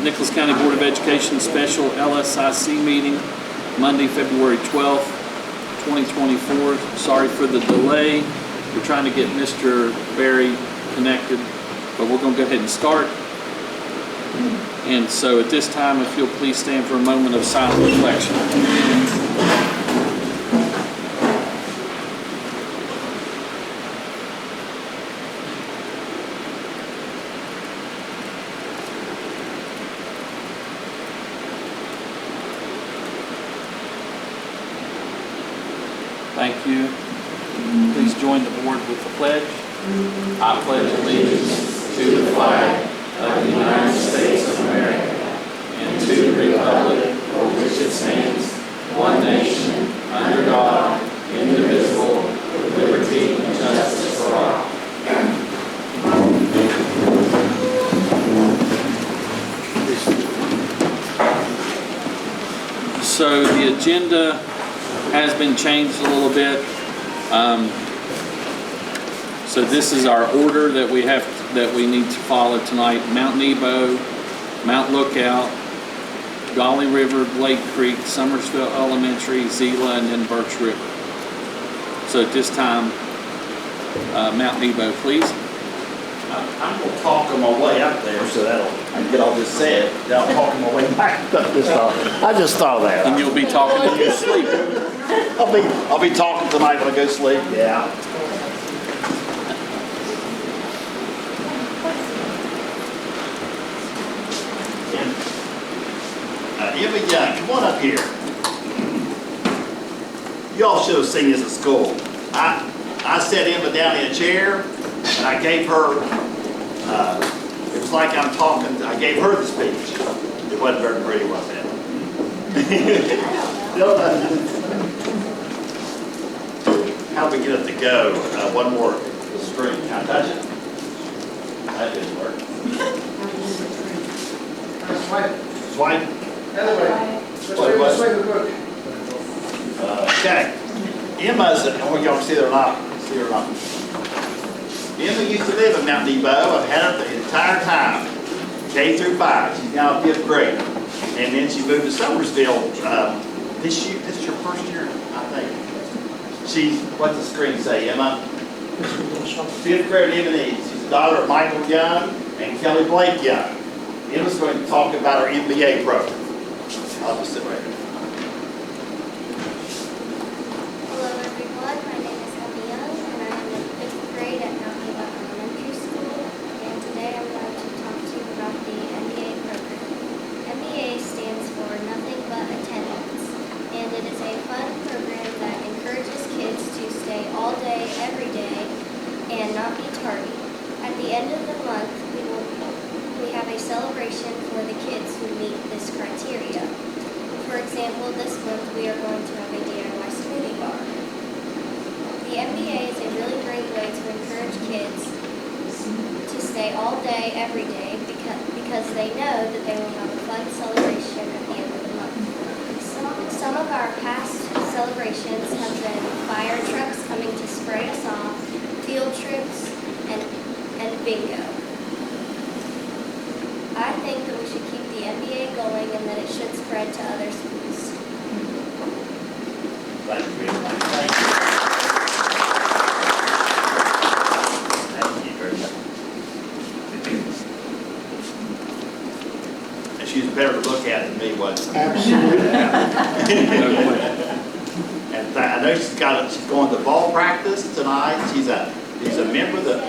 Nicholas County Board of Education special LSIC meeting, Monday, February 12th, 2024. Sorry for the delay. We're trying to get Mr. Berry connected, but we're going to go ahead and start. And so at this time, if you'll please stand for a moment of silent reflection. Thank you. Please join the board with the pledge. I pledge allegiance to the flag of the United States of America and to the republic for which it stands, one nation, under God, indivisible, with liberty and justice for all. So the agenda has been changed a little bit. So this is our order that we need to follow tonight. Mount Nebo, Mount Lookout, Golly River, Lake Creek, Summersville Elementary, Zila, and then Birch River. So at this time, Mount Nebo, please. I'm going to talk on my way up there so I can get all this said. Then I'll talk on my way back. I just thought that. And you'll be talking in your sleep. I'll be talking tonight when I go to sleep. Yeah. Emma Young, come on up here. You all should have seen this at school. I set Emma down in a chair and I gave her, it was like I'm talking, I gave her the speech. It wasn't very pretty, was it? How do we get it to go? One more string. Can I touch it? That didn't work. Swipe? Okay. Emma's, I want y'all to see her or not. Emma used to live in Mount Nebo. I've had her the entire time, K through 5. She's now in 5th grade. And then she moved to Summersville this year. This is your first year, I think. She's, what's the screen say, Emma? 5th grade Lebanese. She's the daughter of Michael Young and Kelly Blake Young. Emma's going to talk about her MBA program. I'll just sit right here. Hello everyone, my name is Emma Young and I am in 5th grade at Mount Nebo Elementary School, and today I'm going to talk to you about the MBA program. MBA stands for Nothing But Attendance, and it is a fun program that encourages kids to stay all day, every day, and not be tardy. At the end of the month, we have a celebration for the kids who meet this criteria. For example, this month we are going to have a DIY smoothie bar. The MBA is a really great way to encourage kids to stay all day, every day, because they know that they will have a fun celebration at the end of the month. Some of our past celebrations have been fire trucks coming to spray us off, field trips, and bingo. I think that we should keep the MBA going and that it should spread to other schools. Thank you. Thank you. Thank you very much. And she's better to look at than me, wasn't she? Absolutely. And I know she's going to ball practice tonight. She's a member of the.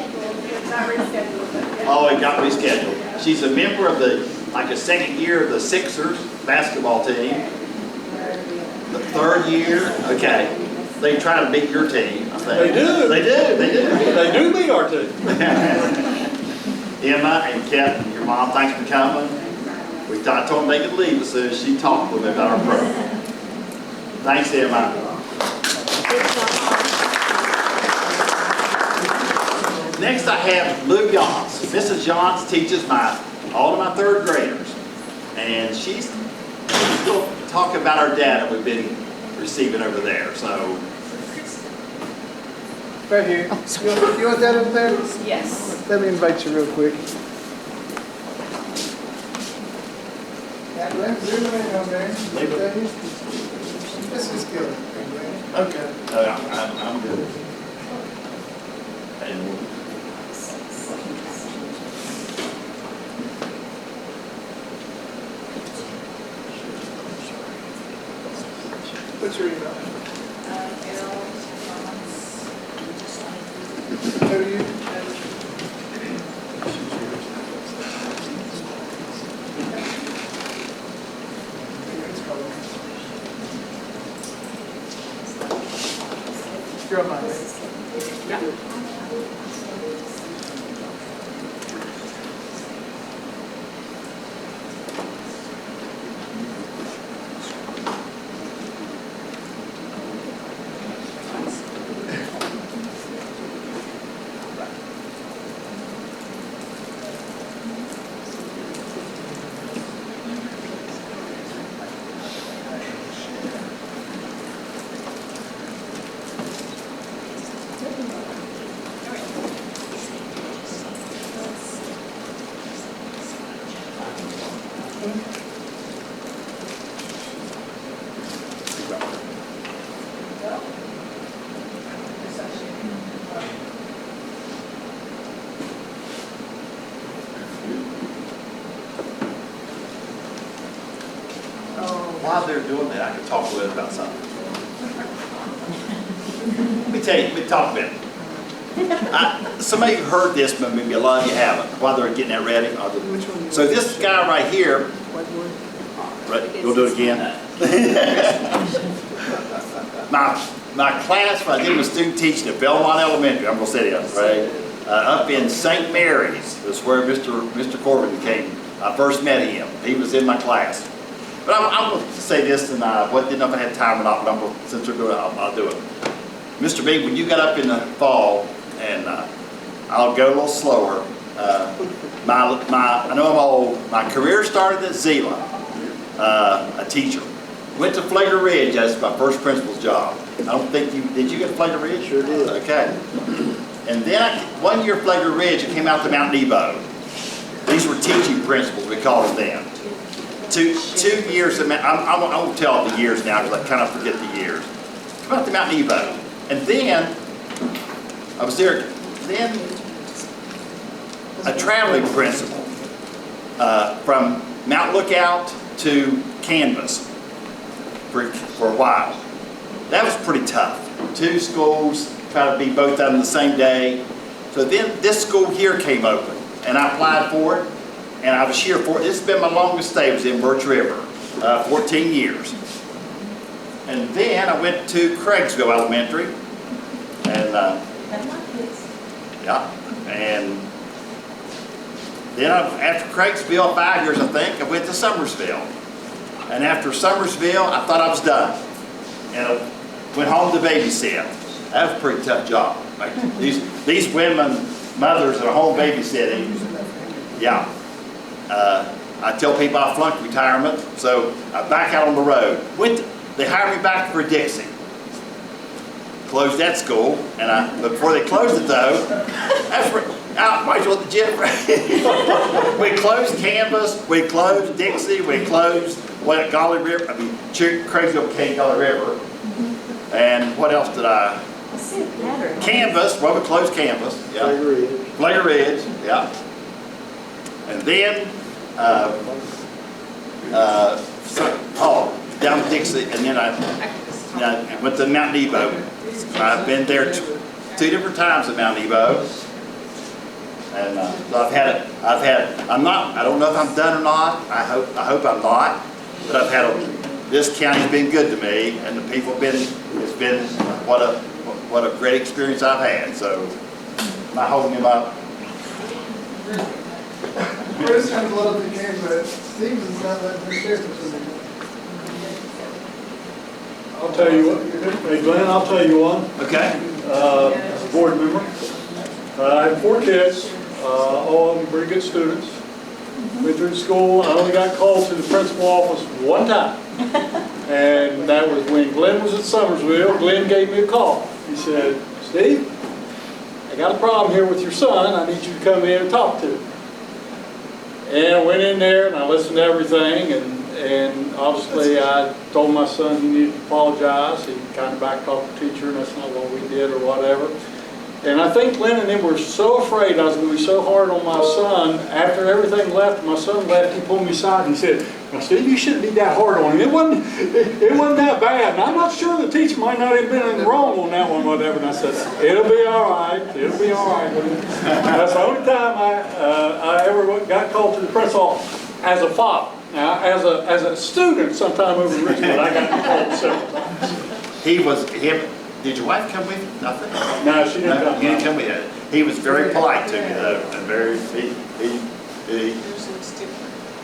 Oh, it got rescheduled. She's a member of a second year of the Sixers basketball team. The 3rd year, okay. They try to beat your team, I think. They do. They do beat our team. Emma and Kevin, your mom, thanks for coming. I told them they could leave as soon as she talked a little bit about our program. Thanks, Emma. Next I have Lou Yance. Mrs. Yance teaches all of my 3rd graders. And she's going to talk about our data we've been receiving over there. So, right here. You want that over there? Yes. Let me invite you real quick. Atlanta's everything on there. Leave it. This is good. Okay. I'm good. And What's your email? Who are you? You're on my way. while they're doing that, I could talk a little about something. Let me talk a bit. Some of you have heard this, but maybe a lot of you haven't. While they're getting that ready, I'll do Which one? So this guy right here, What one? right, we'll do it again. my class, when I did my student teaching at Belmont Elementary, I'm going to say this, right? Up in St. Mary's is where Mr. Corbin came. I first met him. He was in my class. But I'm going to say this, and I didn't know if I had time or not, but since we're doing it, I'll do it. Mr. B, when you got up in the fall, and I'll go a little slower, I know I'm old, my career started at Zela, a teacher. Went to Flagler Ridge, that's my first principal's job. I don't think did you get to Flagler Ridge? Sure did. Okay. And then one year Flagler Ridge, I came out to Mount Nebo. These were teaching principals, we called them then. 2 years, I won't tell the years now because I kind of forget the years. Come out to Mount Nebo. And then, I was there, then a traveling principal from Mount Lookout to Canvas for a while. That was pretty tough. 2 schools, try to be both of them the same day. So then this school here came open, and I applied for it, and I was here for it. This has been my longest stay, was in Birch River, 14 years. And then I went to Craigsville Elementary, and yeah, and then after Craigsville, 5 years I think, I went to Summersville. And after Summersville, I thought I was done, and I went home to babysit. That was a pretty tough job. Like these women, mothers that are home babysitting, yeah. I tell people I flunked retirement, so I back out on the road. They hired me back for Dixie. Closed that school, and but before they closed it though, that's where I might as well the gym. We closed Canvas, we closed Dixie, we closed Golly River. I mean, Craigsville became Golly River, and what else did I? Canvas. Well, we closed Canvas. Yeah. Flagler Ridge. Yeah. And then down to Dixie, and then I went to Mount Nebo. I've been there 2 different times at Mount Nebo, and so I don't know if I'm done or not. I hope I'm not, but this county's been good to me, and the people it's been what a great experience I've had. So I'm not holding him up. Chris has loved the game, but Stevens not letting her share for some reason. I'll tell you what, hey Glenn, I'll tell you one. Okay. As a board member, I have 4 kids, all of them pretty good students. Went through school, I only got called to the principal office one time. And that was when Glenn was at Summersville. Glenn gave me a call. He said, Steve, I got a problem here with your son. I need you to come in and talk to him. And I went in there and I listened to everything, and obviously I told my son he needed to apologize. He kind of backed off the teacher, and that's not what we did or whatever. And I think Lynn and them were so afraid I was going to be so hard on my son. After everything left, my son left, he pulled me aside and he said, "Now, Steve, you shouldn't be that hard on him. It wasn't that bad. And I'm not sure the teacher might not have been in the wrong on that one, whatever." And I said, "It'll be all right. It'll be all right." That's the only time I ever got called to the principal as a father. Now, as a student, sometime over in Richmond, I got called several times. Did your wife come with you? Nothing? No, she didn't come. He didn't come with you. He was very polite to me though, and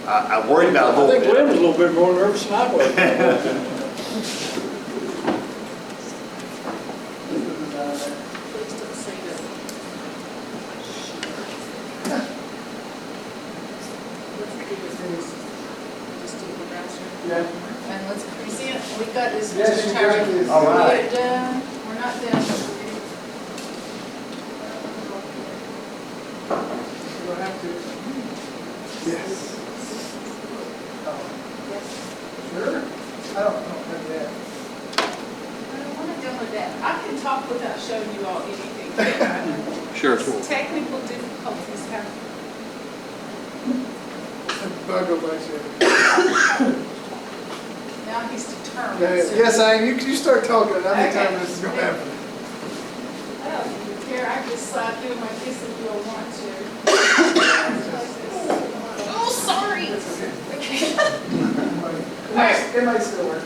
I worried about a I little think bit. Lynn was a little bit more nervous than I was. Yeah. And let's present, we got this, Yes, Mr. you Terry. got this. All right. We're done, we're not done. You'll have to. Yes. Sure? I don't know, yet. I don't want to deal with that. I can talk without showing you all anything. Sure. Technical difficulties have, Bug over my head. now he's determined. so- Yes, I am. You start talking, and I'm determined this is going to happen. I don't even care, I can slide you in my kiss if you don't want to. Oh, sorry. Okay. It might still work.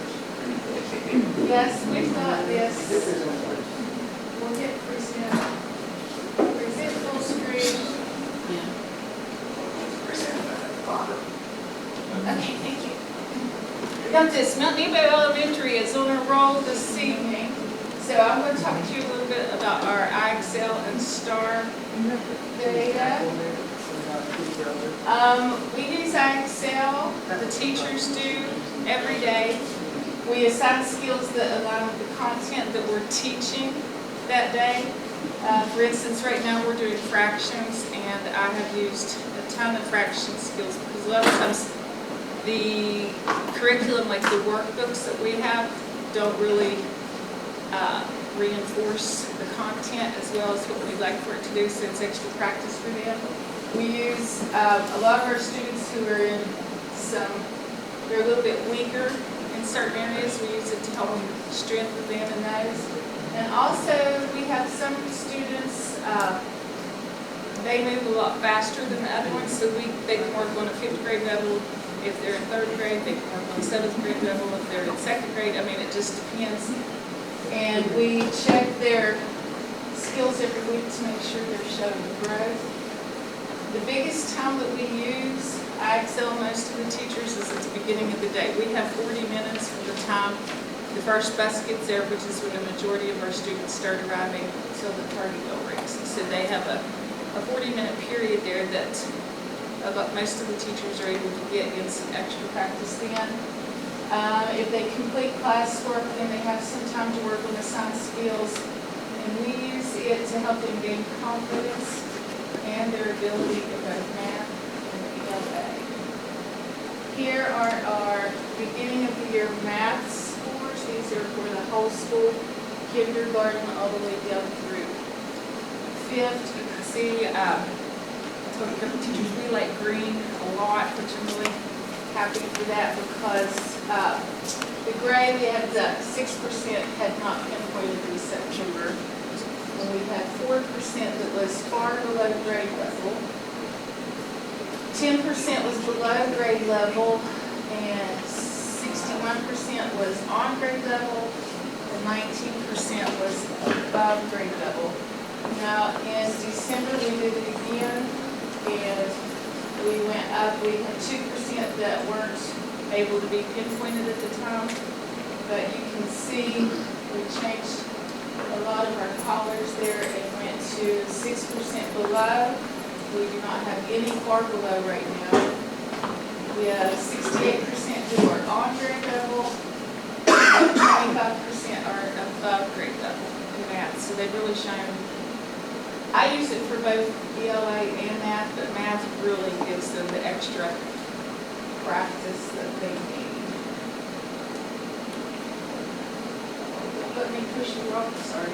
Yes, we've got this. We'll hit present. Present full screen. Okay, thank you. We got this. Mount Nebo Elementary is on a roll this evening. So I'm going to talk to you a little bit about our IXL and STAR data. We use IXL, the teachers do every day. We assign skills that align with the content that we're teaching that day. For instance, right now we're doing fractions, and I have used a ton of fraction skills because a lot of times the curriculum, like the workbooks that we have, don't really reinforce the content as well as what we'd like for it to do, so it's extra practice for them. We use a lot of our students who are in they're a little bit weaker in certain areas. We use it to help strengthen them in those. And also, we have some students, they move a lot faster than the other ones, so they can work on a 5th grade level. If they're in 3rd grade, they can work on 7th grade level. If they're in 2nd grade, I mean, it just depends. And we check their skills every week to make sure they're showing growth. The biggest time that we use IXL most of the teachers is at the beginning of the day. We have 40 minutes from the time the first bus gets there, which is when the majority of our students start arriving, until the tardy bell rings. So they have a 40-minute period there that most of the teachers are able to get in some extra practice then. If they complete classwork, then they have some time to work on assigned skills, and we use it to help them gain confidence and their ability in both math and ELA. Here are our beginning of the year math scores. These are for the whole school, kindergarten all the way down through 5th. You can see teachers, we like green a lot, which I'm really happy for that because the gray, we had 6% had not pinpointed in September. And we had 4% that was far below grade level. 10% was below grade level, and 61% was on grade level, and 19% was above grade level. Now, in December, we did it again, and we went up. We had 2% that weren't able to be pinpointed at the time, but you can see we changed a lot of our collars there and went to 6% below. We do not have any far below right now. We have 68% who are on grade level, and 25% are above grade level in math. So they've really shown. I use it for both ELA and math, but math really gives them the extra practice that they need. let me push you off, sorry.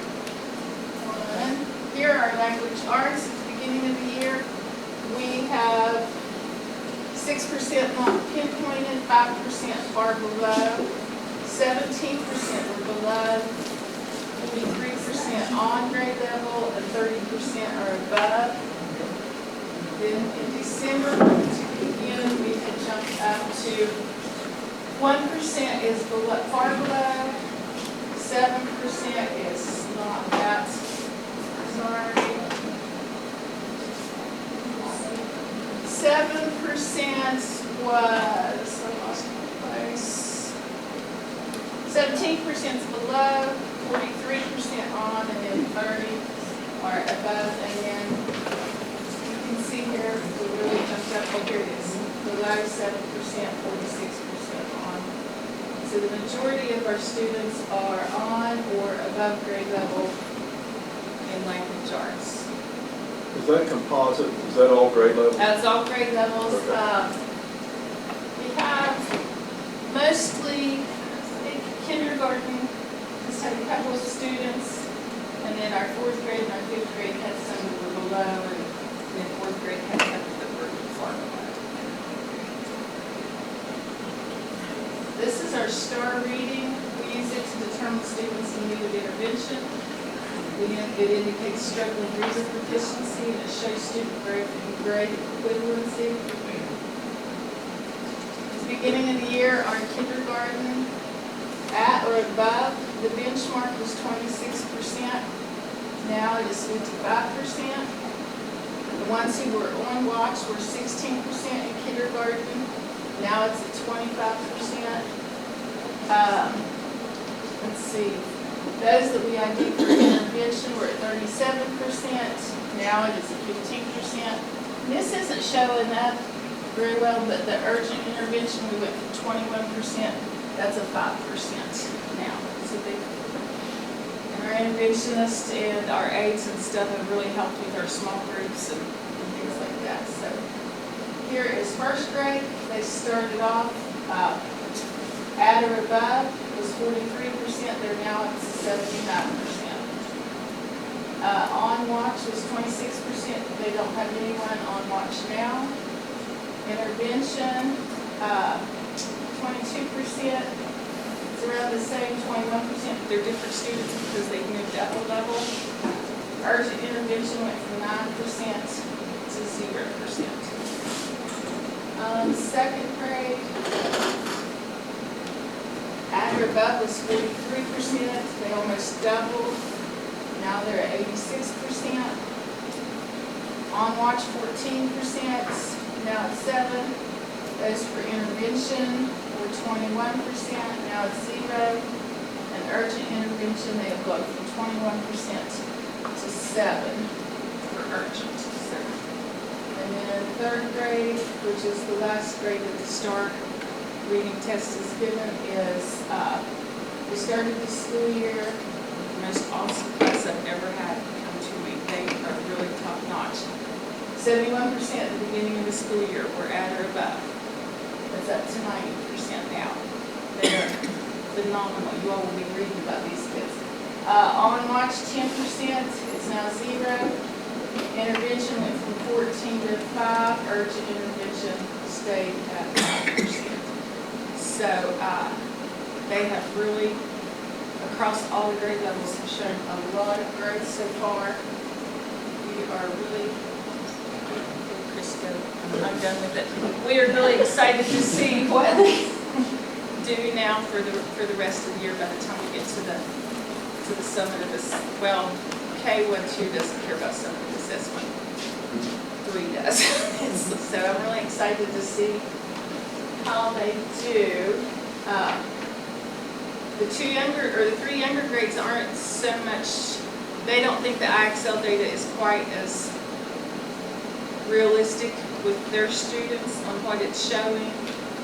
One. Here are our language arts at the beginning of the year. We have 6% not pinpointed, 5% far below, 17% are below, 23% on grade level, and 30% are above. Then in December, to begin, we had jumped up to 1% is below, far below, 7% is not that, sorry. 7% was, I lost my place. 17% is below, 43% on, and then 30 are above, and then you can see here, we really jumped up, oh, here it is, below 7%, 46% on. So the majority of our students are on or above grade level in language arts. Is that composite? Is that all grade level? That's all grade levels. Okay. We have mostly in kindergarten, just have a couple of students, and then our fourth grade and our fifth grade had some that were below, and then fourth grade had some that were far below. This is our star reading. We use it to determine students in need of intervention. It indicates struggling reader proficiency, and it shows student grade equivalency. At the beginning of the year, our kindergarten, at or above, the benchmark was 26%. Now it is 55%. The ones who were on watch were 16% in kindergarten. Now it's at 25%. Let's see. Those that we ID'd for intervention were at 37%. Now it is at 15%. This isn't showing up very well, but the urgent intervention, we went from 21%. That's a 5% now. So they, and our interventionists and our aides and stuff have really helped with our small groups and things like that. So here is first grade. They started off at or above was 43%. They're now at 79%. On watch was 26%. They don't have anyone on watch now. Intervention, 22%. It's around the same, 21%. They're different students because they moved up a level. Urgent intervention went from 9% to 0%. Second grade, at or above was 43%. They almost doubled. Now they're at 86%. On watch 14%. Now it's 7%. Those for intervention were 21%. Now it's 0%. And urgent intervention, they have gone from 21% to 7% for urgent. And then third grade, which is the last grade that the STAR reading test is given, is we started the school year. The most awesome class I've ever had come to me. They are really top notch. 71% at the beginning of the school year were at or above. It's up to 90% now. They're phenomenal. You all will be reading about these kids. On watch 10%. It's now 0%. Intervention went from 14 to 5. Urgent intervention stayed at 5%. So they have really, across all the grade levels, have shown a lot of growth so far. We are really, I'm done with it. We are really excited to see what they do now for the rest of the year. By the time we get to the summative, well, K12 doesn't care about summative assessment. 3 does. So I'm really excited to see how they do. The 3 younger grades aren't so much, they don't think the IXL data is quite as realistic with their students on what it's showing,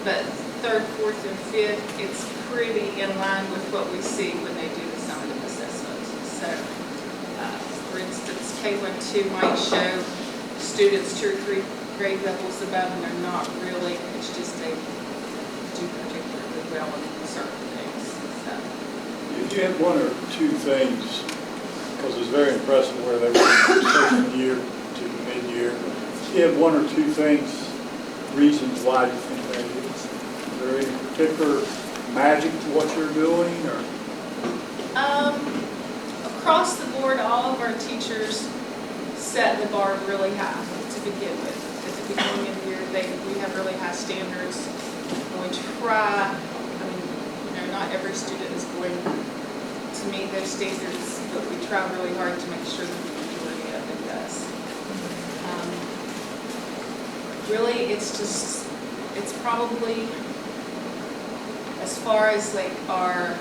but 3rd, 4th, and 5th, it's pretty in line with what we see when they do the summative assessment. So, for instance, K12 might show students 2 or 3 grade levels above, and they're not really, it's just they do particularly well in certain things. So. If you had one or two things, because it's very impressive where they went from freshman year to mid-year, if you had one or two things, reasons why you think that is there any particular magic to what you're doing, or? Across the board, all of our teachers set the bar really high to begin with. At the beginning of the year, we have really high standards. And we try, not every student is going to meet those standards, but we try really hard to make sure that the majority of it does. Really, it's probably, as far as like our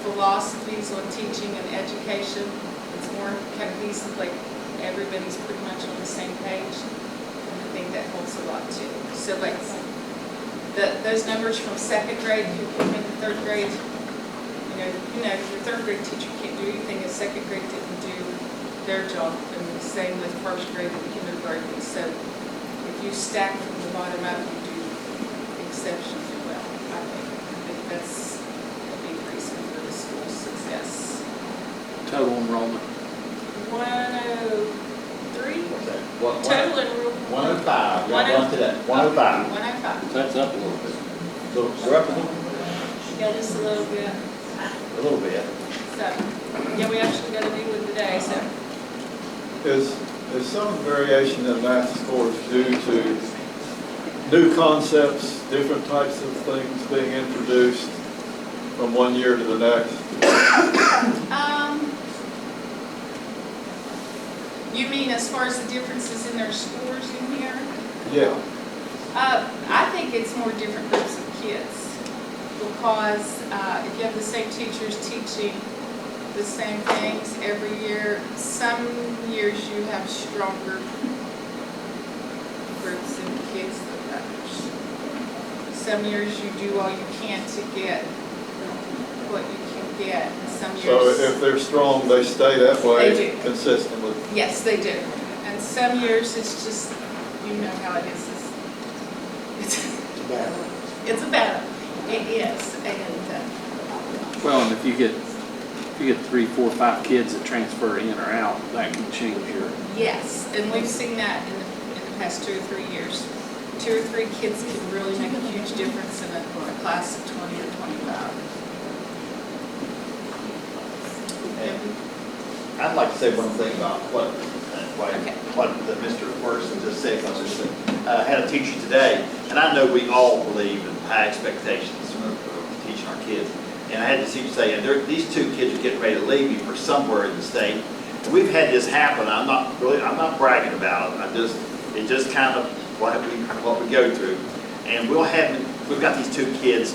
philosophies on teaching and education, it's more cohesive, like everybody's pretty much on the same page, and I think that helps a lot too. So like those numbers from second grade who came into third grade, your third grade teacher can't do anything if second grade didn't do their job, and the same with first grade and kindergarten. So if you stack from the bottom up, you do exceptionally well. I think that's a big reason for the school's success. Total enrollment. 103. What, Total enrollment. 105. Y'all done today. 105. 105. That's up a little bit. So we're up a little, Yeah, just a little bit. a little bit. So, yeah, we actually got a new one today, so. Is some variation in math scores due to new concepts, different types of things being introduced from one year to the next? You mean as far as the differences in their scores in here? Yeah. I think it's more different groups of kids, because if you have the same teachers teaching the same things every year, some years you have stronger groups of kids than others. Some years you do all you can to get what you can get, and some years... So if they're strong, they stay that way They do. consistently? Yes, they do. And some years it's just, you know how it is. It's a battle. It is. And Well, and if you get 3, 4, 5 kids that transfer in or out, that can change your. yes, and we've seen that in the past 2 or 3 years. 2 or 3 kids can really make a huge difference in a class of 20 or 25. I'd like to say one thing about what Mr. Ferguson just said, because I had a teacher today, and I know we all believe in high expectations of teaching our kids. And I had this teacher say, and these 2 kids are getting ready to leave me for somewhere in the state. And we've had this happen. I'm not bragging about it. It's just kind of what we go through. And we've got these 2 kids,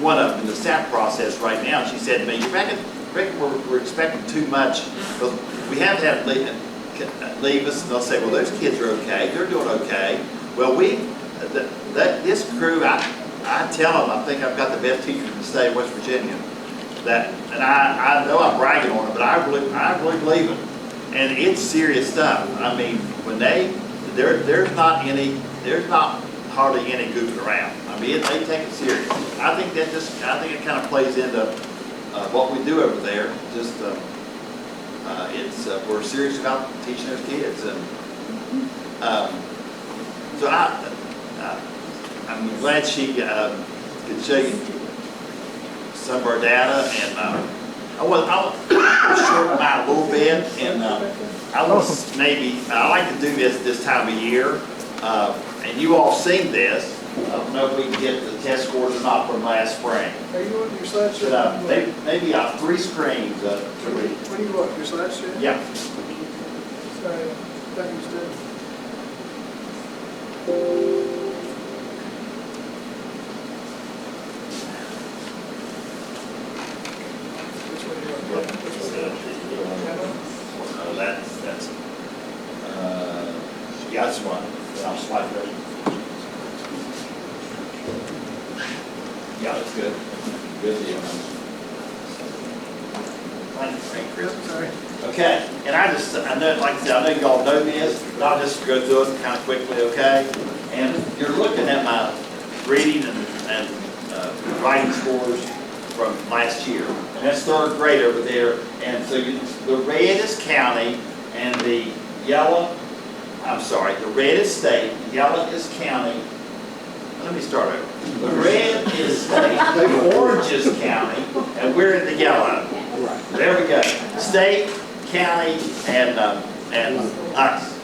one of them in the SAP process right now. And she said to me, "You reckon we're expecting too much? Because we have to have leave us." And they'll say, "Well, those kids are okay. They're doing okay." Well, this crew, I tell them, I think I've got the best teacher in the state of West Virginia. And I know I'm bragging on it, but I really believe it. And it's serious stuff. I mean, when there's not hardly any goofing around. I mean, they take it serious. I think it kind of plays into what we do over there. Just we're serious about teaching those kids, and so I'm glad she could show you some of our data, and I want to shorten mine a little bit, and I like to do this time of year, and you all seen this. I don't know if we can get the test scores or not from last spring. Are you on your slideshow? But maybe 3 screens to read. What do you want, your slideshow? Yeah. Sorry, that was good. Which one do you want? Which one? That's one. I'll slide through. Yeah, that's good. Good deal. Thank you, Chris. Sorry. Okay, and I know, like I said, I know y'all know this, but I'll just go through it kind of quickly, okay? And you're looking at my reading and writing scores. from last year. And that's third grade over there. And so the red is county and the yellow, the red is state, the yellow is county. Let me start over. The red is state, the orange is county, and we're in the yellow. There we go. State, county, and us.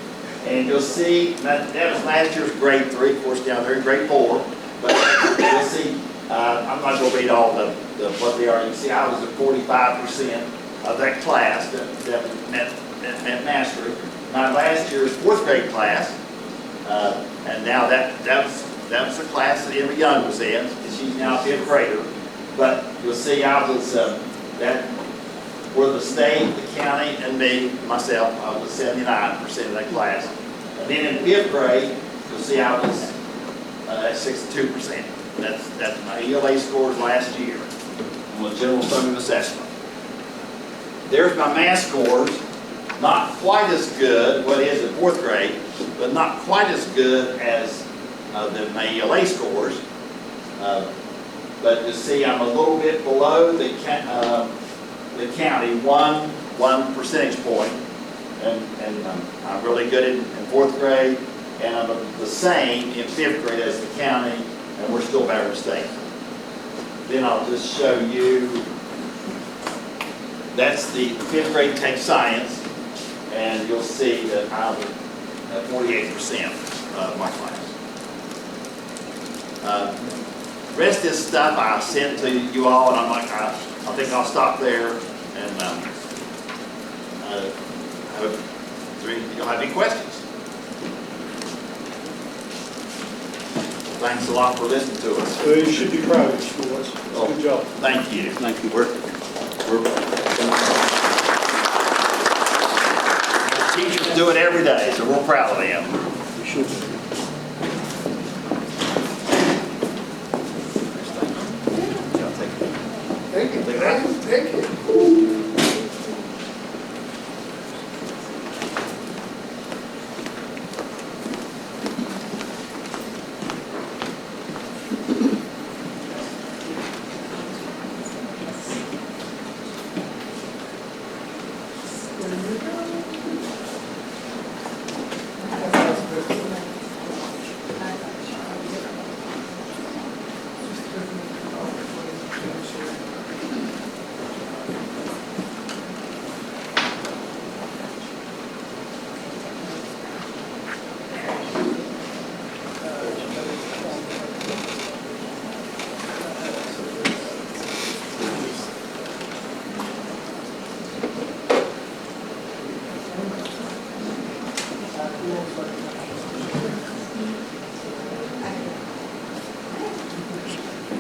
And you'll see, that was last year's grade 3, of course, down there, grade 4. But you'll see, I'm not going to read all what they are. You can see I was at 45% of that class that met mastery. My last year's 4th grade class, and now that was the class that Emma Young was in, and she's now a 5th grader. But you'll see I was, that were the state, the county, and me, myself, I was 79% of that class. And then in 5th grade, you'll see I was at 62%. That's my ELA scores last year on the general summative assessment. There's my math scores. Not quite as good, what is in 4th grade, but not quite as good as my ELA scores. But you see I'm a little bit below the county, one percentage point. And I'm really good in 4th grade, and I'm the same in 5th grade as the county, and we're still better than state. Then I'll just show you, that's the 5th grade take science, and you'll see that I'm at 48% of my class. Rest of this stuff I sent to you all, and I'm like, I think I'll stop there, and you'll have any questions. Thanks a lot for listening to us. You should be proud of your schools. Good job. Thank you. Thank you. Teachers do it every day, so we're proud of them. You should be. Thank you. Thank you.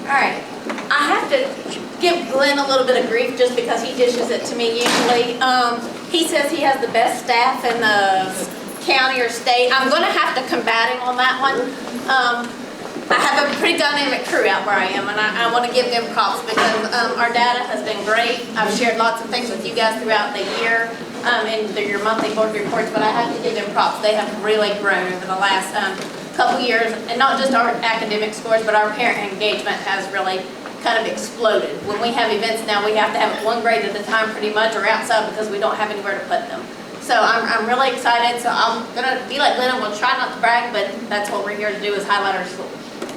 All right, I have to give Glenn a little bit of grief just because he dishes it to me usually. He says he has the best staff in the county or state. I'm gonna have to combat him on that one. I have a pretty dynamic crew out where I am, and I want to give them props because our data has been great. I've shared lots of things with you guys throughout the year and your monthly board reports, but I have to give them props. They have really grown over the last couple years, and not just our academic scores, but our parent engagement has really kind of exploded. When we have events now, we have to have it one grade at a time pretty much, or outside because we don't have anywhere to put them. So I'm really excited. So I'm gonna be like Lynn, we'll try not to brag, but that's what we're here to do, is highlight our school.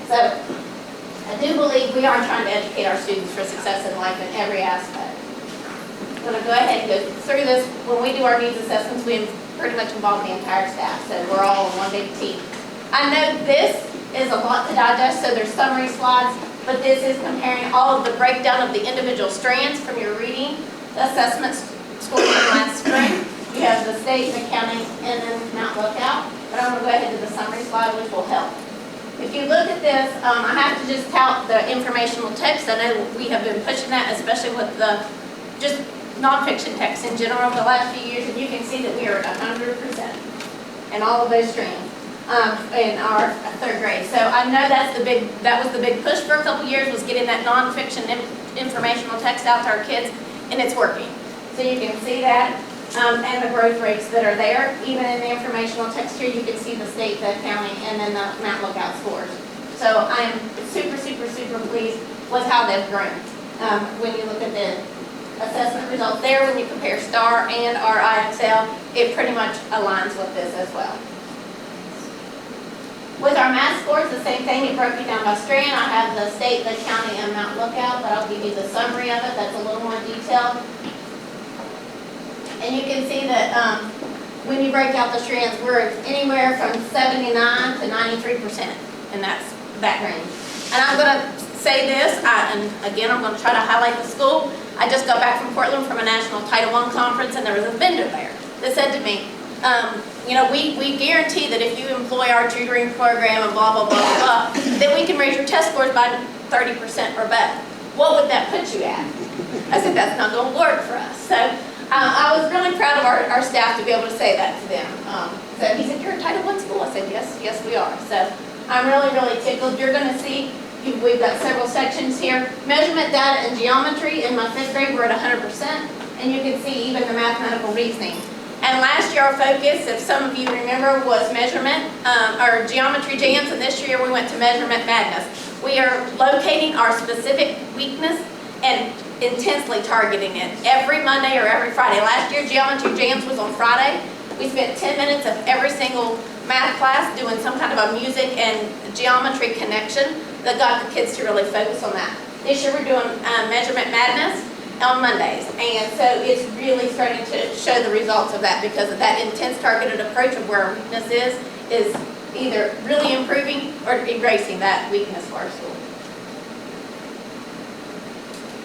So I do believe we are trying to educate our students for success in life in every aspect. I'm gonna go ahead and go through this. When we do our needs assessments, we pretty much involve the entire staff, so we're all on one big team. I know this is a lot to digest, so there's summary slides, but this is comparing all of the breakdown of the individual strands from your reading assessment scores from last spring. You have the state, the county, and then Mount Lookout. But I'm going to go ahead to the summary slide, which will help. If you look at this, I have to just tout the informational text. I know we have been pushing that, especially with the just nonfiction text in general over the last few years, and you can see that we are at 100% in all of those strands. In our 3rd grade. So I know that was the big push for a couple years, was getting that nonfiction informational text out to our kids, and it's working. So you can see that, and the growth rates that are there. Even in the informational text here, you can see the state, the county, and then the Mount Lookout scores. So I am super, super, super pleased with how they've grown. When you look at the assessment results there, when you compare STAR and our IXL, it pretty much aligns with this as well. With our math scores, the same thing, it broke it down by strand. I have the state, the county, and Mount Lookout, but I'll give you the summary of it. That's a little more detailed. And you can see that when you break out the strands, we're anywhere from 79 to 93%, and that's that range. And I'm going to say this, and again, I'm going to try to highlight the school. I just got back from Portland from a national Title I conference, and there was a vendor there that said to me, you know, we guarantee that if you employ our tutoring program and blah, blah, blah, blah, that we can raise your test scores by 30% or better. What would that put you at? I said, that's not going to work for us. So I was really proud of our staff to be able to say that to them. So he said, you're a Title I school? I said, yes, we are. So I'm really, really tickled. You're going to see, we've got several sections here. Measurement, data, and geometry. In my 5th grade, we're at 100%. And you can see even the mathematical reasoning. And last year, our focus, if some of you remember, was measurement, or geometry jams, and this year we went to measurement madness. We are locating our specific weakness and intensely targeting it every Monday or every Friday. Last year, geometry jams was on Friday. We spent 10 minutes of every single math class doing some kind of a music and geometry connection that got the kids to really focus on that. This year, we're doing measurement madness on Mondays, and so it's really starting to show the results of that because of that intense targeted approach of where our weakness is either really improving or erasing that weakness for our school.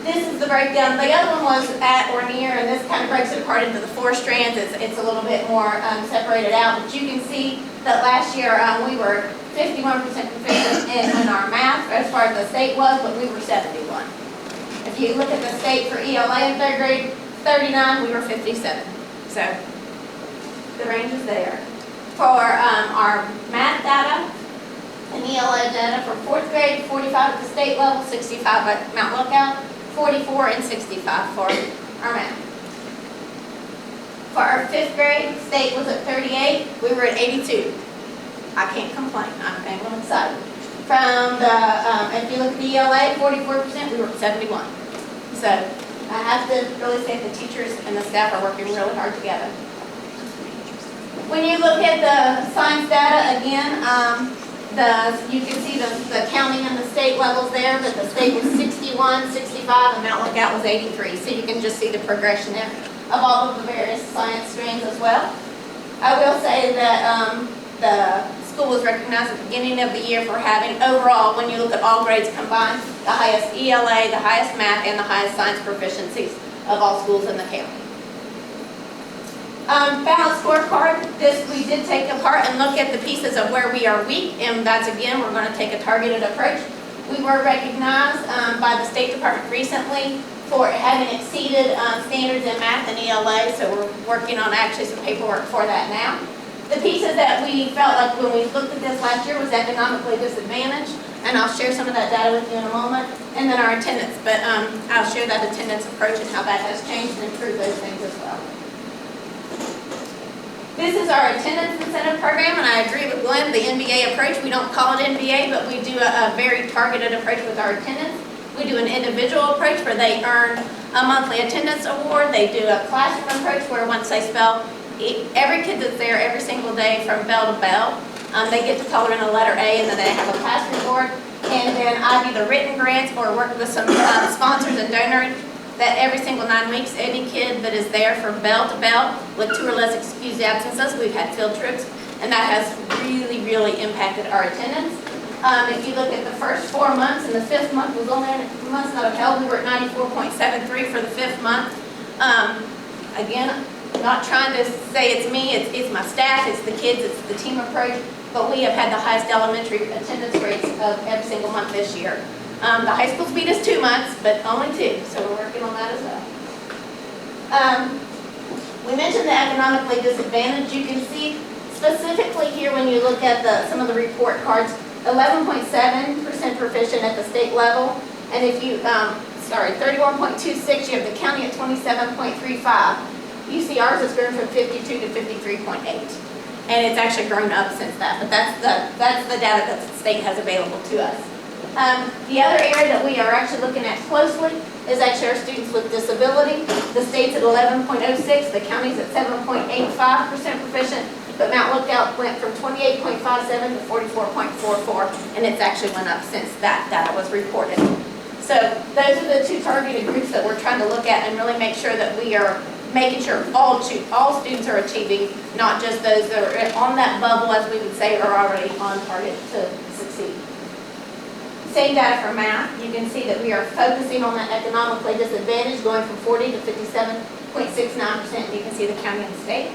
This is the breakdown. The other one was at or near, and this kind of breaks it apart into the 4 strands. It's a little bit more separated out, but you can see that last year we were 51% proficient in our math as far as the state was, but we were 71. If you look at the state for ELA in 3rd grade, 39, we were 57. So the range is there. For our math data and ELA data for 4th grade, 45 at the state level, 65 at Mount Lookout, 44 and 65 for our math. For our 5th grade, state was at 38, we were at 82. I can't complain, I'm excited. From the, if you look at the ELA, 44%, we were at 71. So I have to really say the teachers and the staff are working really hard together. When you look at the science data, again, you can see the counting and the state levels there, that the state was 61, 65, and Mount Lookout was 83. So you can just see the progression there of all of the various science streams as well. I will say that the school was recognized at the beginning of the year for having overall, when you look at all grades combined, the highest ELA, the highest math, and the highest science proficiencies of all schools in the county. Balanced scorecard, this we did take apart and look at the pieces of where we are weak, and that's again, we're going to take a targeted approach. We were recognized by the State Department recently for having exceeded standards in math and ELA, so we're working on actually some paperwork for that now. The pieces that we felt like when we looked at this last year was economically disadvantaged, and I'll share some of that data with you in a moment, and then our attendance, but I'll share that attendance approach and how that has changed and improved those things as well. This is our attendance incentive program, and I agree with Glenn, the NBA approach. We don't call it NBA, but we do a very targeted approach with our attendance. We do an individual approach where they earn a monthly attendance award. They do a classroom approach where once they spell every kid that's there every single day from bell to bell, they get to color in a letter A, and then they have a classroom board. And then I've either written grants or worked with some sponsors and donors that every single 9 weeks, any kid that is there from bell to bell with 2 or less excused absences, we've had field trips, and that has really, really impacted our attendance. If you look at the first 4 months, and the 5th month was only a month not held, we were at 94.73 for the 5th month. Again, not trying to say it's me, it's my staff, it's the kids, it's the team approach, but we have had the highest elementary attendance rates of every single month this year. The high school beat us 2 months, but only 2, so we're working on that as well. We mentioned the economically disadvantaged. You can see specifically here when you look at some of the report cards, 11.7% proficient at the state level, and if you, 31.26, you have the county at 27.35. You see ours has grown from 52 to 53.8, and it's actually grown up since that, but that's the data that the state has available to us. The other area that we are actually looking at closely is actually our students with disability. The state's at 11.06, the county's at 7.85% proficient, but Mount Lookout went from 28.57 to 44.44, and it's actually went up since that data was reported. So those are the two targeted groups that we're trying to look at and really make sure that we are making sure all students are achieving, not just those that are on that bubble, as we would say, are already on target to succeed. Same data for math. You can see that we are focusing on that economically disadvantaged, going from 40 to 57.69%. You can see the county and the state.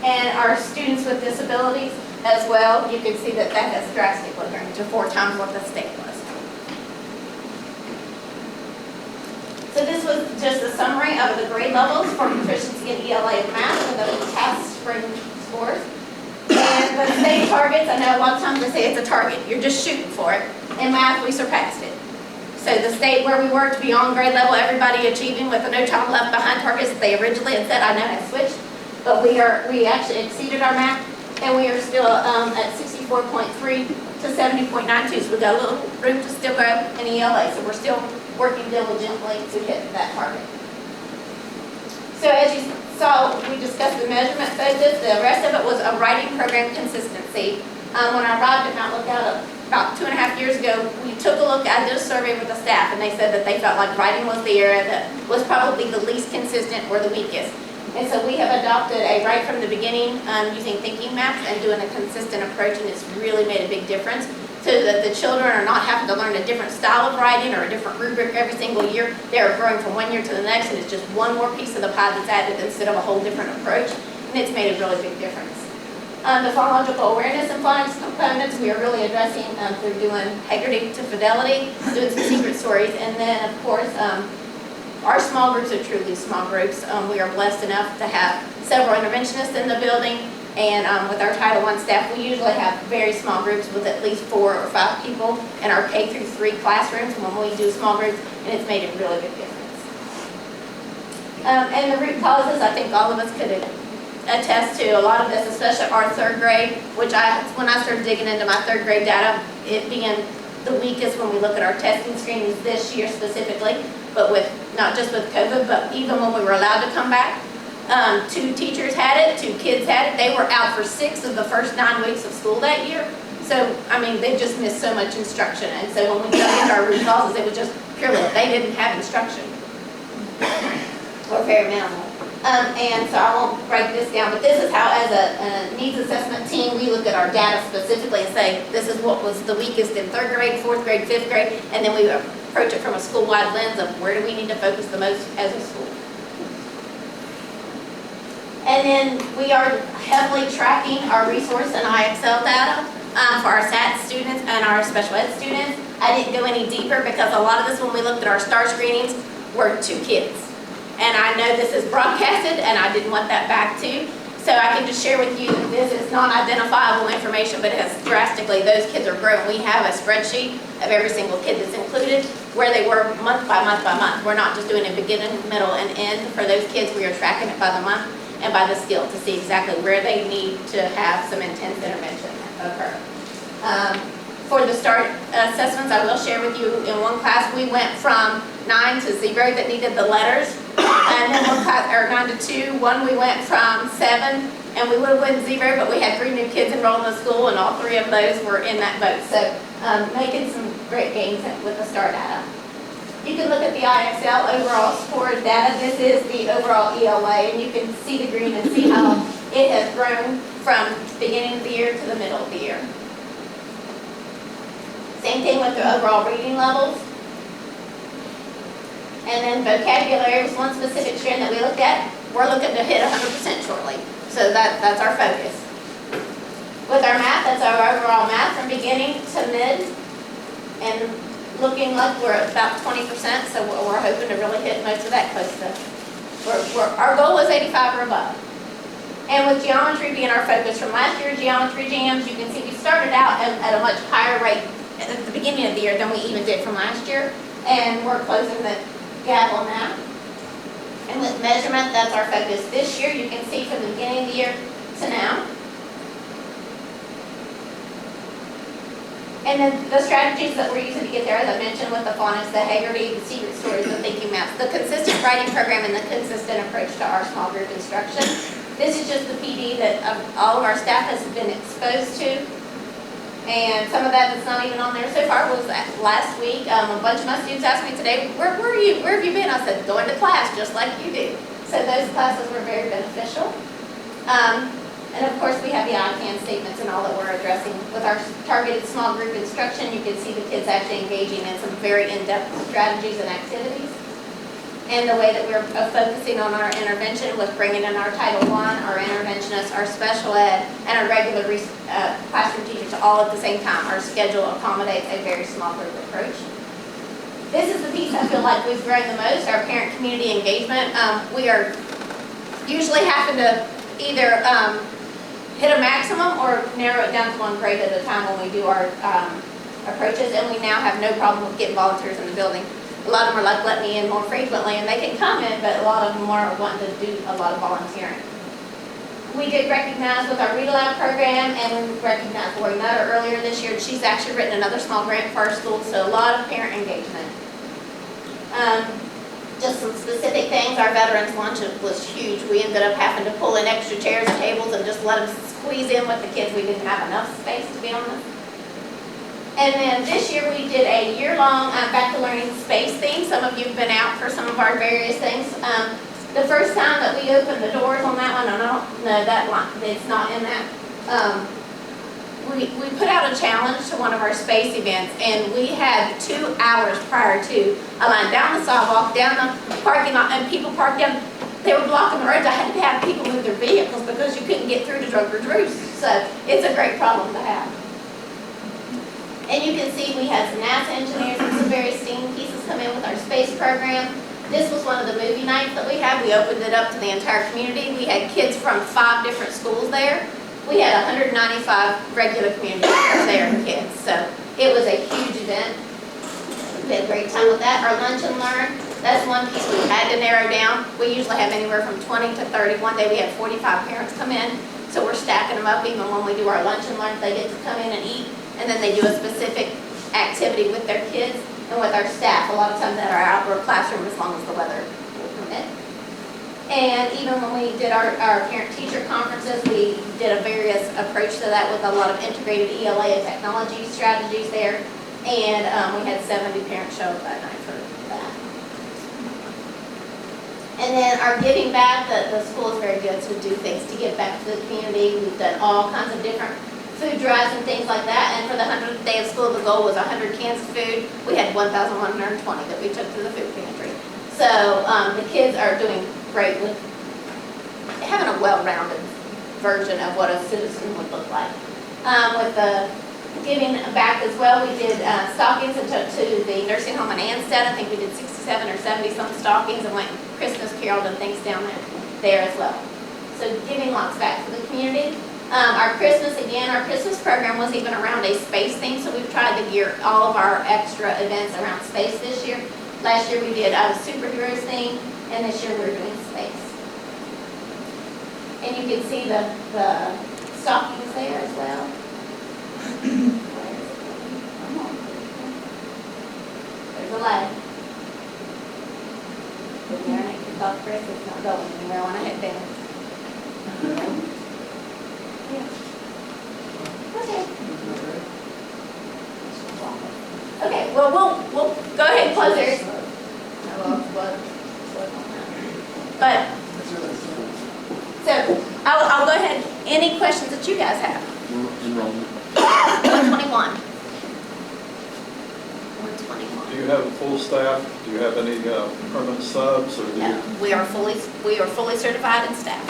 And our students with disabilities as well, you can see that that has drastically grown to 4 times what the state was. So this was just a summary of the grade levels for proficiency in ELA and math for the past spring scores. And the state targets, I know a lot of times they say it's a target. You're just shooting for it. In math, we surpassed it. So the state where we were to be on grade level, everybody achieving with the no child left behind targets that they originally had said, I know has switched. But we actually exceeded our math, and we are still at 64.3 to 70.92. So we've got a little room to still go in ELA. So we're still working diligently to hit that target. So as you saw, we discussed the measurement focus. The rest of it was a writing program consistency. When I arrived at Mount Lookout about 2.5 years ago, we took a look, I did a survey with the staff, and they said that they felt like writing was the area that was probably the least consistent or the weakest. And so we have adopted a right from the beginning using thinking maps and doing a consistent approach, and it's really made a big difference so that the children are not having to learn a different style of writing or a different rubric every single year. They are growing from one year to the next, and it's just one more piece of the pie that's added instead of a whole different approach, and it's made a really big difference. The phonological awareness and phonics components we are really addressing through doing integrity to fidelity, doing some secret stories, and then of course our small groups are truly small groups. We are blessed enough to have several interventionists in the building, and with our Title I staff, we usually have very small groups with at least 4 or 5 people in our K through 3 classrooms when we do small groups, and it's made a really big difference. And the root causes, I think all of us could attest to a lot of this, especially our 3rd grade, which when I started digging into my 3rd grade data, it being the weakest when we look at our testing screenings this year specifically, but with not just with COVID, but even when we were allowed to come back. 2 teachers had it, 2 kids had it. They were out for 6 of the first 9 weeks of school that year. So, I mean, they just missed so much instruction. And so when we got into our root causes, it was just purely, they didn't have instruction. Or very minimal. And so I won't break this down, but this is how, as a needs assessment team, we look at our data specifically and say, this is what was the weakest in 3rd grade, 4th grade, 5th grade, and then we approach it from a school-wide lens of where do we need to focus the most as a school. And then we are heavily tracking our resource and IXL data for our SAT students and our special ed students. I didn't go any deeper because a lot of this, when we looked at our STAR screenings, were 2 kids. And I know this is broadcasted, and I didn't want that back too. So I can just share with you that this is non-identifiable information, but it has drastically, those kids are growing. We have a spreadsheet of every single kid that's included, where they were month by month by month. We're not just doing a beginning, middle, and end for those kids. We are tracking it by the month and by the skill to see exactly where they need to have some intense intervention occur. For the STAR assessments, I will share with you, in one class we went from 9 to 0 that needed the letters, and then one class, or 9 to 2, one we went from 7, and we would have went 0, but we had 3 new kids enrolled in the school, and all 3 of those were in that boat. So making some great gains with the STAR data. You can look at the IXL overall scores data. This is the overall ELA, and you can see the green and see how it has grown from the beginning of the year to the middle of the year. Same thing with the overall reading levels. And then vocabulary was one specific trend that we looked at. We're looking to hit 100% shortly. So that's our focus. With our math, that's our overall math from beginning to mid. And looking like we're at about 20%, so we're hoping to really hit most of that close to. Our goal was 85 or above. And with geometry being our focus from last year's geometry jams, you can see we started out at a much higher rate at the beginning of the year than we even did from last year. And we're closing the gap on that. And with measurement, that's our focus this year. You can see from the beginning of the year to now. And then the strategies that we're using to get there, as I mentioned, with the phonics, the Haggerty, the secret stories, the thinking maps, the consistent writing program, and the consistent approach to our small group instruction. This is just the PD that all of our staff has been exposed to. And some of that that's not even on there so far was last week. A bunch of my students asked me today, where were you? Where have you been? I said, going to class, just like you do. So those classes were very beneficial. And of course, we have the I-CAN statements and all that we're addressing. With our targeted small group instruction, you can see the kids actually engaging in some very in-depth strategies and activities. And the way that we're focusing on our intervention with bringing in our Title I, our interventionists, our special ed, and our regular classroom teachers all at the same time. Our schedule accommodates a very small group approach. This is the piece I feel like we've grown the most, our parent community engagement. We are usually having to either hit a maximum or narrow it down to one grade at a time when we do our approaches, and we now have no problem with getting volunteers in the building. A lot of them are like, let me in more frequently, and they can come in, but a lot of them are wanting to do a lot of volunteering. We did recognize with our Read Aloud program, and we recognized Lori Nutter earlier this year. She's actually written another small grant for our school, so a lot of parent engagement. Just some specific things, our veterans lunch was huge. We ended up having to pull in extra chairs and tables and just let them squeeze in with the kids. We didn't have enough space, to be honest. And then this year we did a year-long Back to Learning space theme. Some of you have been out for some of our various things. The first time that we opened the doors on that one, no, that one, it's not in that. We put out a challenge to one of our space events, and we had 2 hours prior to a line down the sidewalk, down the parking lot, and people parked down. They were blocking the roads. I had to have people move their vehicles because you couldn't get through to Drunkard's Roost. So it's a great problem to have. And you can see we had some NASA engineers and some very STEAM pieces come in with our space program. This was one of the movie nights that we had. We opened it up to the entire community. We had kids from 5 different schools there. We had 195 regular community members there and kids, so it was a huge event. We had a great time with that. Our Lunch and Learn, that's one piece we had to narrow down. We usually have anywhere from 20 to 30. One day we had 45 parents come in, so we're stacking them up even when we do our Lunch and Learn. They get to come in and eat, and then they do a specific activity with their kids and with our staff, a lot of times at our outdoor classroom as long as the weather will permit. And even when we did our parent-teacher conferences, we did a various approach to that with a lot of integrated ELA and technology strategies there. And we had 70 parents show up that night for that. And then our giving back, the school is very good to do things to give back to the community. We've done all kinds of different food drives and things like that. And for the 100th day of school, the goal was 100 cans of food. We had 1,120 that we took to the food pantry. So the kids are doing great with having a well-rounded version of what a citizen would look like. With the giving back as well, we did stockings and took to the nursing home in Anstead. I think we did 67 or 70 some stockings and went Christmas caroled and things down there as well. So giving lots back to the community. Our Christmas program was even around a space theme, so we've tried to gear all of our extra events around space this year. Last year we did a superheroes theme, and this year we're doing space. And you can see the stockings there as well. There's a leg. But there, and I can tell Chris it's not going anywhere when I hit there. Okay. Okay, well, we'll go ahead and close there. But, so, I'll go ahead. Any questions that you guys have? Enrollment. 121. Do you have a full staff? Do you have any permanent subs, or do you? No, we are fully certified and staffed.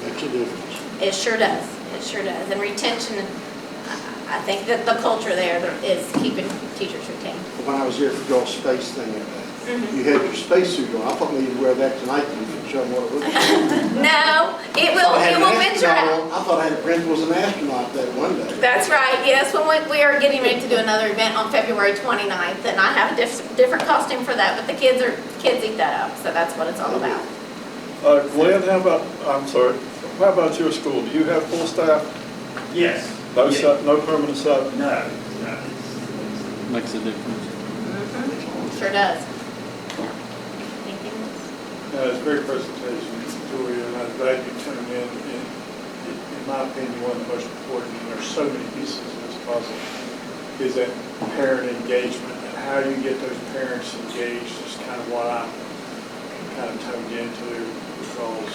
Makes a difference. It sure does. It sure does. And retention, I think that the culture there is keeping teachers retained. When I was here for y'all's space thing, you had your spacesuit on. I thought maybe you'd wear that tonight and you could show them what it looked like. No, it will venture out. I thought I had Brent was an astronaut that one day. That's right, yes. When we are getting ready to do another event on February 29th, and I have a different costume for that, but the kids eat that up, so that's what it's all about. Glenn, how about your school? Do you have full staff? Yes. No permanent sub? No, no. Makes a difference. Sure does. It's a great presentation, Julia, and I'm glad you tuned in. In my opinion, one of the most important, and there's so many pieces of this puzzle, is that parent engagement and how you get those parents engaged is kind of what I'm kind of toned into, because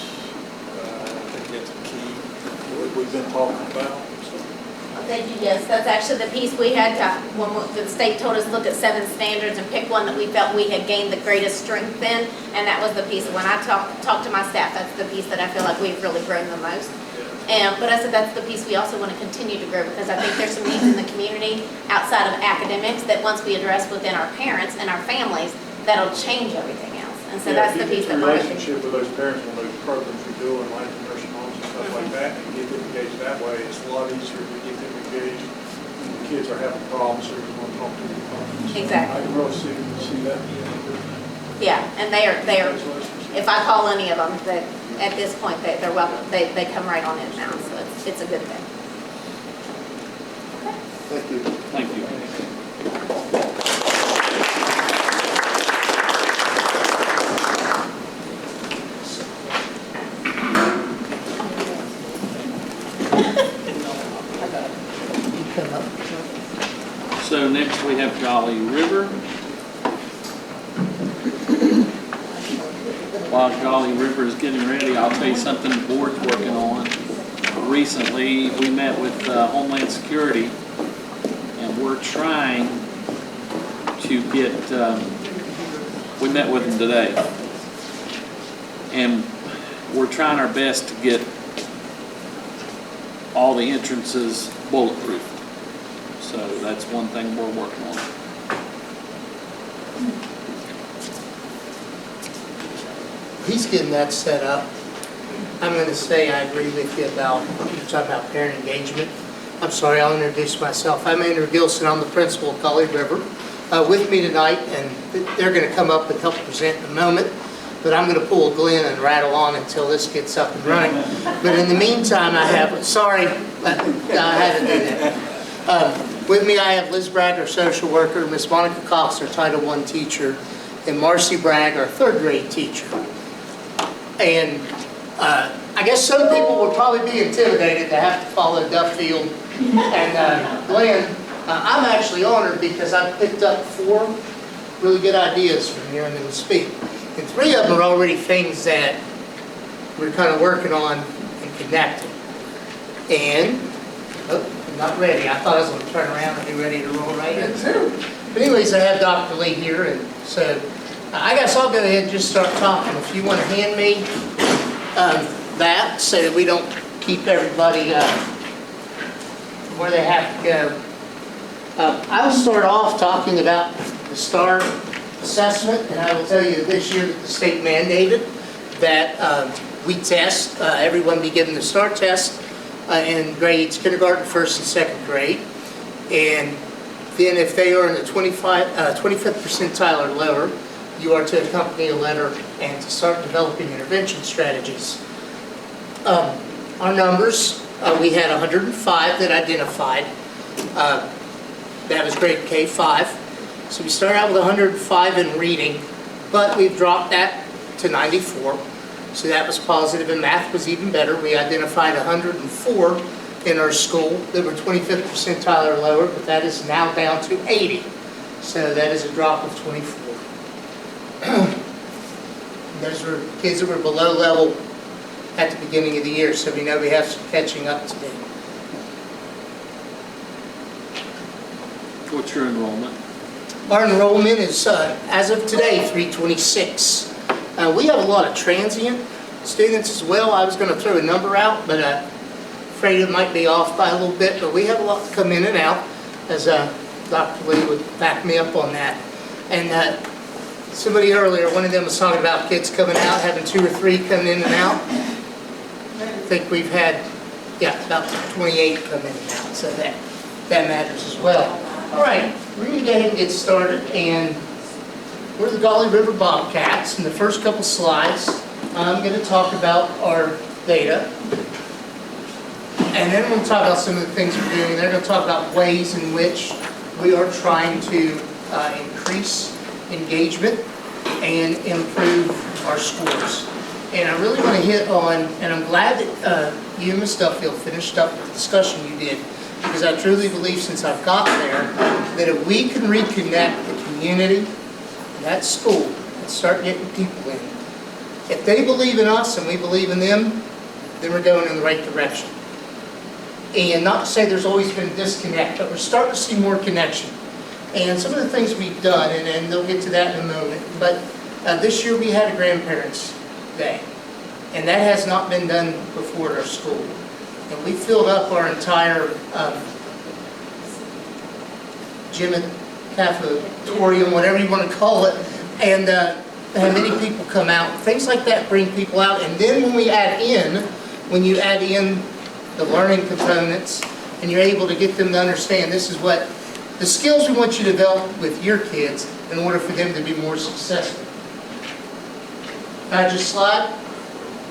I think that's a key, what we've been talking about. So, Thank you, yes, that's actually the piece we had to, when the state told us look at 7 standards and pick one that we felt we had gained the greatest strength in, and that was the piece, when I talk to my staff, that's the piece that I feel like we've really grown the most. But I said that's the piece we also want to continue to grow, because I think there's some needs in the community outside of academics that once we address within our parents and our families, that'll change everything else. And so that's the piece that we're hoping. Relationship with those parents on those programs we do and like nursing homes and stuff like that, and get them engaged that way, it's a lot easier to get them engaged when the kids are having problems or you want to talk to them. Exactly. I can really see that. Yeah, and they are, if I call any of them, that at this point, they're welcome, they come right on in now, so it's a good thing. Thank you. Thank you. So next we have Jolly River. While Jolly River is getting ready, I'll tell you something the board's working on. Recently, we met with Homeland Security, and we're trying to get, we met with them today, and we're trying our best to get all the entrances bulletproof. So that's one thing we're working on. He's getting that set up. I'm going to say I agree with you about, you're talking about parent engagement. I'm sorry, I'll introduce myself. I'm Andrew Gilson. I'm the principal of Gully River. With me tonight, and they're going to come up and help present in a moment, but I'm going to pull Glenn and rattle on until this gets up and running. But in the meantime, I have, sorry, I had to do that. With me, I have Liz Bragg, our social worker, Miss Monica Cox, our Title I teacher, and Marcy Bragg, our 3rd grade teacher. And I guess some people will probably be intimidated to have to follow Duffield and Glenn. I'm actually honored because I picked up 4 really good ideas from hearing them speak. And 3 of them are already things that we're kind of working on and connecting. And, oh, I'm not ready. I thought I was going to turn around and be ready to roll right into it. But anyways, I have Dr. Lee here, and so I guess I'll go ahead and just start talking. If you want to hand me that so that we don't keep everybody where they have to go. I'll start off talking about the STAR assessment, and I will tell you this year that the state mandated that we test, everyone be given the STAR test in grades kindergarten, 1st and 2nd grade. And then if they are in the 25th percentile or lower, you are to accompany a letter and to start developing intervention strategies. Our numbers, we had 105 that identified. That was grade K5. So we started out with 105 in reading, but we've dropped that to 94. So that was positive, and math was even better. We identified 104 in our school that were 25th percentile or lower, but that is now down to 80. So that is a drop of 24. Those were kids that were below level at the beginning of the year, so we know we have some catching up to do. What's your enrollment? Our enrollment is, as of today, 326. We have a lot of transient students as well. I was going to throw a number out, but I'm afraid it might be off by a little bit. But we have a lot come in and out, as Dr. Lee would back me up on that. And somebody earlier, one of them was talking about kids coming out, having 2 or 3 coming in and out. I think we've had, about 28 come in and out, so that matters as well. All right, we're going to go ahead and get started, and we're the Gully River Bobcats. In the first couple slides, I'm going to talk about our data, and then we'll talk about some of the things we're doing. They're going to talk about ways in which we are trying to increase engagement and improve our scores. And I really want to hit on, and I'm glad that you and Ms. Duffield finished up the discussion you did, because I truly believe since I've gotten there, that if we can reconnect the community, that school, and start getting people in, if they believe in us and we believe in them, then we're going in the right direction. And not to say there's always been a disconnect, but we're starting to see more connection. And some of the things we've done, and they'll get to that in a moment, but this year we had a grandparents' day. And that has not been done before at our school. And we filled up our entire gym and cafetorium, whatever you want to call it, and had many people come out. Things like that bring people out. And then when you add in the learning components, and you're able to get them to understand this is what the skills we want you to develop with your kids in order for them to be more successful. Can I just slide?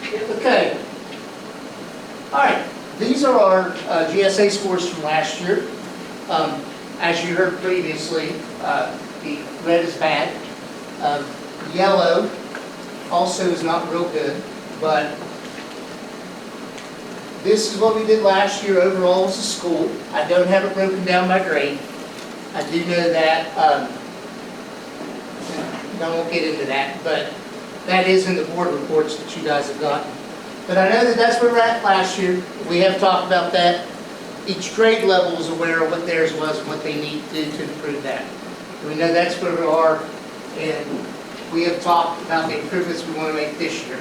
Okay. All right. These are our GSA scores from last year. As you heard previously, the red is bad. Yellow also is not real good, but this is what we did last year overall as a school. I don't have it broken down by grade. I do know that, I won't get into that, but that is in the board reports that you guys have gotten. But I know that that's where we're at last year. We have talked about that. Each grade level is aware of what theirs was and what they need to do to improve that. We know that's where we are, and we have talked about the improvements we want to make this year.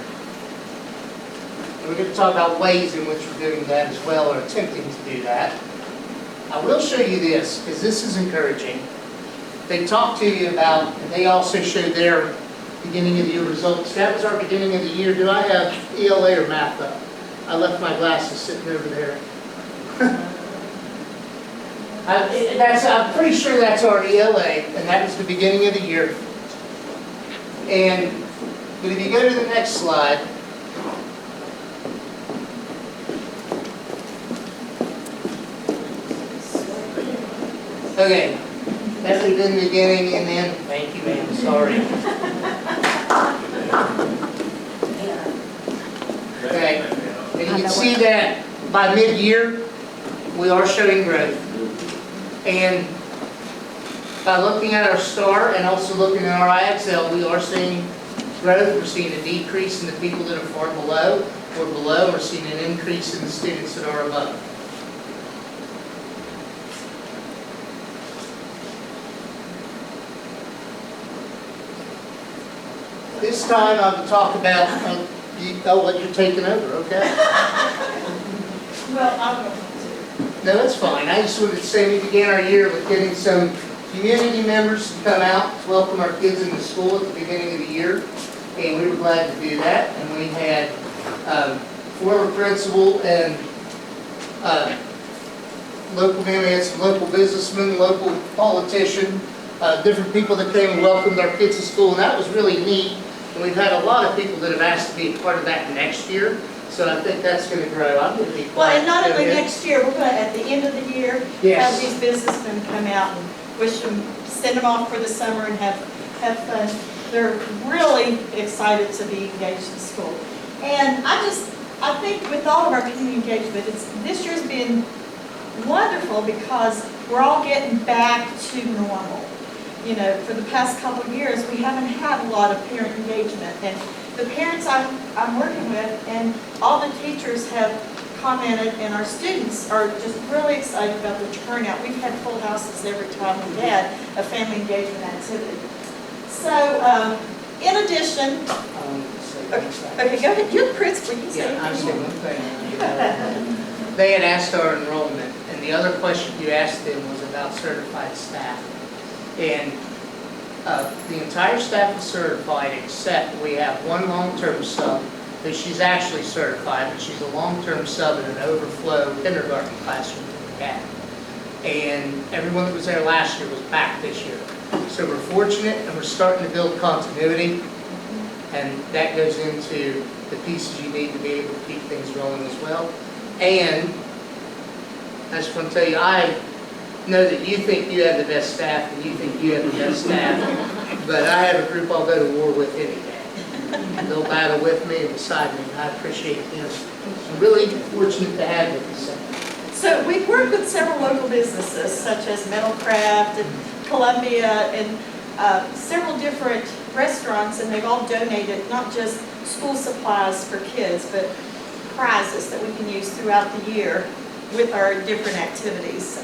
And we're going to talk about ways in which we're doing that as well, or attempting to do that. I will show you this, because this is encouraging. They talked to you about, and they also showed their beginning of the year results. That was our beginning of the year. Do I have ELA or math up? I left my glasses sitting over there. I'm pretty sure that's our ELA, and that was the beginning of the year. And but if you go to the next slide, okay, that would have been the beginning, and then, thank you ma'am, sorry. Okay, and you can see that by mid-year, we are showing growth. And by looking at our STAR and also looking at our IXL, we are seeing growth. We're seeing a decrease in the people that are far below or below. We're seeing an increase in the students that are above. This time I will talk about, what you're taking over, okay? Well, I'm going to. No, that's fine. I just wanted to say we began our year with getting some community members to come out to welcome our kids into school at the beginning of the year. And we were glad to do that. And we had former principal and local members, we had some local businessmen, local politician, different people that came and welcomed our kids to school. And that was really neat. And we've had a lot of people that have asked to be a part of that next year. So I think that's going to grow. I'm going to be Well, and not only next year, we're going to, at the end of the year, have these businessmen come out and wish them, send them off for the summer and have fun. They're really excited to be engaged in school. And I think with all of our community engagement, this year's been wonderful because we're all getting back to normal. You know, for the past couple of years, we haven't had a lot of parent engagement. And the parents I'm working with and all the teachers have commented, and our students are just really excited about the turnout. We've had full houses every time we've had a family engagement activity. So, in addition, okay, go ahead. You're the principal. You say I say one thing. They had asked our enrollment, and the other question you asked them was about certified staff. And the entire staff is certified except we have one long-term sub that she's actually certified, but she's a long-term sub in an overflow kindergarten classroom that we had. And everyone that was there last year was back this year. So we're fortunate and we're starting to build continuity, and that goes into the pieces you need to be able to keep things rolling as well. And I just want to tell you, I know that you think you have the best staff and you think you have the best staff, but I have a group I'll go to war with any day. They'll battle with me and beside me, and I appreciate them. I'm really fortunate to have them. So we've worked with several local businesses such as Metalcraft and Columbia and several different restaurants, and they've all donated not just school supplies for kids, but prizes that we can use throughout the year with our different activities.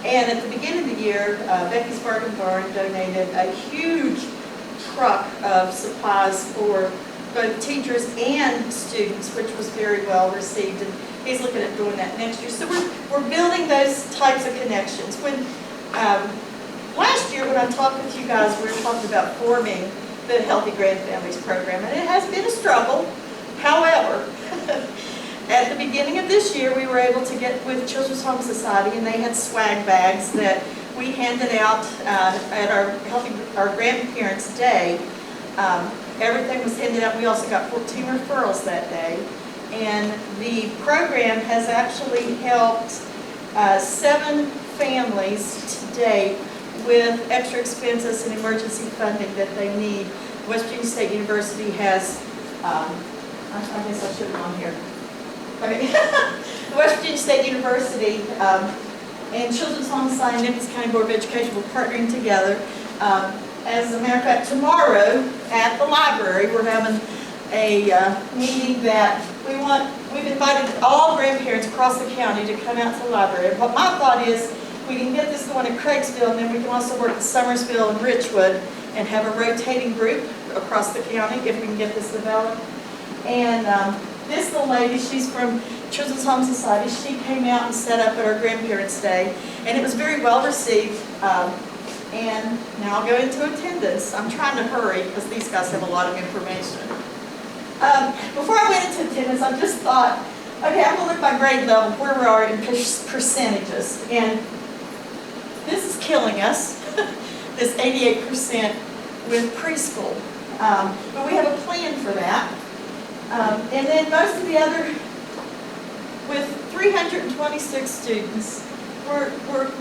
And at the beginning of the year, Becky's Bargain Barn donated a huge truck of supplies for both teachers and students, which was very well received. And he's looking at doing that next year. So we're building those types of connections. When last year, when I talked with you guys, we were talking about forming the Healthy Grand Families program, and it has been a struggle. However, at the beginning of this year, we were able to get with Children's Home Society, and they had swag bags that we handed out at our Grandparents' Day. Everything was handed out. We also got 14 referrals that day. And the program has actually helped 7 families to date with extra expenses and emergency funding that they need. West Virginia State University has, I guess I should have gone here. Okay. West Virginia State University and Children's Home Society and Nicholas County Board of Education were partnering together. As a matter of fact, tomorrow at the library, we're having a meeting that we've invited all grandparents across the county to come out to the library. But my thought is we can get this going in Craigsville, and then we can also work in Summersville and Richwood and have a rotating group across the county if we can get this developed. And this little lady, she's from Children's Home Society. She came out and set up at our Grandparents' Day, and it was very well received. And now I'll go into attendance. I'm trying to hurry because these guys have a lot of information. Before I went into attendance, I just thought, okay, I'm going to look by grade level where we are in percentages. And this is killing us, this 88% with preschool. But we have a plan for that. And then most of the other, with 326 students, we're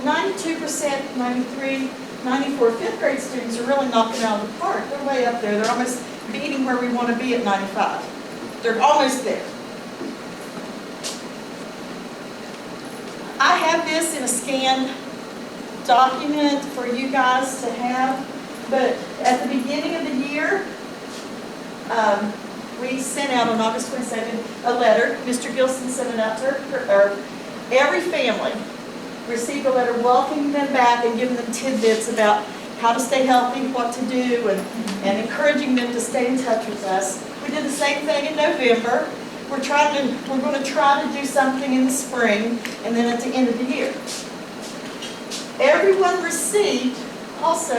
92%, 93, 94 fifth grade students are really knocking out of the park. They're way up there. They're almost beating where we want to be at 95. They're almost there. I have this in a scanned document for you guys to have, but at the beginning of the year, we sent out on August 22nd a letter. Mr. Gilson sent it out to every family. Received a letter welcoming them back and giving them tidbits about how to stay healthy, what to do, and encouraging them to stay in touch with us. We did the same thing in November. We're going to try to do something in the spring and then at the end of the year. Everyone received also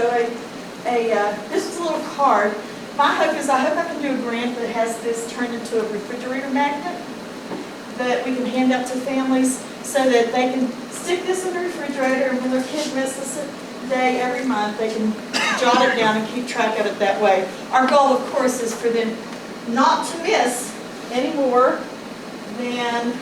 this is a little card. My hope is I can do a grant that has this turned into a refrigerator magnet that we can hand out to families so that they can stick this in the refrigerator, and when their kid misses a day every month, they can jot it down and keep track of it that way. Our goal, of course, is for them not to miss any more than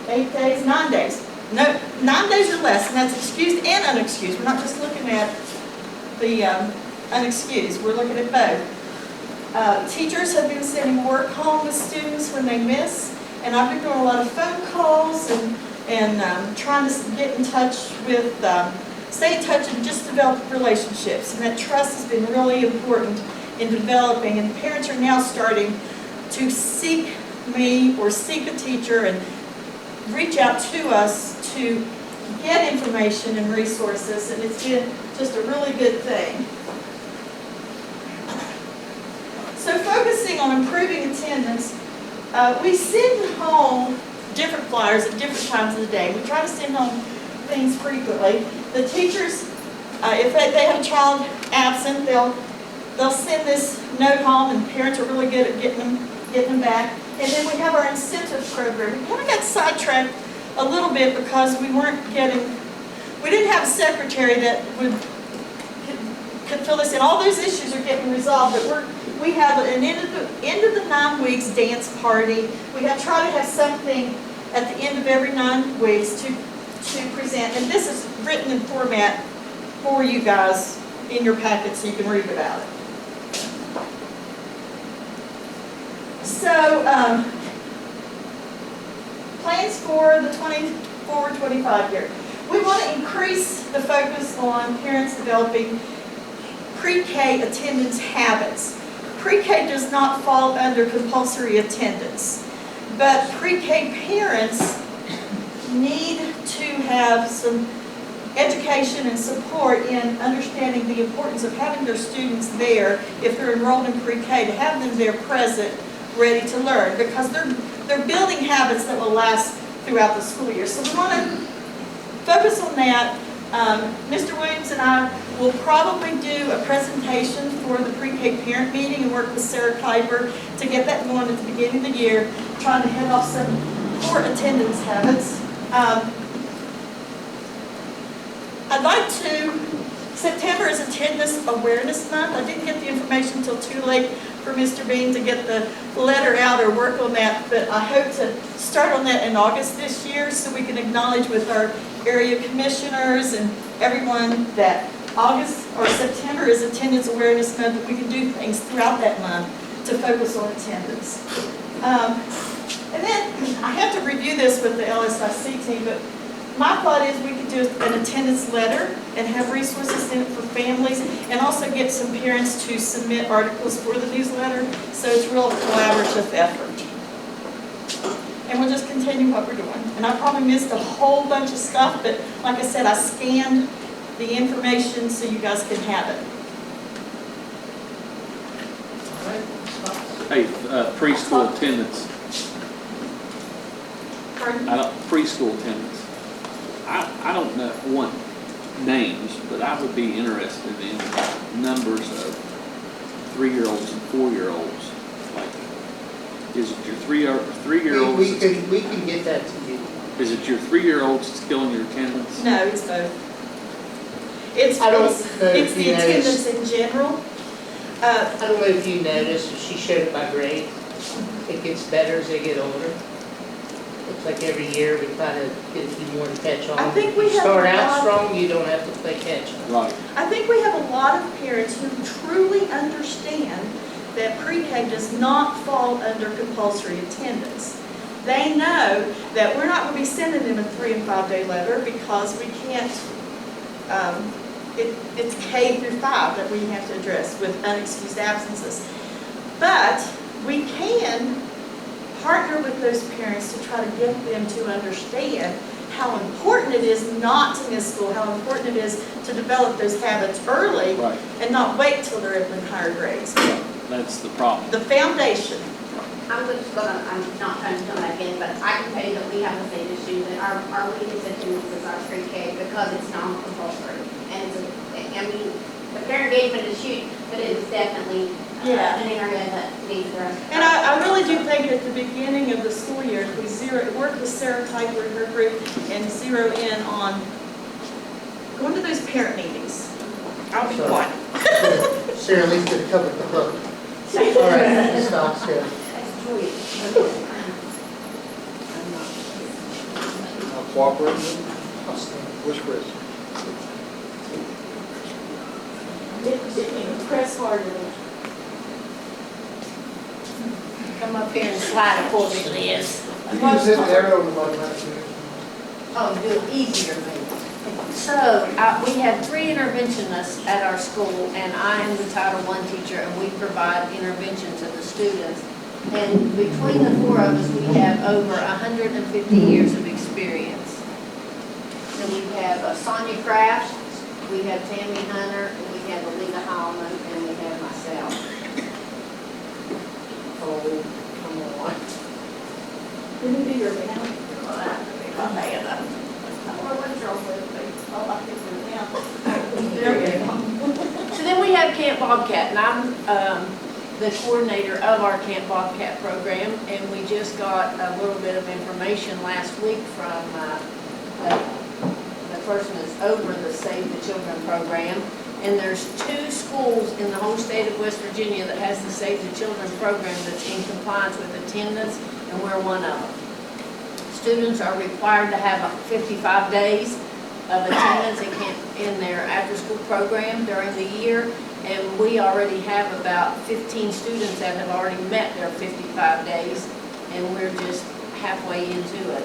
8 days, 9 days. No, 9 days or less, and that's excused and unexcused. We're not just looking at the unexcused, we're looking at both. Teachers have been sending work home with students when they miss, and I've been doing a lot of phone calls and trying to get in touch with, stay in touch and just develop relationships. And that trust has been really important in developing, and parents are now starting to seek me or seek a teacher and reach out to us to get information and resources, and it's been just a really good thing. So focusing on improving attendance, we send home different flyers at different times of the day. We try to send home things frequently. The teachers, if they have a child absent, they'll send this note home, and parents are really good at getting them back. And then we have our incentive program. We kind of got sidetracked a little bit because we didn't have a secretary that could fill this in. All those issues are getting resolved, but we have an end of the 9 weeks dance party. We try to have something at the end of every 9 weeks to to present, and this is written in format for you guys in your packet so you can read about it. So, plans for the 24-25 year. We want to increase the focus on parents developing pre-K attendance habits. Pre-K does not fall under compulsory attendance, but pre-K parents need to have some education and support in understanding the importance of having their students there, if they're enrolled in pre-K, to have them there present, ready to learn, because they're building habits that will last throughout the school year. So we want to focus on that. Mr. Williams and I will probably do a presentation for the pre-K parent meeting and work with Sarah Kleiber to get that going at the beginning of the year, trying to head off some core attendance habits. I'd like to, September is Attendance Awareness Month. I didn't get the information until too late for Mr. Bean to get the letter out or work on that, but I hope to start on that in August this year so we can acknowledge with our area commissioners and everyone that August or September is Attendance Awareness Month, and we can do things throughout that month to focus on attendance. And then I have to review this with the LSIC team, but my thought is we could do an attendance letter and have resources in it for families, and also get some parents to submit articles for the newsletter, so it's a real collaborative effort. And we'll just continue what we're doing. And I probably missed a whole bunch of stuff, but like I said, I scanned the information so you guys can have it. Hey, preschool attendance, Pardon? preschool attendance. I don't know, want names, but I would be interested in numbers of 3-year-olds and 4-year-olds. Like, is it your three-year-olds? We can get that to you. Is it your 3-year-olds that's killing your attendance? No, it's both. It's the attendance in general. I don't know if you noticed, she showed it by grade. It gets better as they get older. Looks like every year we try to get a few more to catch on. I think we If you have start a out lot- strong, you don't have to play catch up. Right. I think we have a lot of parents who truly understand that pre-K does not fall under compulsory attendance. They know that we're not going to be sending them a 3- and 5-day letter because we can't, it's K through 5 that we have to address with unexcused absences. But we can partner with those parents to try to get them to understand how important it is not to miss school, how important it is to develop those habits early, Right. and not wait till they're in higher grades. That's the problem. The foundation. I'm not trying to come back in, but I can tell you that we have the same issue, that our weakest attendance is our pre-K because it's non-compulsory. And the parent engagement is huge, but it is definitely an area that needs the rest. And I really do think at the beginning of the school year, if we work with Sarah Kleiber and her group and zero in on going to those parent meetings. I'll be quiet. Sarah Lee's gonna cover the hook. All right, Ms. Phelps, yeah. I'll cooperate with I'll stand. you. Where's Chris? Press harder. Come up here and slide it for me, Liz. You can just hit the arrow on the bottom right here. Oh, do it easier, maybe. So, we have 3 interventionists at our school, and I am the Title I teacher, and we provide intervention to the students. And between the 4 of us, we have over 150 years of experience. And we have Sonia Kraft, we have Tammy Hunter, and we have Alina Hallman, and we have myself. Oh, come on. Didn't do your band. So then we have Camp Bobcat, and I'm the coordinator of our Camp Bobcat program, and we just got a little bit of information last week from the person that's over the Save the Children program, and there's 2 schools in the whole state of West Virginia that has the Save the Children program that's in compliance with attendance, and we're one of them. Students are required to have 55 days of attendance in their after-school program during the year. And we already have about 15 students that have already met their 55 days, and we're just halfway into it.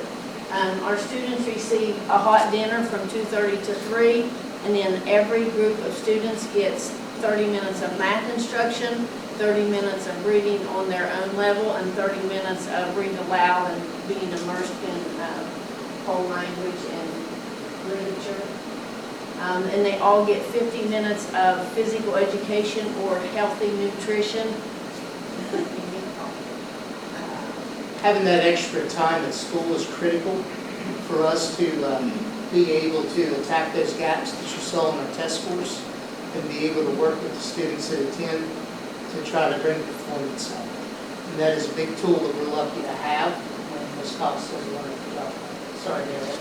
Our students receive a hot dinner from 2:30 to 3, and then every group of students gets 30 minutes of math instruction, 30 minutes of reading on their own level, and 30 minutes of read aloud and being immersed in whole language and literature. And they all get 50 minutes of physical education or healthy nutrition. Having that extra time at school is critical for us to be able to attack those gaps that you saw in our test scores and be able to work with the students that attend to try to bring performance up. And that is a big tool that we're lucky to have when Ms. Cox does a wonderful job. Sorry, Darren.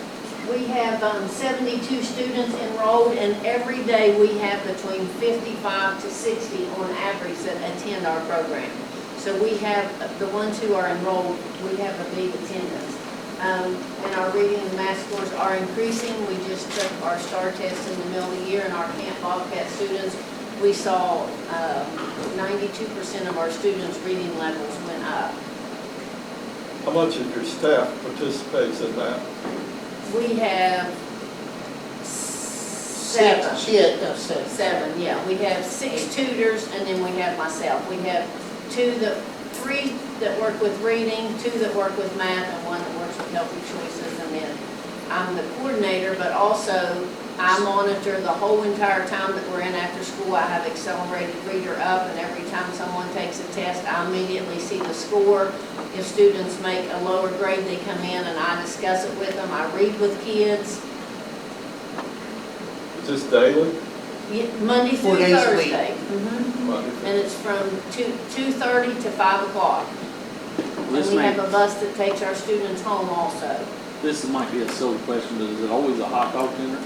We have 72 students enrolled, and every day we have between 55 to 60 on average that attend our program. So we have, the ones who are enrolled, we have a big attendance. And our reading and math scores are increasing. We just took our STAR test in the middle of the year, and our Camp Bobcat students, we saw 92% of our students' reading levels went up. How much of your staff participates in that? We have seven. She had, no, seven. Seven, yeah. We have 6 tutors, and then we have myself. We have 3 that work with reading, 2 that work with math, and 1 that works with healthy choices. And then I'm the coordinator, but also I monitor the whole entire time that we're in after school. I have accelerated reader up, and every time someone takes a test, I immediately see the score. If students make a lower grade, they come in and I discuss it with them. I read with kids. Is this daily? Monday 4 through days a week. Thursday. Mhm. Monday? And it's from 2:30 to 5 o'clock. And This we have may, a bus that takes our students home also. this might be a silly question, but is it always a hot dog dinner?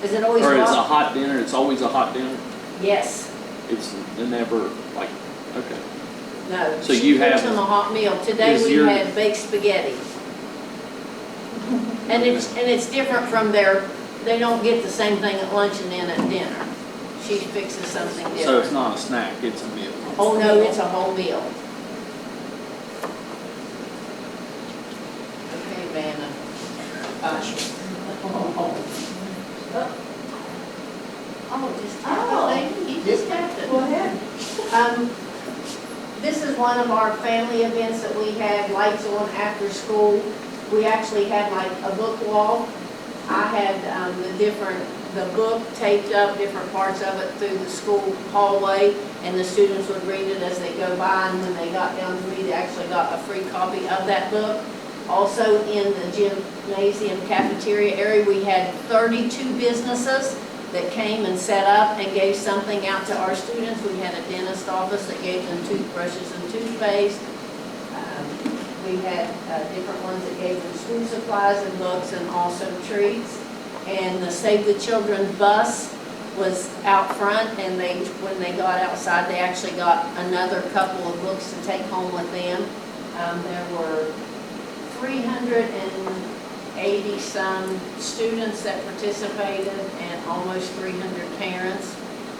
Is it always Or it's a what? hot dinner, it's always a hot dinner? Yes. It's never like, okay. No. So She you cooks have- them a hot meal. Today is we your- had baked spaghetti. And it's different from they don't get the same thing at lunch and then at dinner. She fixes something different. So it's not a snack, it's a meal. Oh, no, it's a whole meal. Okay, Vanna. Oh, just tap it, lady. You just tapped it. Go ahead. This is one of our family events that we had lights on after school. We actually had like a book wall. I had the book taped up, different parts of it through the school hallway, and the students would read it as they go by, and when they got down to read, they actually got a free copy of that book. Also in the gymnasium cafeteria area, we had 32 businesses that came and set up and gave something out to our students. We had a dentist office that gave them toothbrushes and toothpaste. We had different ones that gave them school supplies and books and also treats. And the Save the Children bus was out front, and when they got outside, they actually got another couple of books to take home with them. There were 380 some students that participated and almost 300 parents.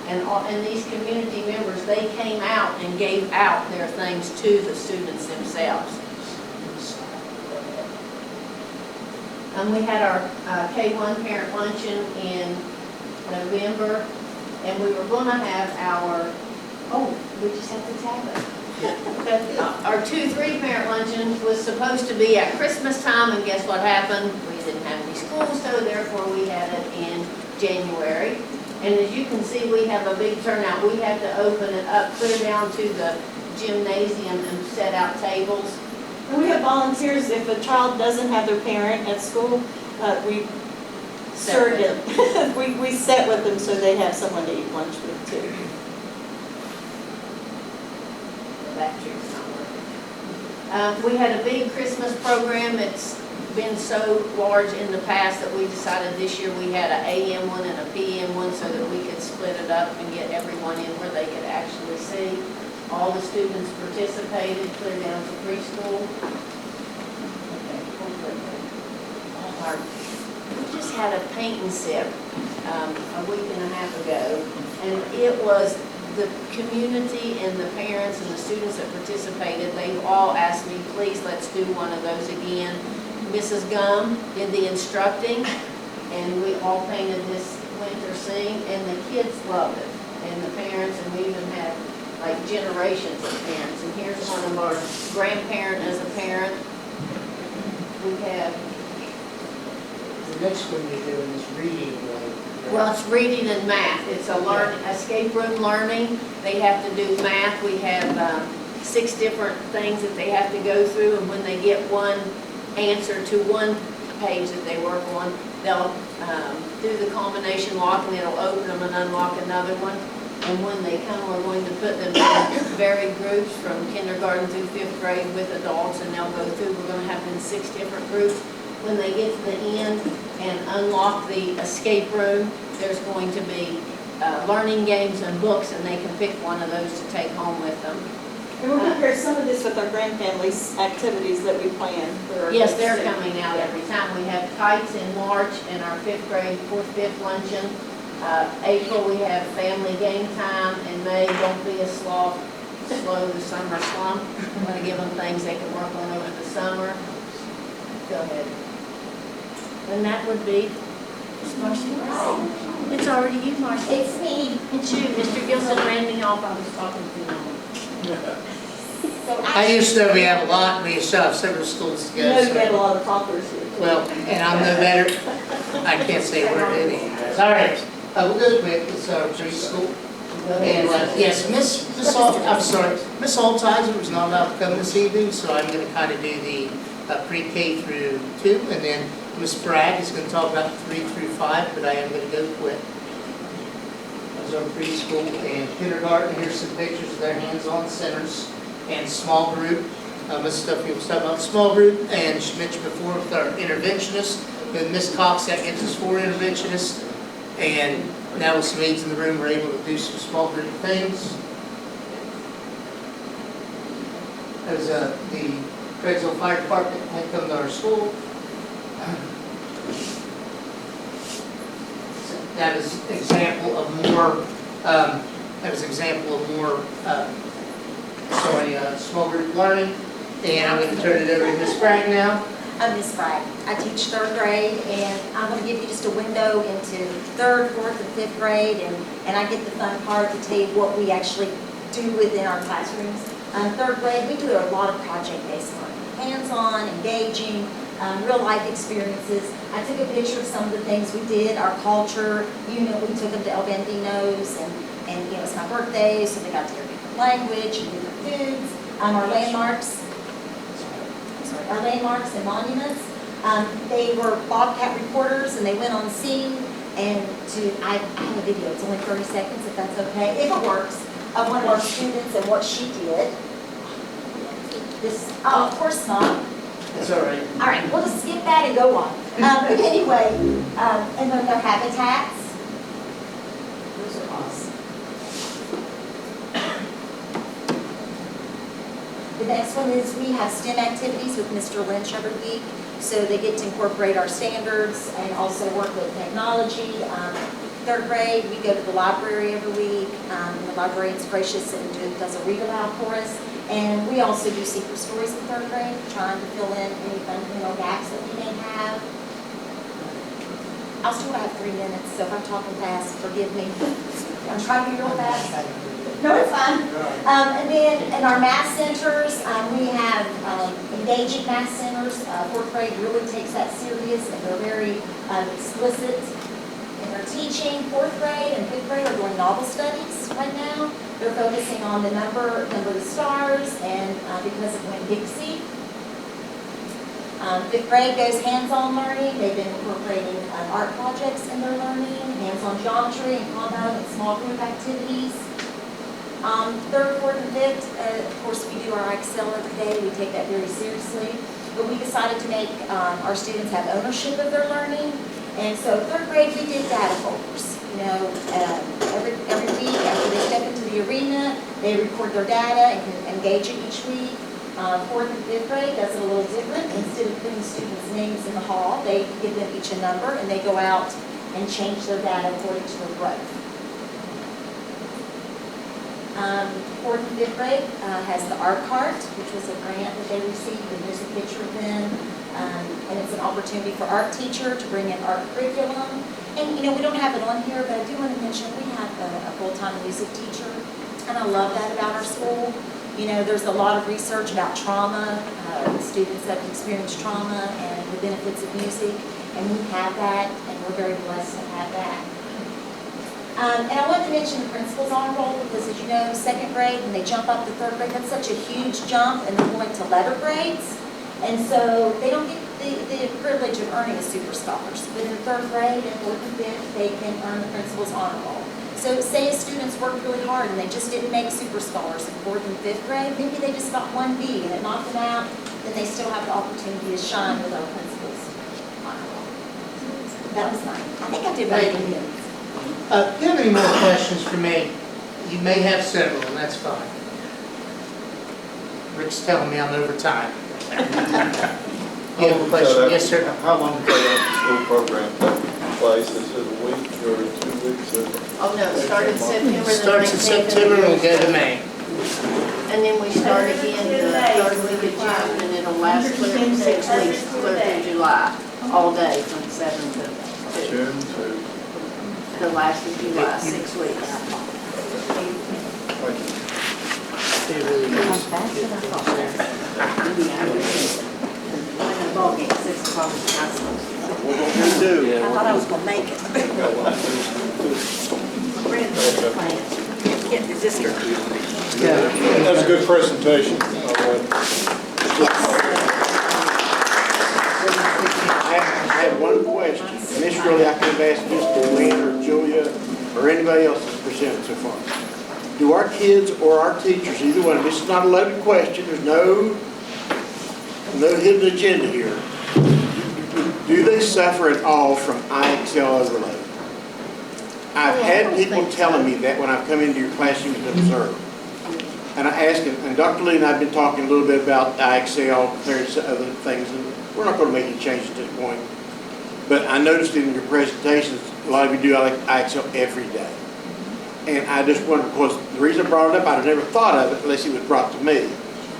And these community members, they came out and gave out their things to the students themselves. We had our K-1 parent luncheon in November, and we were going to have we just have to tap it. Our 2-3 parent luncheon was supposed to be at Christmas time, and guess what happened? We didn't have any school, so therefore we had it in January. And as you can see, we have a big turnout. We had to open it up, clear down to the gymnasium and set out tables. And we have volunteers, if a child doesn't have their parent at school, we surrogate. We sit with them so they have someone to eat lunch with too. The battery's not working. We had a big Christmas program. It's been so large in the past that we decided this year we had an AM one and a PM one so that we could split it up and get everyone in where they could actually see. All the students participated, clear down to preschool. Okay, hold it. we just had a paint and sip a week and a half ago, and it was the community and the parents and the students that participated, they all asked me, please, let's do one of those again. Mrs. Gum did the instructing, and we all painted this winter scene, and the kids loved it, and the parents, and we even had like generations of parents. And here's one of our grandparent as a parent. We have, The next one you're doing is reading, like. well, it's reading and math. It's a escape room learning. They have to do math. We have 6 different things that they have to go through, and when they get one answer to one page that they work on, they'll do the combination lock, and it'll open them and unlock another one. And when they come, we're going to put them in varied groups from kindergarten through 5th grade with adults, and they'll go through. We're going to have them in 6 different groups. When they get to the end and unlock the escape room, there's going to be learning games and books, and they can pick one of those to take home with them. And we're going to pair some of this with our grandfamily's activities that we plan for our Yes, kids, they're too. coming out every time. We have kites in March and our 5th grade, 4th, 5th luncheon. April, we have family game time. In May, don't be a slow the summer slump. I'm going to give them things they can work on over the summer. Go ahead. And that would be Marcy. It's already you, Marcy. It's me. It's you. Mr. Gilson ran me off. I was talking too long. I used to know we have a lot, we used to have several schools You know, together. you have a lot of talkers here. Well, and I'm no better, I can't say where it is. All right, we'll go quick, it's our preschool. And, yes, Miss Altizer was not allowed to come this evening, so I'm gonna kind of do the pre-K through 2, and then Miss Bragg is gonna talk about 3 through 5, but I am gonna go quick. Those are preschool and kindergarten. Here's some pictures of their hands-on centers and small group. Miss Duffy was talking about small group, and she mentioned before with our interventionist, with Miss Cox, that gets us 4 interventionists. And now with some aides in the room, we're able to do some small group things. As the Craigsville Fire Department had come to our school. That is an example of more, small group learning. And I'm going to turn it over to Miss Bragg now. I'm Miss Bragg. I teach 3rd grade, and I'm going to give you just a window into 3rd, 4th, and 5th grade, and I get the fun part to tell you what we actually do within our classrooms. 3rd grade, we do a lot of project-based learning, hands-on, engaging, real-life experiences. I took a picture of some of the things we did, our culture unit. We took them to El Bambino's, and you know, it's my birthday, so they got to hear different language and different foods. Our landmarks and monuments. They were Bobcat reporters, and they went on scene. And I have a video. It's only 30 seconds, if that's okay, if it works, of one of our students and what she did. Of course not. That's all right. All right, we'll just skip that and go on. But anyway, and then their habitats. Those are awesome. The next one is we have STEM activities with Mr. Lynch every week. So they get to incorporate our standards and also work with technology. 3rd grade, we go to the library every week. And the librarian's gracious and does a read aloud for us. And we also do secret stories in 3rd grade, trying to fill in any fundamental gaps that we may have. I was told I have 3 minutes, so if I'm talking fast, forgive me. I'm trying to be real fast. No, it's fine. And then in our math centers, we have engaging math centers. 4th grade really takes that serious, and they're very explicit in their teaching. 4th grade and 5th grade are doing novel studies right now. They're focusing on the number of the stars, and because of Winn-Dixie. 5th grade goes hands-on learning. They've been incorporating art projects in their learning, hands-on geometry and combo and small group activities. 3rd, 4th, and 5th, of course, we do our Excel every day. We take that very seriously. But we decided to make our students have ownership of their learning. And so 3rd grade, we did data folders. You know, every week after they step into the arena, they record their data and can engage it each week. Fourth and fifth grade does it a little different. Instead of putting students' names in the hall, they give them each a number and they go out and change their data according to their growth. Fourth and fifth grade has the art cart, which was a grant that they received, and there's a picture of them. And it's an opportunity for art teacher to bring in art curriculum. And, you know, we don't have it on here, but I do want to mention we have a full-time music teacher, and I love that about our school. You know, there's a lot of research about trauma, students that have experienced trauma and the benefits of music, and we have that, and we're very blessed to have that. And I want to mention the principal's honor roll because, as you know, second grade, when they jump up to third grade, that's such a huge jump, and they're going to letter grades. And so they don't get the privilege of earning a super scholars. But in third grade and fourth and fifth, they can earn the principal's honor roll. So say students worked really hard and they just didn't make super scholars in fourth and fifth grade, maybe they just got 1B and it knocked them out, then they still have the opportunity to shine with our principal's honor roll. That was mine. I think I did very good. Do you have any more questions for me? You may have several, and that's fine. Rick's telling me I'm over time. You have a question? Yes, sir. How long does that school program take place? Is it a week or 2 weeks? Oh, no, it started September. Starts in September and will go to May. And then we start again the third week of June, and it'll last clear 6 weeks, clear through July, all day from 7 to June to. the last of July, 6 weeks. Thank you. They really do. What we do? I thought I was going to make it. Get the district. That was a good presentation. I have one question. And this really I could have asked just Luann or Julia or anybody else that's presented so far. Do our kids or our teachers, either one, this is not a loaded question, there's no hidden agenda here. Do they suffer at all from IXL overload? I've had people telling me that when I've come into your classroom to observe. And I asked him, and Dr. Lee and I have been talking a little bit about IXL compared to other things, and we're not going to make any changes at this point. But I noticed in your presentations, a lot of you do IXL every day. And I just wondered, because the reason I brought it up, I'd have never thought of it unless it was brought to me.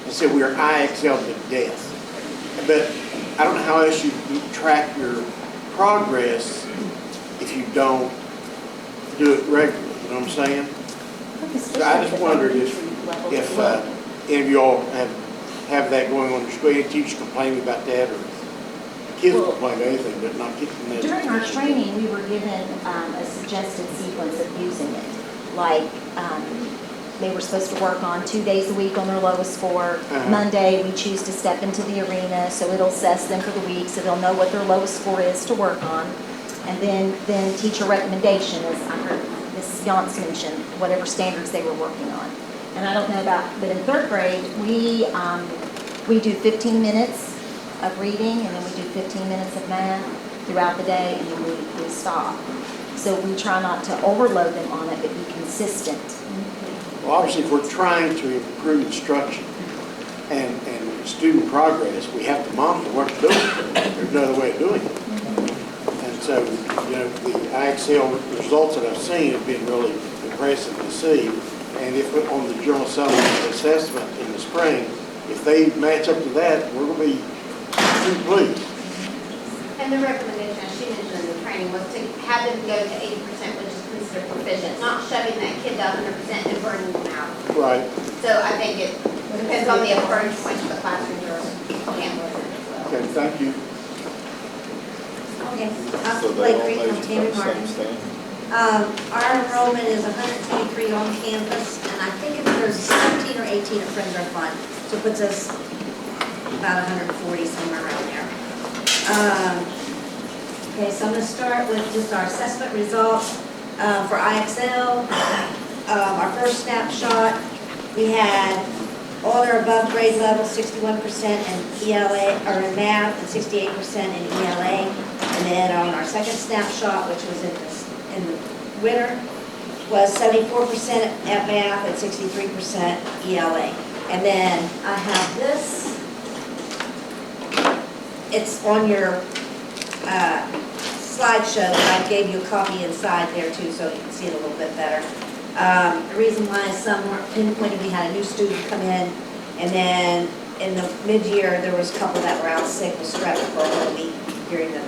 And said we are IXL to death. But I don't know how else you track your progress if you don't do it regularly. You know what I'm saying? So I just wondered if any of you all have that going on your school. Any teachers complaining about that, or kids complain about anything, but not getting that. During our training, we were given a suggested sequence of using it. Like, they were supposed to work on 2 days a week on their lowest score. Monday, we choose to step into the arena, so it'll assess them for the week, so they'll know what their lowest score is to work on. And then teacher recommendation, as I heard Ms. Yance mention, whatever standards they were working on. And I don't know about, but in third grade, we do 15 minutes of reading, and then we do 15 minutes of math throughout the day, and then we stop. So we try not to overload them on it, but be consistent. Well, obviously, if we're trying to improve instruction and student progress, we have to monitor what they're doing. There's no other way of doing it. And so, you know, the IXL results that I've seen have been really impressive to see. And if on the Journal Supplement assessment in the spring, if they match up to that, we're going to be pretty pleased. And the recommendation, as she mentioned in the training, was to have them go to 80%, which is considered proficient, not shoving that kid to 100% and burning them out. Right. So I think it depends on the approach which the classrooms are handling as well. Okay, thank you. Okay, So I'm they Blake all Green from measure Tammy from the Martin. same stand? Our enrollment is 123 on campus, and I think there's 17 or 18 at Friends Are Fun, so it puts us about 140, somewhere around there. Okay, so I'm going to start with just our assessment results for IXL. Our first snapshot, we had all their above grade levels, 61% in ELA, or in math, and 68% in ELA. And then on our second snapshot, which was in the winter, was 74% at math and 63% ELA. And then I have this. It's on your slideshow, but I gave you a copy inside there too, so you can see it a little bit better. The reason why some weren't pinpointed, we had a new student come in, and then in the mid-year, there was a couple that were out sick with strep for a whole week during the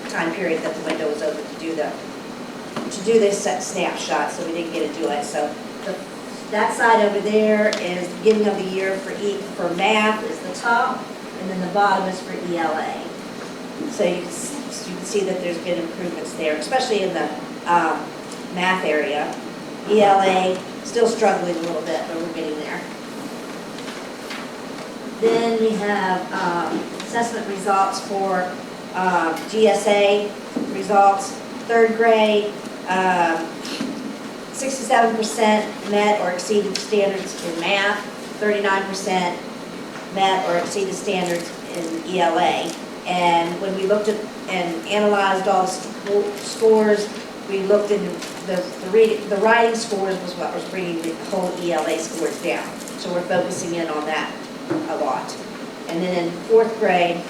time period that the window was open to do this snapshot, so we didn't get to do it. So that side over there is the beginning of the year for math is the top, and then the bottom is for ELA. So you can see that there's been improvements there, especially in the math area. ELA, still struggling a little bit, but we're getting there. Then we have assessment results for GSA results. Third grade, 67% met or exceeded standards in math, 39% met or exceeded standards in ELA. And when we looked at and analyzed all the scores, we looked in the writing scores was what was bringing the whole ELA scores down. So we're focusing in on that a lot. And then in fourth grade,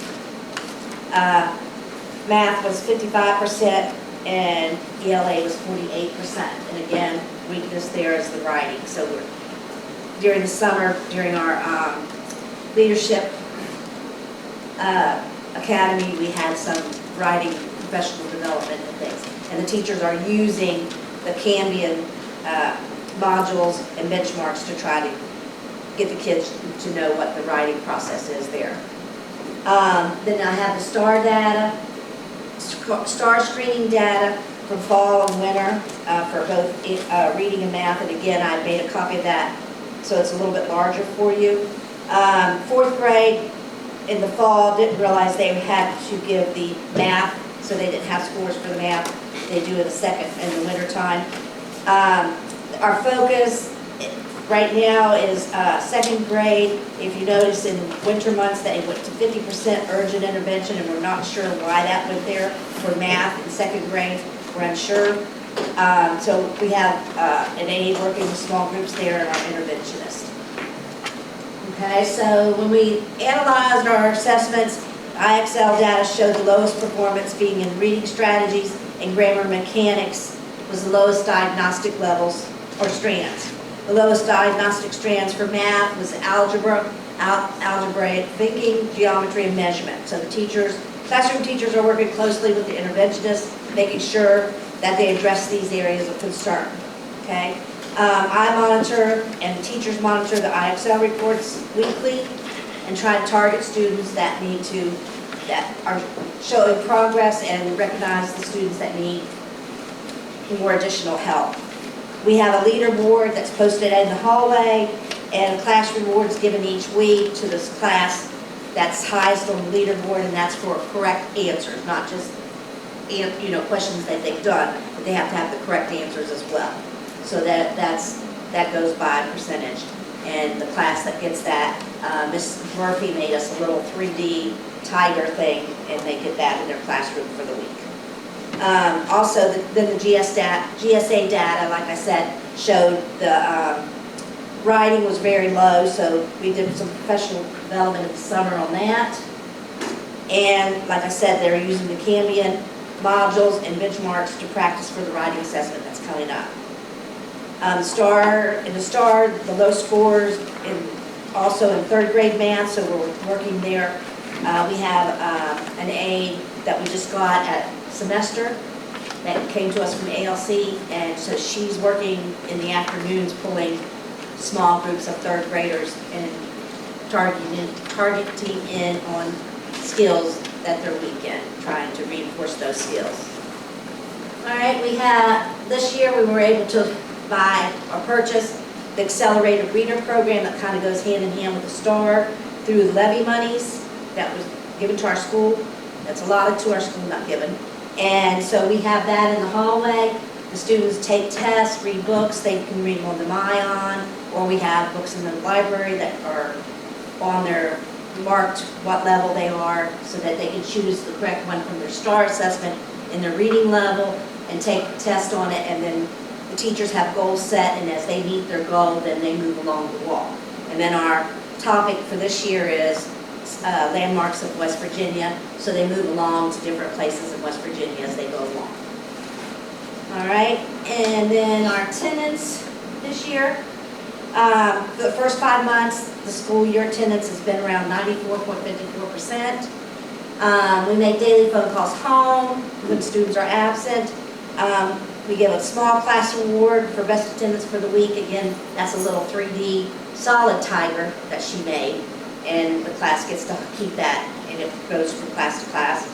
math was 55% and ELA was 48%. And again, weakness there is the writing. So during the summer, during our leadership academy, we had some writing professional development and things. And the teachers are using the Cambian modules and benchmarks to try to get the kids to know what the writing process is there. Then I have the STAR data, STAR screening data from fall and winter for both reading and math. And again, I made a copy of that so it's a little bit larger for you. Fourth grade in the fall didn't realize they had to give the math, so they didn't have scores for the math. They do it in the winter time. Our focus right now is second grade. If you notice in winter months, they went to 50% urgent intervention, and we're not sure why that went there for math in second grade. We're unsure. So we have an aide working with small groups there and our interventionist. Okay, so when we analyzed our assessments, IXL data showed the lowest performance being in reading strategies and grammar mechanics was the lowest diagnostic levels or strands. The lowest diagnostic strands for math was algebra, algebraic thinking, geometry, and measurement. So the classroom teachers are working closely with the interventionists, making sure that they address these areas of concern. Okay, I monitor and the teachers monitor the IXL reports weekly and try to target students that are showing progress and recognize the students that need more additional help. We have a leaderboard that's posted in the hallway and class rewards given each week to this class that's highest on the leaderboard, and that's for correct answers, not just questions that they've done, but they have to have the correct answers as well. So that goes by percentage. And the class that gets that, Ms. Murphy made us a little 3D tiger thing, and they get that in their classroom for the week. Also, then the GSA data, like I said, showed the writing was very low, so we did some professional development in the summer on that. And like I said, they're using the Cambian modules and benchmarks to practice for the writing assessment that's coming up. The STAR, the low scores also in third grade math, so we're working there. We have an aide that we just got at semester that came to us from ALC, and so she's working in the afternoons pulling small groups of third graders and targeting in on skills that they're weak in, trying to reinforce those skills. All right, this year we were able to buy or purchase the accelerated reader program that kind of goes hand in hand with the STAR through the levy monies that was given to our school. That's allotted to our school, not given. And so we have that in the hallway. The students take tests, read books. They can read them on the Mayan, or we have books in the library that are on their marked what level they are so that they can choose the correct one from their STAR assessment in their reading level and take the test on it, and then the teachers have goals set, and as they meet their goal, then they move along the wall. And And then our topic for this year is landmarks of West Virginia, so they move along to different places in West Virginia as they go along. All right, and then our attendance this year, for the first 5 months, the school year attendance has been around 94.54%. We make daily phone calls home when students are absent. We give a small class reward for best attendance for the week. Again, that's a little 3D solid tiger that she made, and the class gets to keep that, and it goes from class to class.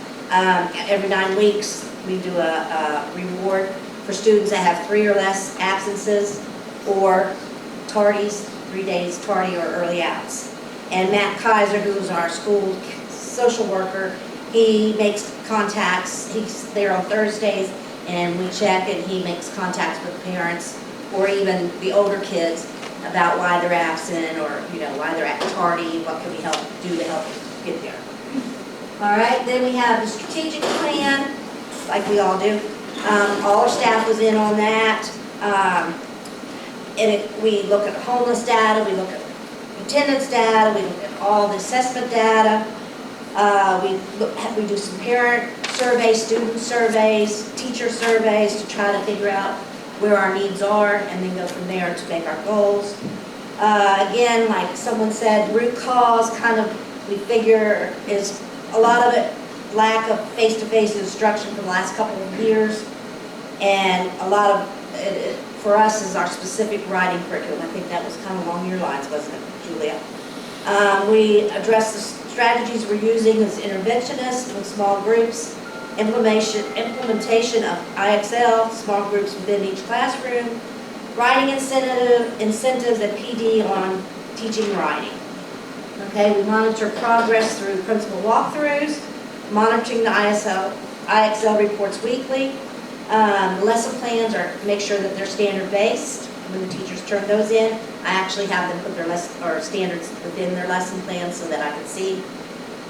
Every 9 weeks, we do a reward for students that have 3 or less absences or tardies, 3 days tardy or early outs. And Matt Kaiser, who is our school social worker, he makes contacts. He's there on Thursdays, and we check, and he makes contacts with parents or even the older kids about why they're absent, or why they're tardy, what can we do to help get there. All right, then we have the strategic plan, like we all do. All our staff was in on that. We look at homeless data, we look at attendance data, we look at all the assessment data. We do some parent surveys, student surveys, teacher surveys to try to figure out where our needs are, and then go from there to make our goals. Again, like someone said, root cause we figure is a lot of it lack of face-to-face instruction for the last couple of years, and a lot of it for us is our specific writing curriculum. I think that was kind of along your lines, wasn't it, Julia? We address the strategies we're using as interventionists with small groups, implementation of IXL, small groups within each classroom, writing incentives and PD on teaching writing. Okay, we monitor progress through principal walkthroughs, monitoring the IXL reports weekly. The lesson plans make sure that they're standard-based. When the teachers turn those in, I actually have them put their standards within their lesson plans so that I can see.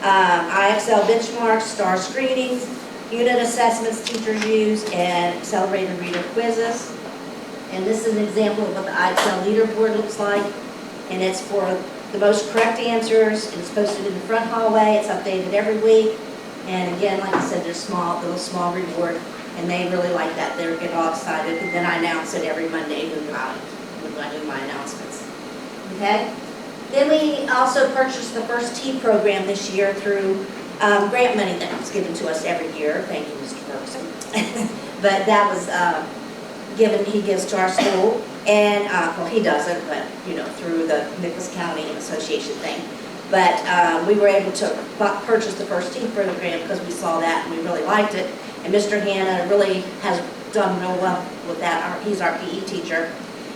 IXL benchmarks, STAR screenings, unit assessments teachers use, and accelerated reader quizzes. And this is an example of what the IXL leaderboard looks like. And it's for the most correct answers, and it's posted in the front hallway. It's updated every week. And again, like I said, there's little small reward, and they really like that. They get all excited, and then I announce it every Monday when I do my announcements. Okay? Then we also purchased the first tea program this year through grant money that was given to us every year. Thank you, Mr. Ferguson. But that was he gives to our school, and well, he doesn't, but through the Nicholas County Association thing. But we were able to purchase the first tea program because we saw that and we really liked it. And Mr. Hanna really has done real well with that. He's our PE teacher.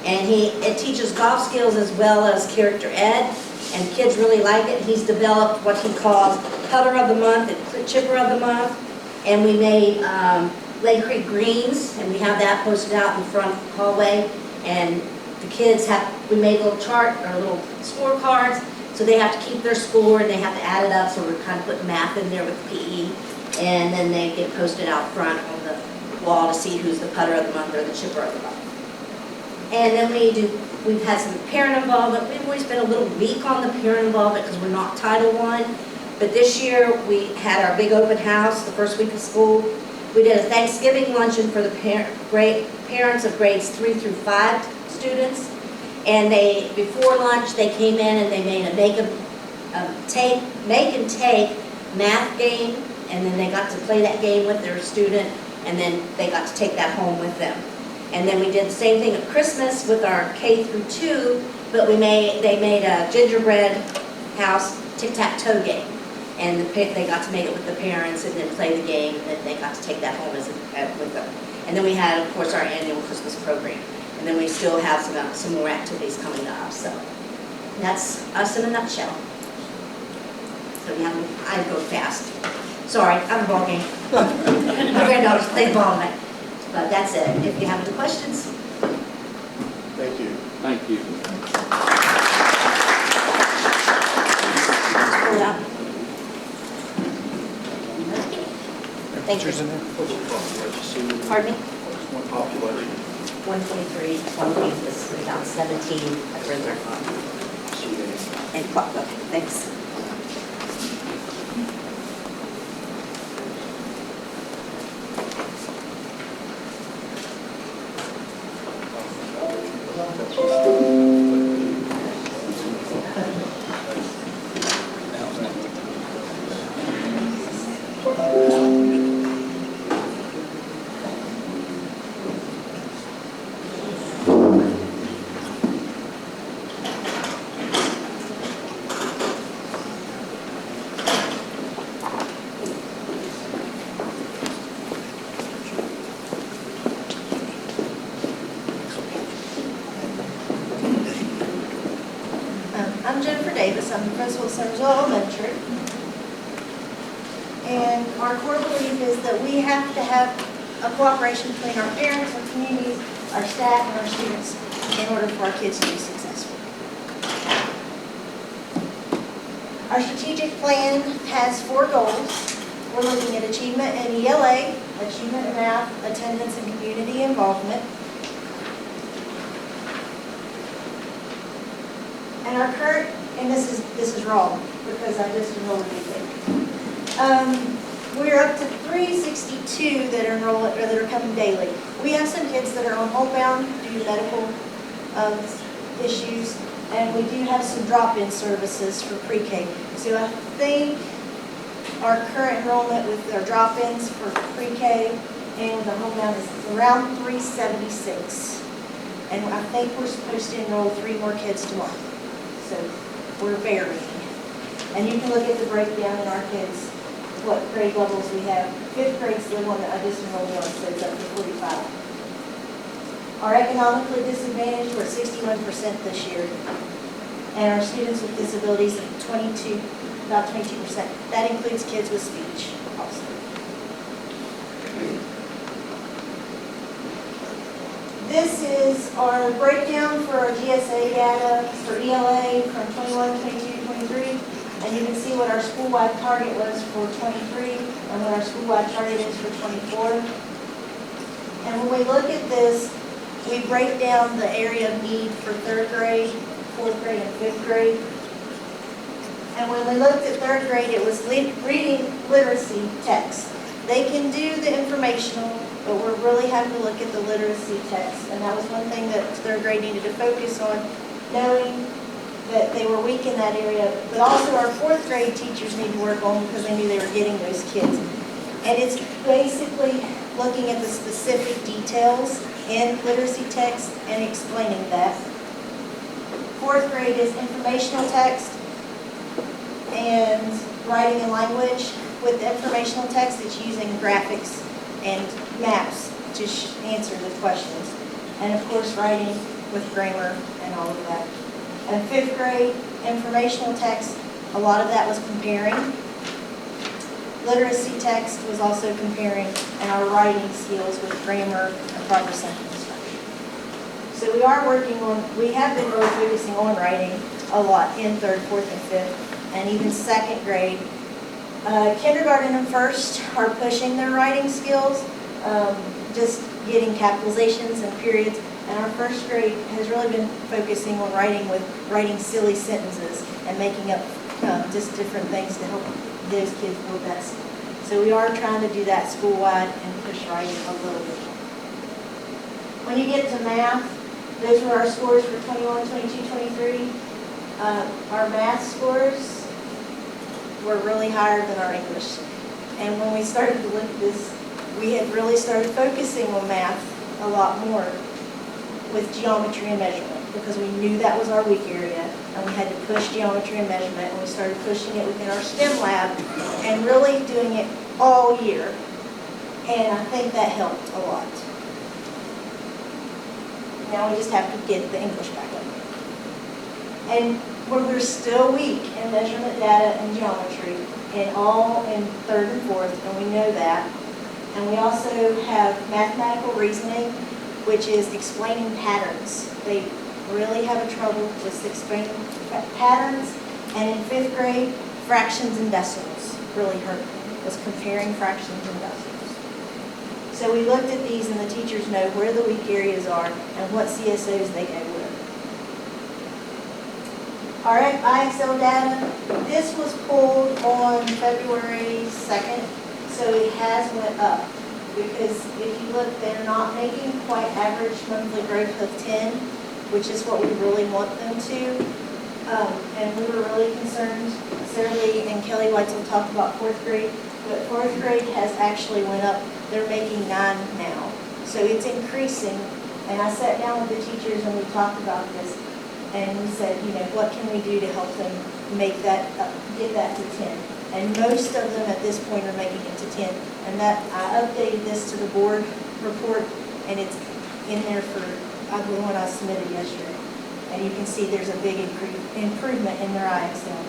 And it teaches golf skills as well as character ed, and kids really like it. He's developed what he calls Putter of the Month and Chipper of the Month. And we made Lake Creek Greens, and we have that posted out in the front hallway. And the kids we made a little chart, or little scorecards, so they have to keep their score and they have to add it up, so we're kind of putting math in there with PE. And then they get posted out front on the wall to see who's the Putter of the Month or the Chipper of the Month. And then we've had some parent involvement. We've always been a little weak on the parent involvement because we're not Title I. But this year we had our big open house the first week of school. We did a Thanksgiving luncheon for the parents of grades 3 through 5 students. And before lunch, they came in and they made a make and take math game. And then they got to play that game with their student. And then they got to take that home with them. And then we did the same thing at Christmas with our K through 2, but they made a gingerbread house tic-tac-toe game. And they got to make it with the parents and then play the game, and then they got to take that home with them. And then we had, of course, our annual Christmas program. And then we still have some more activities coming up. So that's us in a nutshell. So I go fast. Sorry, I'm a ball game. My granddaughters play ball tonight. But that's it. If you have any questions. Thank you. Thank you. Thank you. Pardon me? 123, 20 is about 17 at River. 8 o'clock, okay, thanks. I'm Jennifer Davis. I'm the principal of Summersville Elementary. And our core belief is that we have to have a cooperation between our parents, our communities, our staff, and our students in order for our kids to be successful. Our strategic plan has 4 goals. We're looking at achievement in ELA, achievement in math, attendance, and community involvement. And our current, and this is wrong because I just enrolled a new thing. We're up to 362 that are enrolled or that are coming daily. We have some kids that are on homebound due to medical issues, and we do have some drop-in services for pre-K. So I think our current enrollment with our drop-ins for pre-K and the homebound is around 376. And I think we're supposed to enroll 3 more kids tomorrow. So we're varying. And you can look at the breakdown in our kids, what grade levels we have. 5th grade's the one that I just enrolled on, so it's up to 45. Our economically disadvantaged, we're at 61% this year. And our students with disabilities, about 22%. That includes kids with speech also. This is our breakdown for our GSA data for ELA from 21, 22, 23. And you can see what our school-wide target was for 23 and what our school-wide target is for 24. And when we look at this, we break down the area of need for 3rd grade, 4th grade, and 5th grade. And when we looked at 3rd grade, it was reading literacy text. They can do the informational, but we're really having to look at the literacy text. And that was one thing that 3rd grade needed to focus on, knowing that they were weak in that area. But also our 4th grade teachers need to work on because they knew they were getting those kids. And it's basically looking at the specific details in literacy text and explaining that. 4th grade is informational text and writing and language. With the informational text, it's using graphics and maps to answer the questions. And of course, writing with grammar and all of that. And 5th grade, informational text, a lot of that was comparing. Literacy text was also comparing, and our writing skills with grammar and proper sentence structure. So we are working on, we have been really focusing on writing a lot in 3rd, 4th, and 5th, and even 2nd grade. Kindergarten and 1st are pushing their writing skills, just getting capitalizations and periods. And our 1st grade has really been focusing on writing silly sentences and making up just different things to help those kids build that skill. So we are trying to do that school-wide and push writing a little bit more. When you get to math, those were our scores for 21, 22, 23. Our math scores were really higher than our English. And when we started to look at this, we had really started focusing on math a lot more with geometry and measurement because we knew that was our weak area and we had to push geometry and measurement, and we started pushing it within our STEM lab and really doing it all year. And I think that helped a lot. Now we just have to get the English back up. And we're still weak in measurement data and geometry in 3rd and 4th, and we know that. And we also have mathematical reasoning, which is explaining patterns. They really have a trouble with explaining patterns. And in 5th grade, fractions and decimals really hurt them, was comparing fractions and decimals. So we looked at these, and the teachers know where the weak areas are and what CSOs they go with. Our IXL data, this was pulled on February 2nd, so it has went up. Because if you look, they're not making quite average monthly growth of 10, which is what we really want them to. And we were really concerned, Sarah Lee and Kelly Weitzel talked about 4th grade, but 4th grade has actually went up. They're making 9 now. So it's increasing. And I sat down with the teachers and we talked about this. And we said, you know, what can we do to help them make that, get that to 10? And most of them at this point are making it to 10. And that, I updated this to the board report, and it's in there for the one I submitted yesterday. And you can see there's a big improvement in their IXL.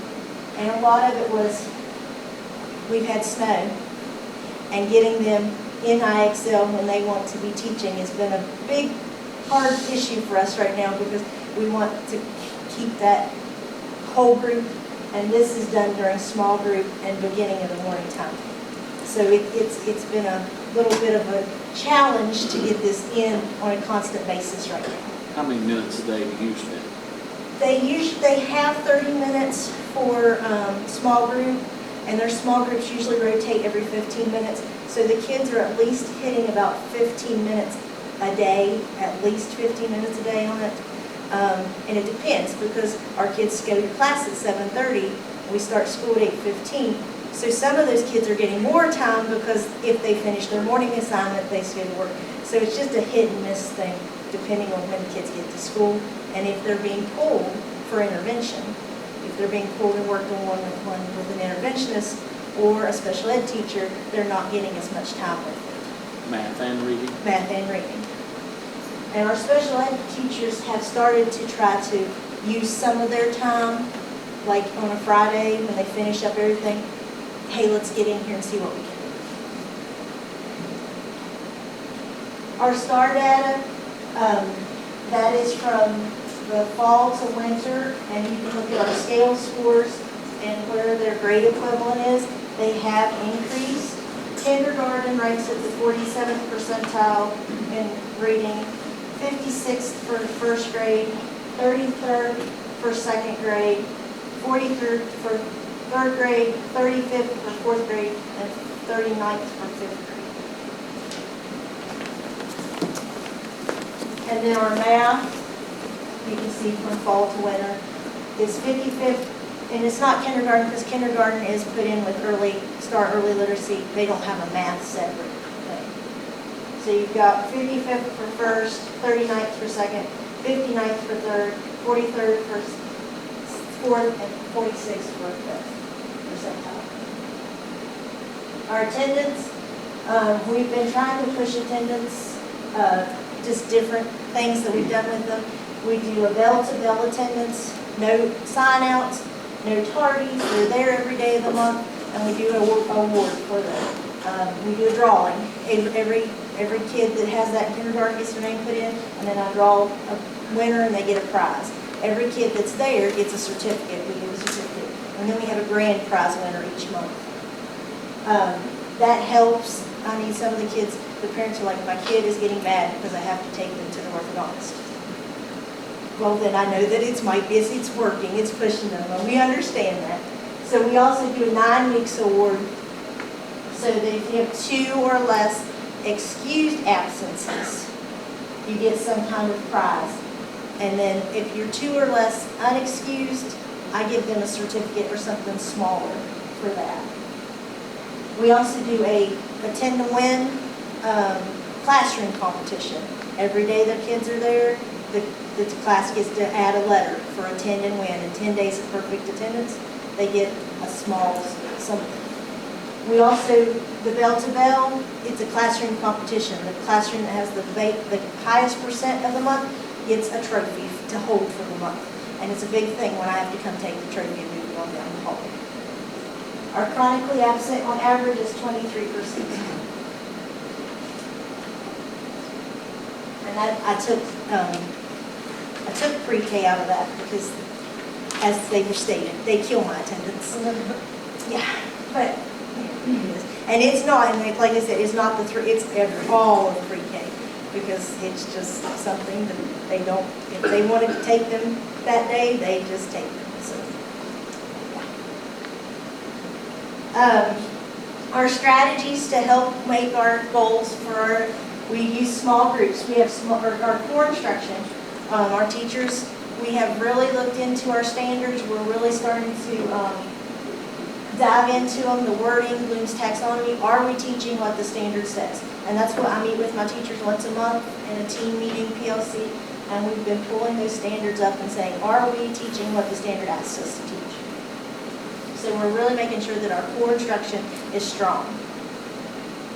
And a lot of it was, we've had snow, and getting them in IXL when they want to be teaching has been a big, hard issue for us right now, because we want to keep that whole group, and this is done during small group and beginning of the morning time. So it's been a little bit of a challenge to get this in on a constant basis right now. How many minutes a day do you spend? They have 30 minutes for small group, and their small groups usually rotate every 15 minutes. So the kids are at least hitting about 15 minutes a day, at least 15 minutes a day on it. And it depends, because our kids go to class at 7:30, and we start school at 8:15. So some of those kids are getting more time because if they finish their morning assignment, they go to work. So it's just a hit and miss thing, depending on when the kids get to school and if they're being pulled for intervention. If they're being pulled and worked on one-on-one with an interventionist or a special ed teacher, they're not getting as much time with it. Math and reading? Math and reading. And our special ed teachers have started to try to use some of their time, like on a Friday when they finish up everything. Hey, let's get in here and see what we can do. Our STAR data, that is from the fall to winter, and you can look at our scale scores and where their grade equivalent is. They have increased. Kindergarten ranks at the 47th percentile in reading, 56th for first grade, 33rd for second grade, 43rd for third grade, 35th for fourth grade, and 39th for fifth grade. And then our math, you can see from fall to winter, is 55th, and it's not kindergarten because kindergarten is put in with start early literacy. They don't have a math separate thing. So you've got 55th for first, 39th for second, 59th for third, 43rd for fourth, and 46th for fifth. Our attendance, we've been trying to push attendance, just different things that we've done with them. We do a bell-to-bell attendance, no sign-outs, no tardies. They're there every day of the month, and we do an award for them. We do a drawing. Every kid that has that in kindergarten gets their name put in, and then I draw a winner, and they get a prize. Every kid that's there gets a certificate. We give a certificate. And then we have a grand prize winner each month. That helps. I mean, some of the kids, the parents are like, my kid is getting mad because I have to take them to the orthodontist. Well, then I know that it's working, it's pushing them, and we understand that. So we also do a 9 weeks award, so that if you have 2 or less excused absences, you get some kind of prize. And then if you're 2 or less unexcused, I give them a certificate or something smaller for that. We also do a attend to win classroom competition. Every day the kids are there, the class gets to add a letter for attend and win. In 10 days of perfect attendance, they get a small something. We also, the bell to bell, it's a classroom competition. The classroom that has the highest percent of the month gets a trophy to hold for the month. And it's a big thing when I have to come take the trophy and move it on down the hall. Our chronically absent on average is 23%. And I took pre-K out of that because, as they were stated, they kill my attendance. Yeah, but, and it's not, and like I said, it's not it's all of pre-K, because it's just something that they don't, if they wanted to take them that day, they just take them. So Our strategies to help make our goals we use small groups. We have our core instruction. Our teachers, we have really looked into our standards. We're really starting to dive into them, the wording, Bloom's taxonomy. Are we teaching what the standard says? And that's what I meet with my teachers once a month in a team meeting, PLC, and we've been pulling those standards up and saying, are we teaching what the standard asks us to teach? So we're really making sure that our core instruction is strong.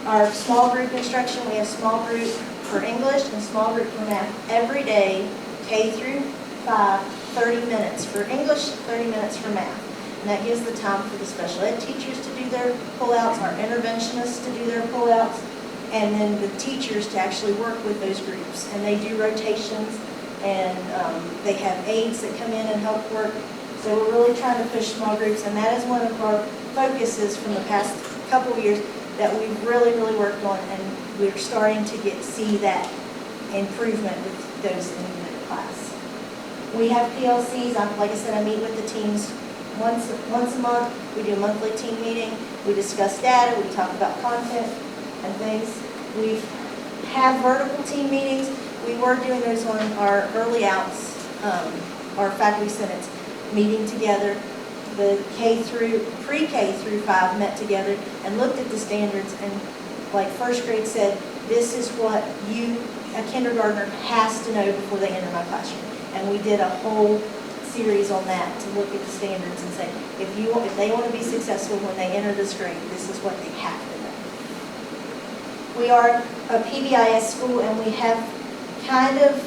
Our small group instruction, we have small group for English and small group for math every day, K through 5, 30 minutes for English, 30 minutes for math. And that gives the time for the special ed teachers to do their pullouts, our interventionists to do their pullouts, and then the teachers to actually work with those groups. And they do rotations, and they have aides that come in and help work. So we're really trying to push small groups, and that is one of our focuses from the past couple of years that we've really, really worked on, and we're starting to see that improvement with those in the middle class. We have PLCs. Like I said, I meet with the teams once a month. We do a monthly team meeting. We discuss data. We talk about content and things. We have vertical team meetings. We were doing those on our early outs, our faculty senates, meeting together. The pre-K through 5 met together and looked at the standards, and like first grade said, this is what a kindergartner has to know before they enter my classroom. And we did a whole series on that to look at the standards and say, if they want to be successful when they enter this grade, this is what they have to know. We are a PBIS school, and we have kind of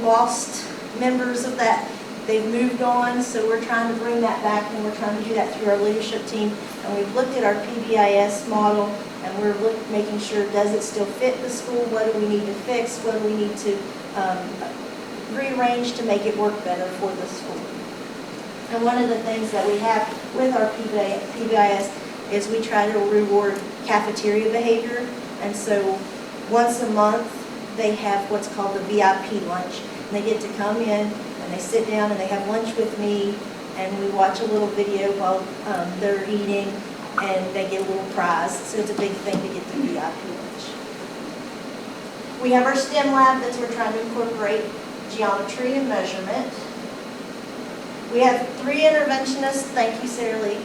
lost members of that. They've moved on, so we're trying to bring that back, and we're trying to do that through our leadership team. And we've looked at our PBIS model, and we're making sure, does it still fit the school? What do we need to fix? What do we need to rearrange to make it work better for the school? And one of the things that we have with our PBIS is we try to reward cafeteria behavior. And so once a month, they have what's called the VIP lunch. And they get to come in, and they sit down and they have lunch with me, and we watch a little video while they're eating, and they get a little prize. So it's a big thing to get the VIP lunch. We have our STEM lab that we're trying to incorporate geometry and measurement. We have 3 interventionists. Thank you, Sarah Lee.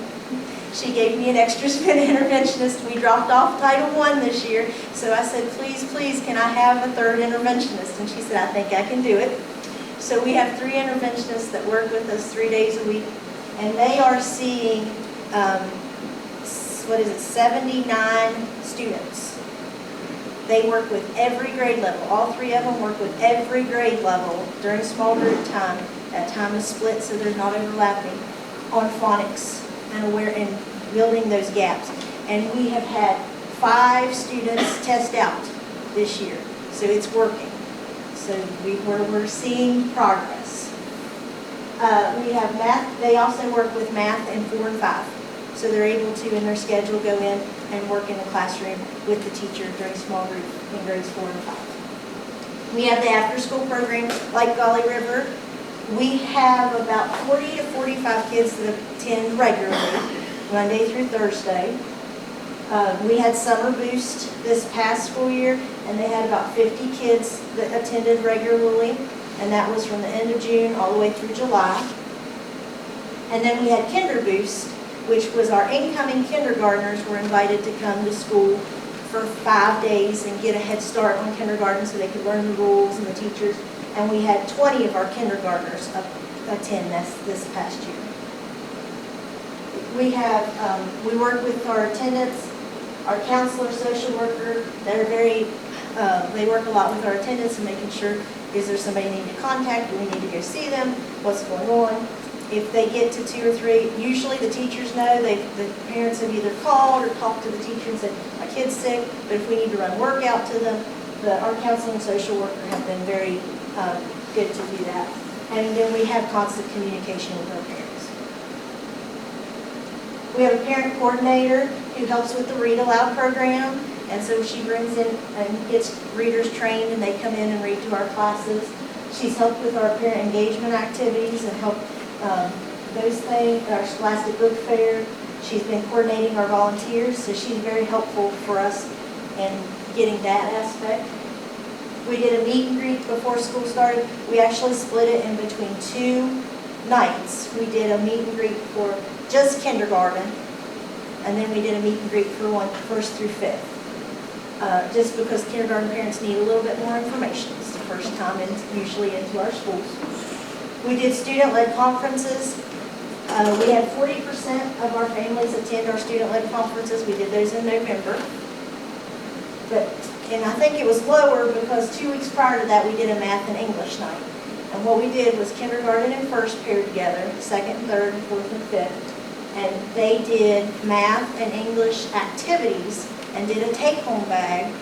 She gave me an extra spin interventionist. We dropped off Title I this year, so I said, please, please, can I have a 3rd interventionist? And she said, I think I can do it. So we have 3 interventionists that work with us 3 days a week, and they are seeing, 79 students. They work with every grade level. All 3 of them work with every grade level during small group time. That time is split so they're not overlapping, on phonics and building those gaps. And we have had 5 students test out this year, so it's working. So we're seeing progress. We have math. They also work with math in 4 and 5. So they're able to, in their schedule, go in and work in the classroom with the teacher during small group in grades 4 and 5. We have the after-school program like Golly River. We have about 40 to 45 kids that attend regularly, Monday through Thursday. We had Summer Boost this past school year, and they had about 50 kids that attended regularly, and that was from the end of June all the way through July. And then we had Kinder Boost, which was our incoming kindergartners were invited to come to school for 5 days and get a head start on kindergarten so they could learn the rules and the teachers. And we had 20 of our kindergartners attend this past year. We work with our attendants, our counselor, social worker. They work a lot with our attendants and making sure, is there somebody we need to contact? Do we need to go see them? What's going on? If they get to 2 or 3, usually the teachers know. The parents have either called or talked to the teacher and said, my kid's sick, but if we need to run work out to them, our counselor and social worker have been very good to do that. And then we have constant communication with our parents. We have a parent coordinator who helps with the Read Aloud program, and so she brings in and gets readers trained, and they come in and read to our classes. She's helped with our parent engagement activities and helped those things, our Scholastic Book Fair. She's been coordinating our volunteers, so she's very helpful for us in getting that aspect. We did a meet and greet before school started. We actually split it in between 2 nights. We did a meet and greet for just kindergarten, and then we did a meet and greet for 1st through 5th. Just because kindergarten parents need a little bit more information. It's the first time usually into our schools. We did student-led conferences. We had 40% of our families attend our student-led conferences. We did those in November. And I think it was lower because 2 weeks prior to that, we did a math and English night. And what we did was kindergarten and first paired together, second and third and fourth and fifth. And they did math and English activities and did a take-home bag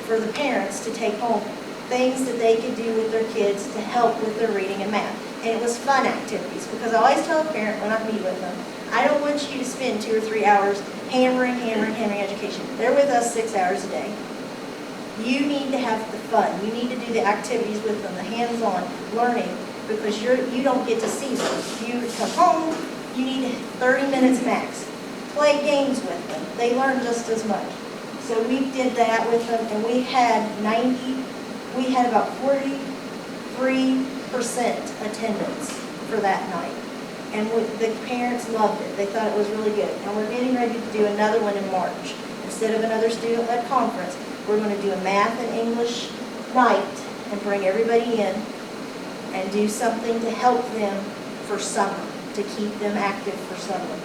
for the parents to take home. Things that they could do with their kids to help with their reading and math. And it was fun activities, because I always tell a parent when I meet with them, I don't want you to spend 2 or 3 hours hammering education. They're with us 6 hours a day. You need to have the fun. You need to do the activities with them, the hands-on learning, because you don't get to see those. You come home, you need 30 minutes max. Play games with them. They learn just as much. So we did that with them, and we had about 43% attendance for that night. And the parents loved it. They thought it was really good. And we're getting ready to do another one in March. Instead of another student-led conference, we're going to do a math and English night and bring everybody in and do something to help them for summer, to keep them active for summer.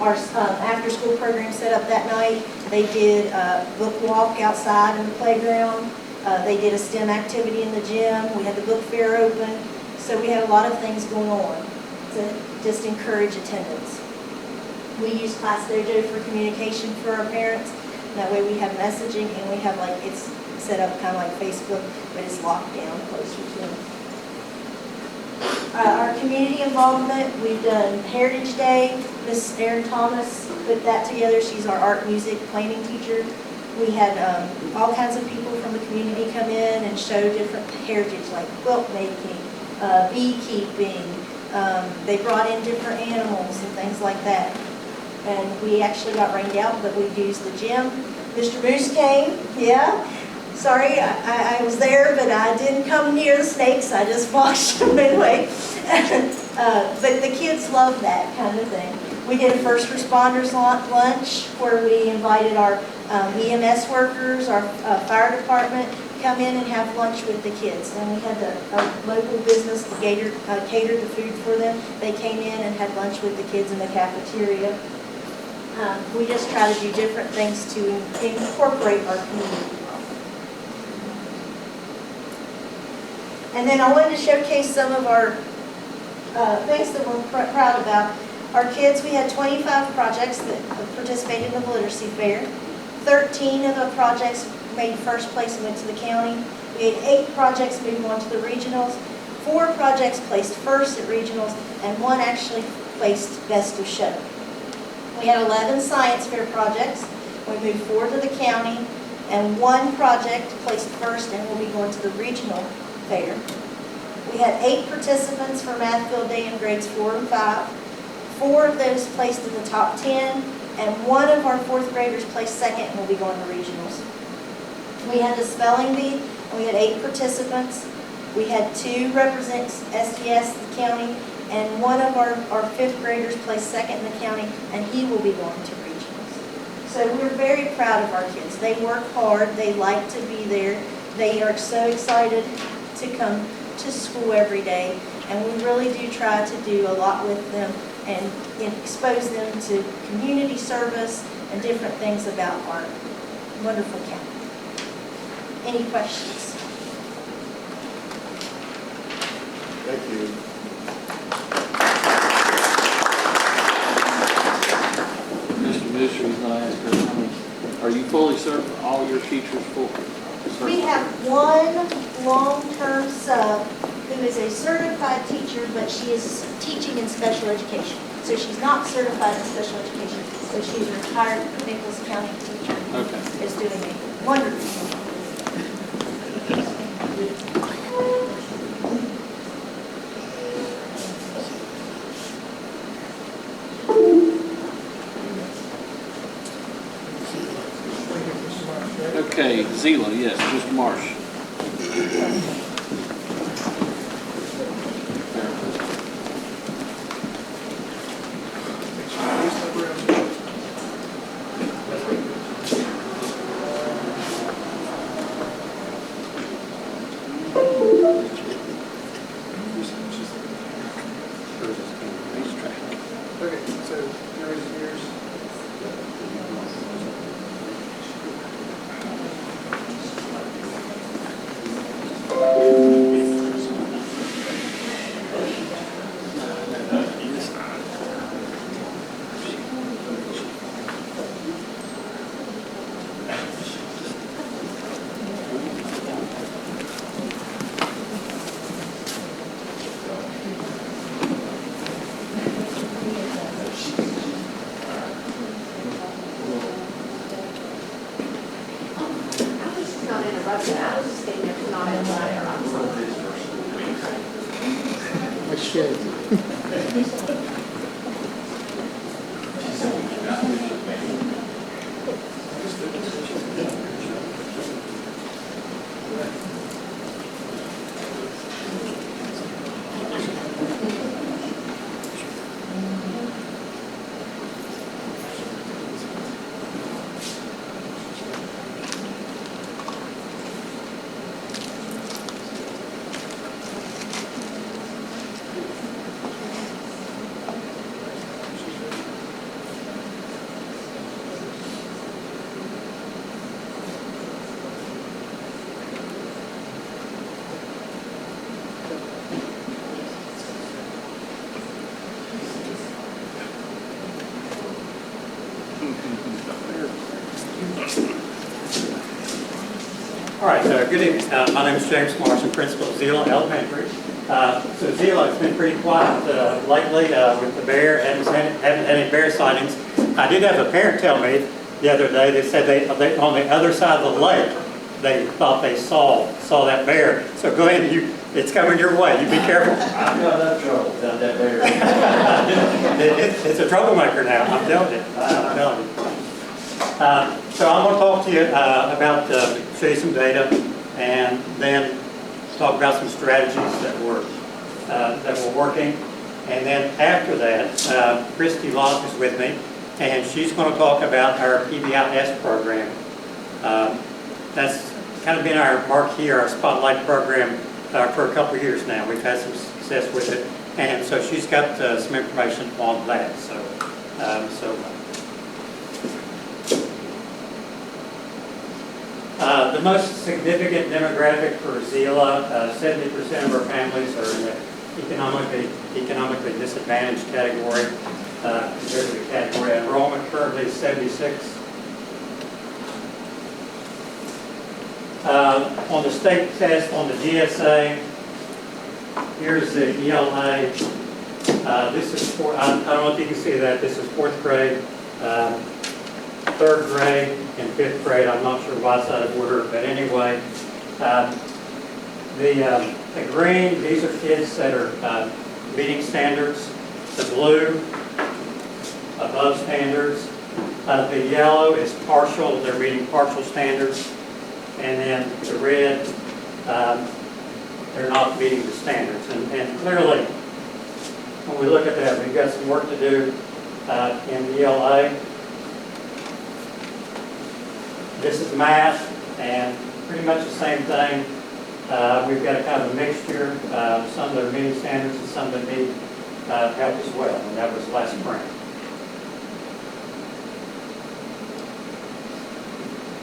Our after-school program set up that night. They did a book walk outside in the playground. They did a STEM activity in the gym. We had the book fair open. So we had a lot of things going on to just encourage attendance. We use Class Dojo for communication for our parents. That way we have messaging, and we have it's set up kind of like Facebook, but it's locked down closer to them. Our community involvement, we've done Heritage Day. Miss Erin Thomas put that together. She's our art music planning teacher. We had all kinds of people from the community come in and show different heritage, like quilt making, beekeeping. They brought in different animals and things like that. And we actually got rained out, but we used the gym. Mr. Moose came, yeah. Sorry, I was there, but I didn't come near the snakes. I just watched them anyway. But the kids love that kind of thing. We did a first responders lunch where we invited our EMS workers, our fire department, come in and have lunch with the kids. And we had a local business catered the food for them. They came in and had lunch with the kids in the cafeteria. We just try to do different things to incorporate our community. And then I wanted to showcase some of our things that we're proud about. Our kids, we had 25 projects that participated in the literacy fair. 13 of the projects made first place and went to the county. We had 8 projects move on to the regionals. 4 projects placed first at regionals, and 1 actually placed best of show. We had 11 science fair projects. We moved 4 to the county, and 1 project placed first and will be going to the regional fair. We had 8 participants for Math Field Day in grades 4 and 5. 4 of those placed in the top 10, and 1 of our 4th graders placed second and will be going to regionals. We had a spelling bee, and we had 8 participants. We had 2 represent SDS, the county, and 1 of our 5th graders placed second in the county, and he will be going to regionals. So we're very proud of our kids. They work hard. They like to be there. They are so excited to come to school every day, and we really do try to do a lot with them and expose them to community service and different things about our wonderful county. Any questions? Thank you. Mr. Moose, he's not asking how many. Are you fully certified? All your teachers full? We have 1 long-term sub who is a certified teacher, but she is teaching in special education. So she's not certified in special education, so she's a retired Nicholas County teacher. Okay. Is doing a wonderful job. Zila, yes, Mr. Marsh. Okay, so yours. Not interrupted, I was just getting there to not interrupt. I should. All right, good evening. My name is James Marsh, I'm principal of Zila Elementary. So Zila has been pretty quiet lately with the bear. Haven't had any bear sightings. I did have a parent tell me the other day, they said they on the other side of the lake, they thought they saw that bear. So go ahead, it's coming your way. You be careful. I've got enough trouble without that bear. It's a troublemaker now, I'm telling you. I'm telling you. So I'm going to talk to you about, show you some data, and then talk about some strategies that were working. And then after that, Christy Locke is with me, and she's going to talk about our PBIS program. That's kind of been our marquee, our spotlight program for a couple of years now. We've had some success with it, and so she's got some information on that. The most significant demographic for Zila, 70% of our families are in the economically disadvantaged category. Compared to the category enrollment currently is 76. On the state test, on the GSA, here's the ELA. This is I don't know if you can see that. This is 4th grade. 3rd grade and 5th grade. I'm not sure why it's out of order, but anyway, the green, these are kids that are meeting standards. The blue, above standards. The yellow is partial, they're meeting partial standards. And then the red, they're not meeting the standards. And clearly, when we look at that, we've got some work to do in the ELA. This is math, and pretty much the same thing. We've got a kind of a mixture, some that are meeting standards and some that need help as well, and that was last spring.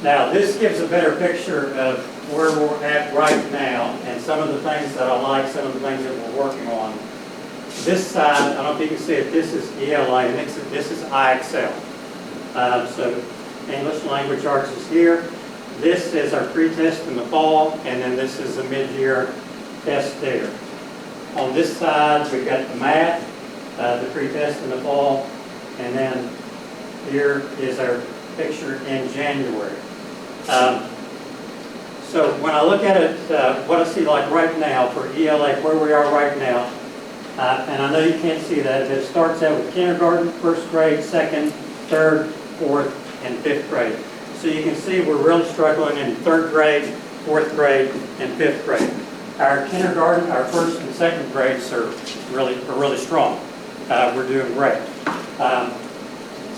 Now, this gives a better picture of where we're at right now, and some of the things that I like, some of the things that we're working on. This side, I don't know if you can see it, this is ELA, and this is IXL. So English Language Arts is here. This is our pre-test in the fall, and then this is the mid-year test there. On this side, we've got the math, the pre-test in the fall, and then here is our picture in January. So when I look at it, what I see like right now for ELA, where we are right now, and I know you can't see that, but it starts out with kindergarten, 1st grade, 2nd, 3rd, 4th, and 5th grade. So you can see we're really struggling in 3rd grade, 4th grade, and 5th grade. Our kindergarten, our 1st and 2nd grades are really strong. We're doing great.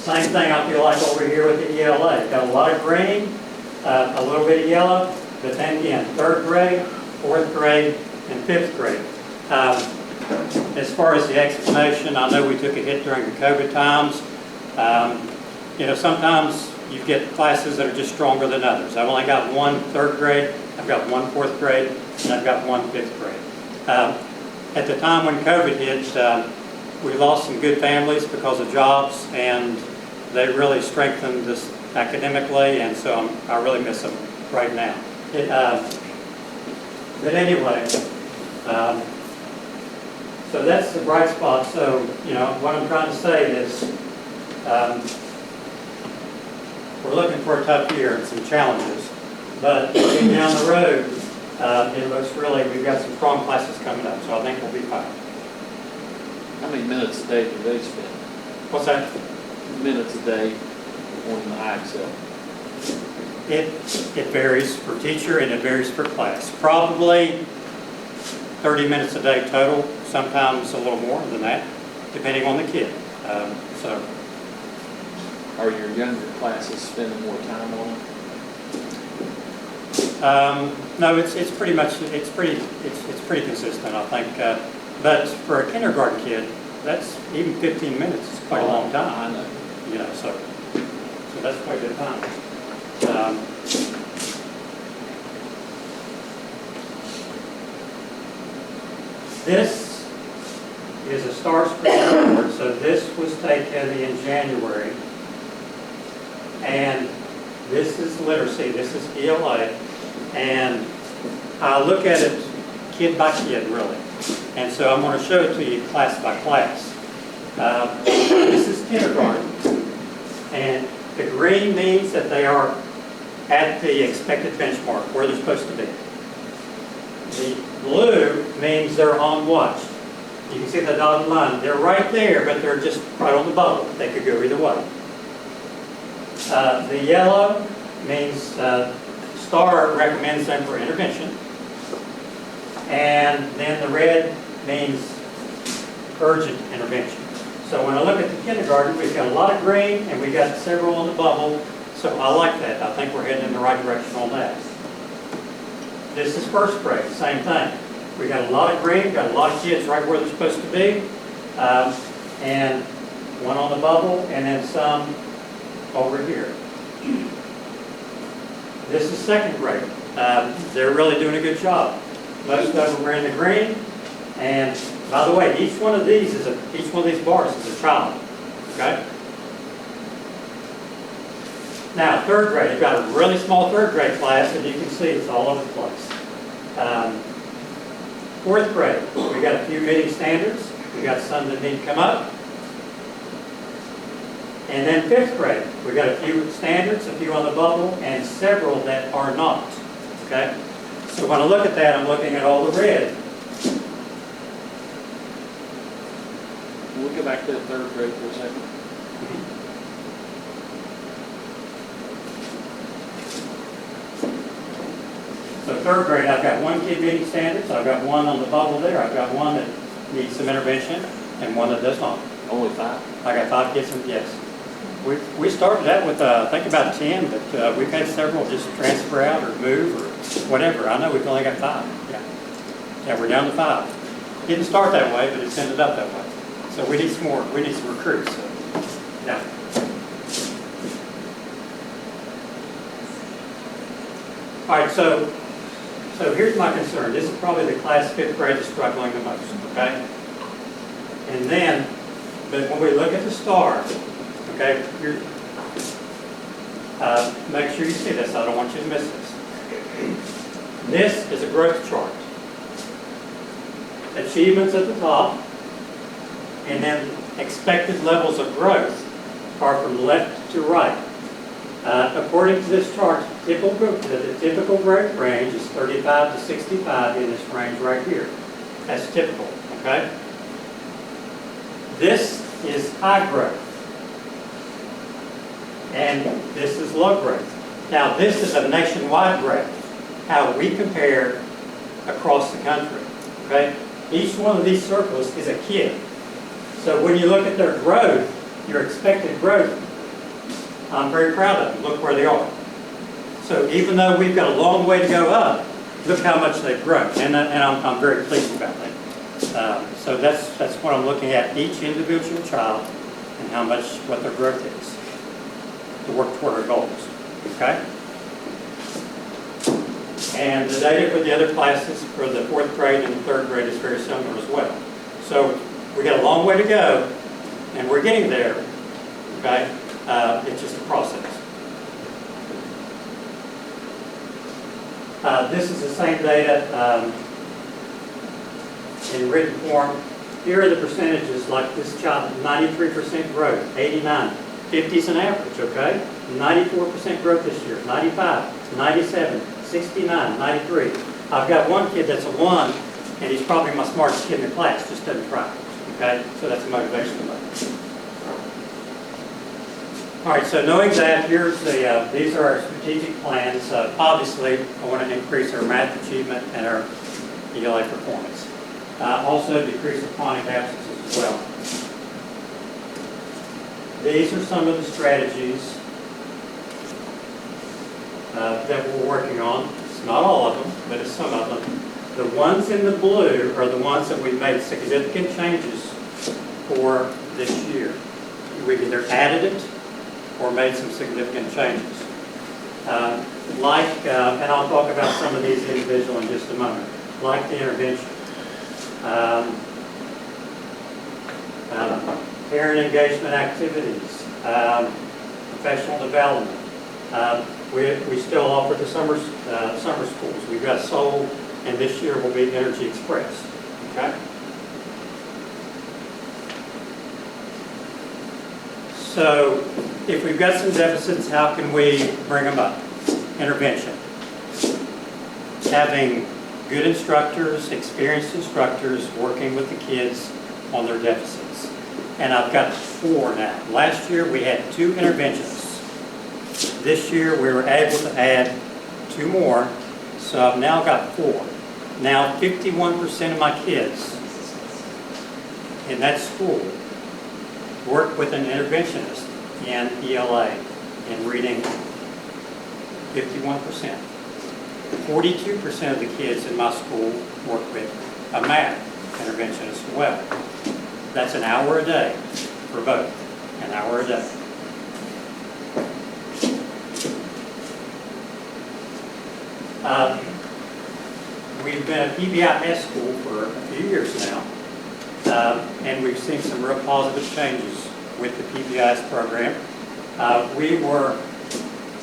Same thing I feel like over here with the ELA. Got a lot of green, a little bit of yellow, but then again, 3rd grade, 4th grade, and 5th grade. As far as the explanation, I know we took a hit during the COVID times. Sometimes you get classes that are just stronger than others. I've only got one 3rd grade, I've got one 4th grade, and I've got one 5th grade. At the time when COVID hit, we lost some good families because of jobs, and they really strengthened us academically, and so I really miss them right now. But anyway, so that's the bright spot. So, what I'm trying to say is we're looking for a tough year and some challenges, but looking down the road, it looks really, we've got some strong classes coming up, so I think we'll be fine. How many minutes a day do they spend? What's that? Minutes a day on the IXL? It varies for teacher and it varies for class. Probably 30 minutes a day total, sometimes a little more than that, depending on the kid. Are your younger classes spending more time on it? No, it's pretty much, it's pretty consistent, I think. But for a kindergarten kid, that's even 15 minutes is quite a long time. I know. So that's quite a good time. This is a STAR screen report. So this was taken in January. And this is literacy, this is ELA. And I look at it kid by kid, really. And so I'm going to show it to you class by class. This is kindergarten. And the green means that they are at the expected benchmark, where they're supposed to be. The blue means they're on watch. You can see the dotted line. They're right there, but they're just right on the bubble. They could go either way. The yellow means STAR recommends them for intervention. And then the red means urgent intervention. So when I look at the kindergarten, we've got a lot of green and we've got several on the bubble. So I like that. I think we're heading in the right direction on that. This is 1st grade, same thing. We got a lot of green, got a lot of kids right where they're supposed to be. And one on the bubble and then some over here. This is 2nd grade. They're really doing a good job. Most of them are in the green. And by the way, each one of these bars is a child. Okay? Now, 3rd grade, you've got a really small 3rd grade class, and you can see it's all over the place. 4th grade, we got a few meeting standards. We got some that need to come up. And then 5th grade, we got a few standards, a few on the bubble, and several that are not. Okay? So when I look at that, I'm looking at all the red. We'll go back to the 3rd grade for a second. So 3rd grade, I've got one kid meeting standards. I've got one on the bubble there. I've got one that needs some intervention and one that does not. Only 5? I got 5 kids, yes. We started out with, I think about 10, but we've had several just transfer out or move or whatever. I know we've only got 5. Yeah, we're down to 5. Didn't start that way, but it's ended up that way. So we need some more. We need some recruits. So, yeah. All right, so here's my concern. This is probably the class 5th grade that's struggling the most, okay? And then, but when we look at the STAR, okay, make sure you see this. I don't want you to miss this. This is a growth chart. Achievements at the top, and then expected levels of growth are from left to right. According to this chart, the typical growth range is 35 to 65 in this range right here. That's typical, okay? This is high growth. And this is low growth. Now, this is a nationwide graph, how we compare across the country, okay? Each one of these circles is a kid. So when you look at their growth, your expected growth, I'm very proud of them. Look where they are. So even though we've got a long way to go up, look how much they've grown, and I'm very pleased about that. So that's what I'm looking at, each individual child and how much, what their growth is to work toward our goals, okay? And the data for the other classes for the 4th grade and the 3rd grade is very similar as well. So we got a long way to go, and we're getting there, okay? It's just a process. This is the same data in written form. Here are the percentages, like this child, 93% growth, 89, 50's an average, okay? 94% growth this year, 95, 97, 69, 93. I've got one kid that's a 1, and he's probably my smartest kid in the class, just doesn't try, okay? So that's a motivational level. All right, so knowing that, here's the, these are our strategic plans. Obviously, I want to increase our math achievement and our ELA performance. Also, decrease the chronic absences as well. These are some of the strategies that we're working on. It's not all of them, but it's some of them. The ones in the blue are the ones that we've made significant changes for this year. We've either added it or made some significant changes. And I'll talk about some of these individual in just a moment, like the intervention. Parent engagement activities, professional development. We still offer the summer schools. We've got Soul, and this year will be Energy Express. Okay. So, if we've got some deficits, how can we bring them up? Intervention. Having good instructors, experienced instructors working with the kids on their deficits. And I've got 4 now. Last year we had 2 interventionists. This year we were able to add 2 more, so I've now got 4. Now 51% of my kids in that school work with an interventionist in ELA in reading. 51%. 42% of the kids in my school work with a math interventionist as well. That's an hour a day for both, an hour a day. We've been a PBIS school for a few years now, and we've seen some real positive changes with the PBIS program. We were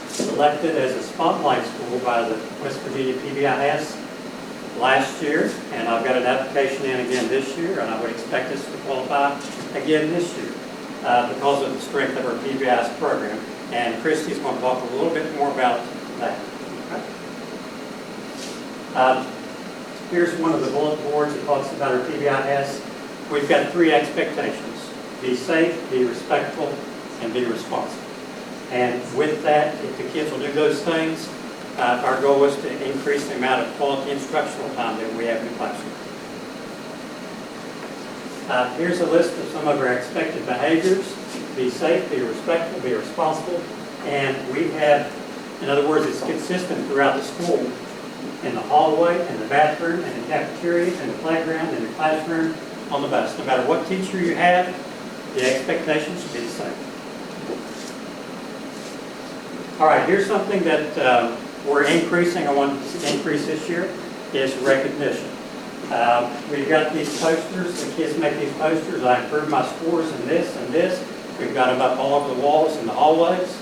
selected as a spotlight school by the West Virginia PBIS last year, and I've got an application in again this year, and I would expect us to qualify again this year because of the strength of our PBIS program. And Christy's going to talk a little bit more about that. Okay. Here's one of the bullet boards that talks about our PBIS. We've got 3 expectations: be safe, be respectful, and be responsible. And with that, if the kids will do those things, our goal is to increase the amount of quality instructional time that we have in the classroom. Here's a list of some of our expected behaviors: be safe, be respectful, be responsible. And we have, in other words, it's consistent throughout the school, in the hallway, in the bathroom, in the cafeteria, in the playground, in the classroom, on the bus. No matter what teacher you have, the expectations should be the same. All right, here's something that we're increasing. I want to increase this year is recognition. We've got these posters. The kids make these posters. I improved my scores in this and this. We've got them up all over the walls in the hallways.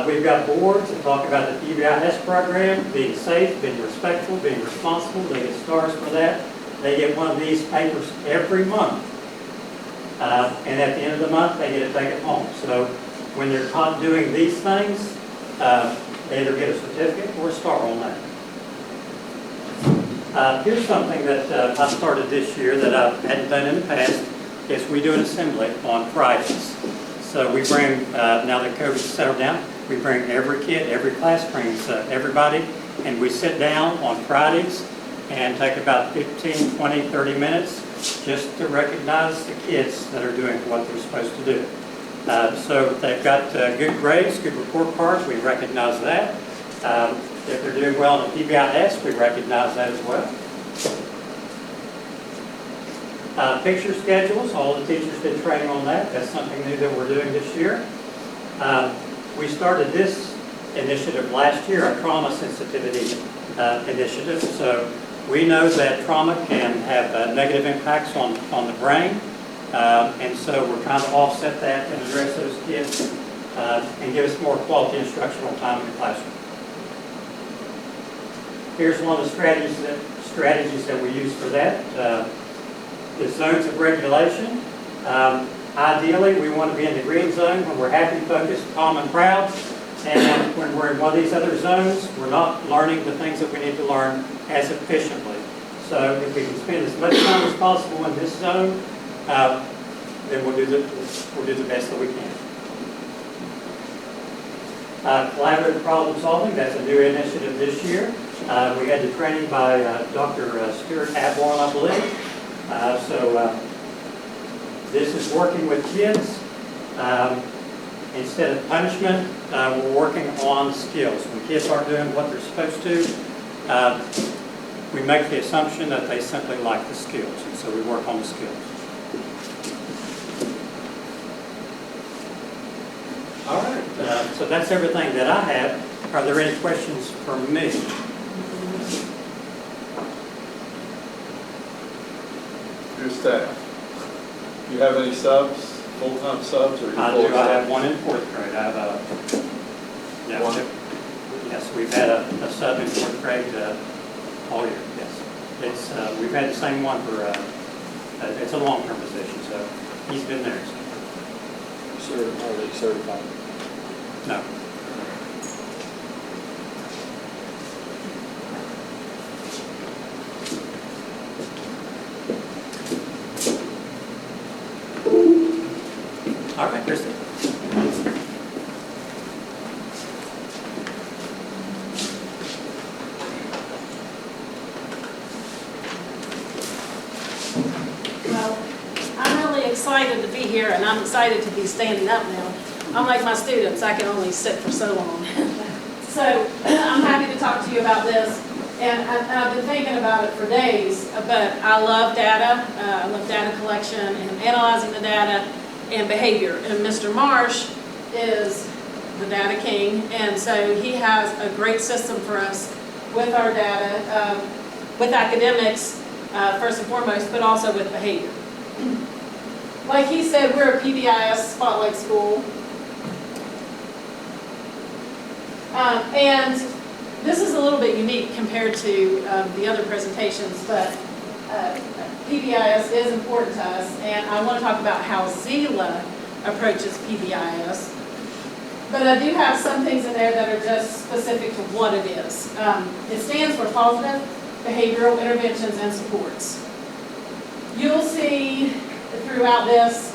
We've got boards that talk about the PBIS program, being safe, being respectful, being responsible. They get stars for that. They get one of these papers every month. And at the end of the month, they get to take it home. So when they're caught doing these things, they either get a certificate or a star on that. Here's something that I started this year that I hadn't done in the past, is we do an assembly on Fridays. So we bring, now that COVID's settled down, we bring every kid, every class brings everybody, and we sit down on Fridays and take about 15, 20, 30 minutes just to recognize the kids that are doing what they're supposed to do. So if they've got good grades, good report cards, we recognize that. If they're doing well in PBIS, we recognize that as well. Picture schedules, all the teachers did training on that. That's something new that we're doing this year. We started this initiative last year, a trauma sensitivity initiative. So we know that trauma can have negative impacts on the brain. And so we're trying to offset that and address those kids and give us more quality instructional time in the classroom. Here's one of the strategies that we use for that. The zones of regulation. Ideally, we want to be in the green zone when we're happy, focused, calm, and proud. And when we're in one of these other zones, we're not learning the things that we need to learn as efficiently. So if we can spend as much time as possible in this zone, then we'll do the best that we can. Collaborative problem solving, that's a new initiative this year. We had the training by Dr. Stuart Adborn, I believe. This is working with kids. Instead of punishment, we're working on skills. When kids aren't doing what they're supposed to, we make the assumption that they simply lack the skills, and so we work on the skills. All right, so that's everything that I have. Are there any questions for me? Your staff. Do you have any subs, full-time subs, or I do. I have one in 4th grade. I have one? Yes, we've had a sub in 4th grade all year. Yes, we've had the same one for it's a long-term position, so he's been there. Sir, are they certified? No. All right, Christy. Well, I'm really excited to be here, and I'm excited to be standing up now. Unlike my students, I can only sit for so long. So I'm happy to talk to you about this, and I've been thinking about it for days, but I love data. I love data collection and analyzing the data and behavior. And Mr. Marsh is the data king, and so he has a great system for us with our data, with academics, first and foremost, but also with behavior. Like he said, we're a PBIS spotlight school. And this is a little bit unique compared to the other presentations, but PBIS is important to us, and I want to talk about how ZELA approaches PBIS. But I do have some things in there that are just specific to what it is. It stands for Positive Behavioral Interventions and Supports. You'll see throughout this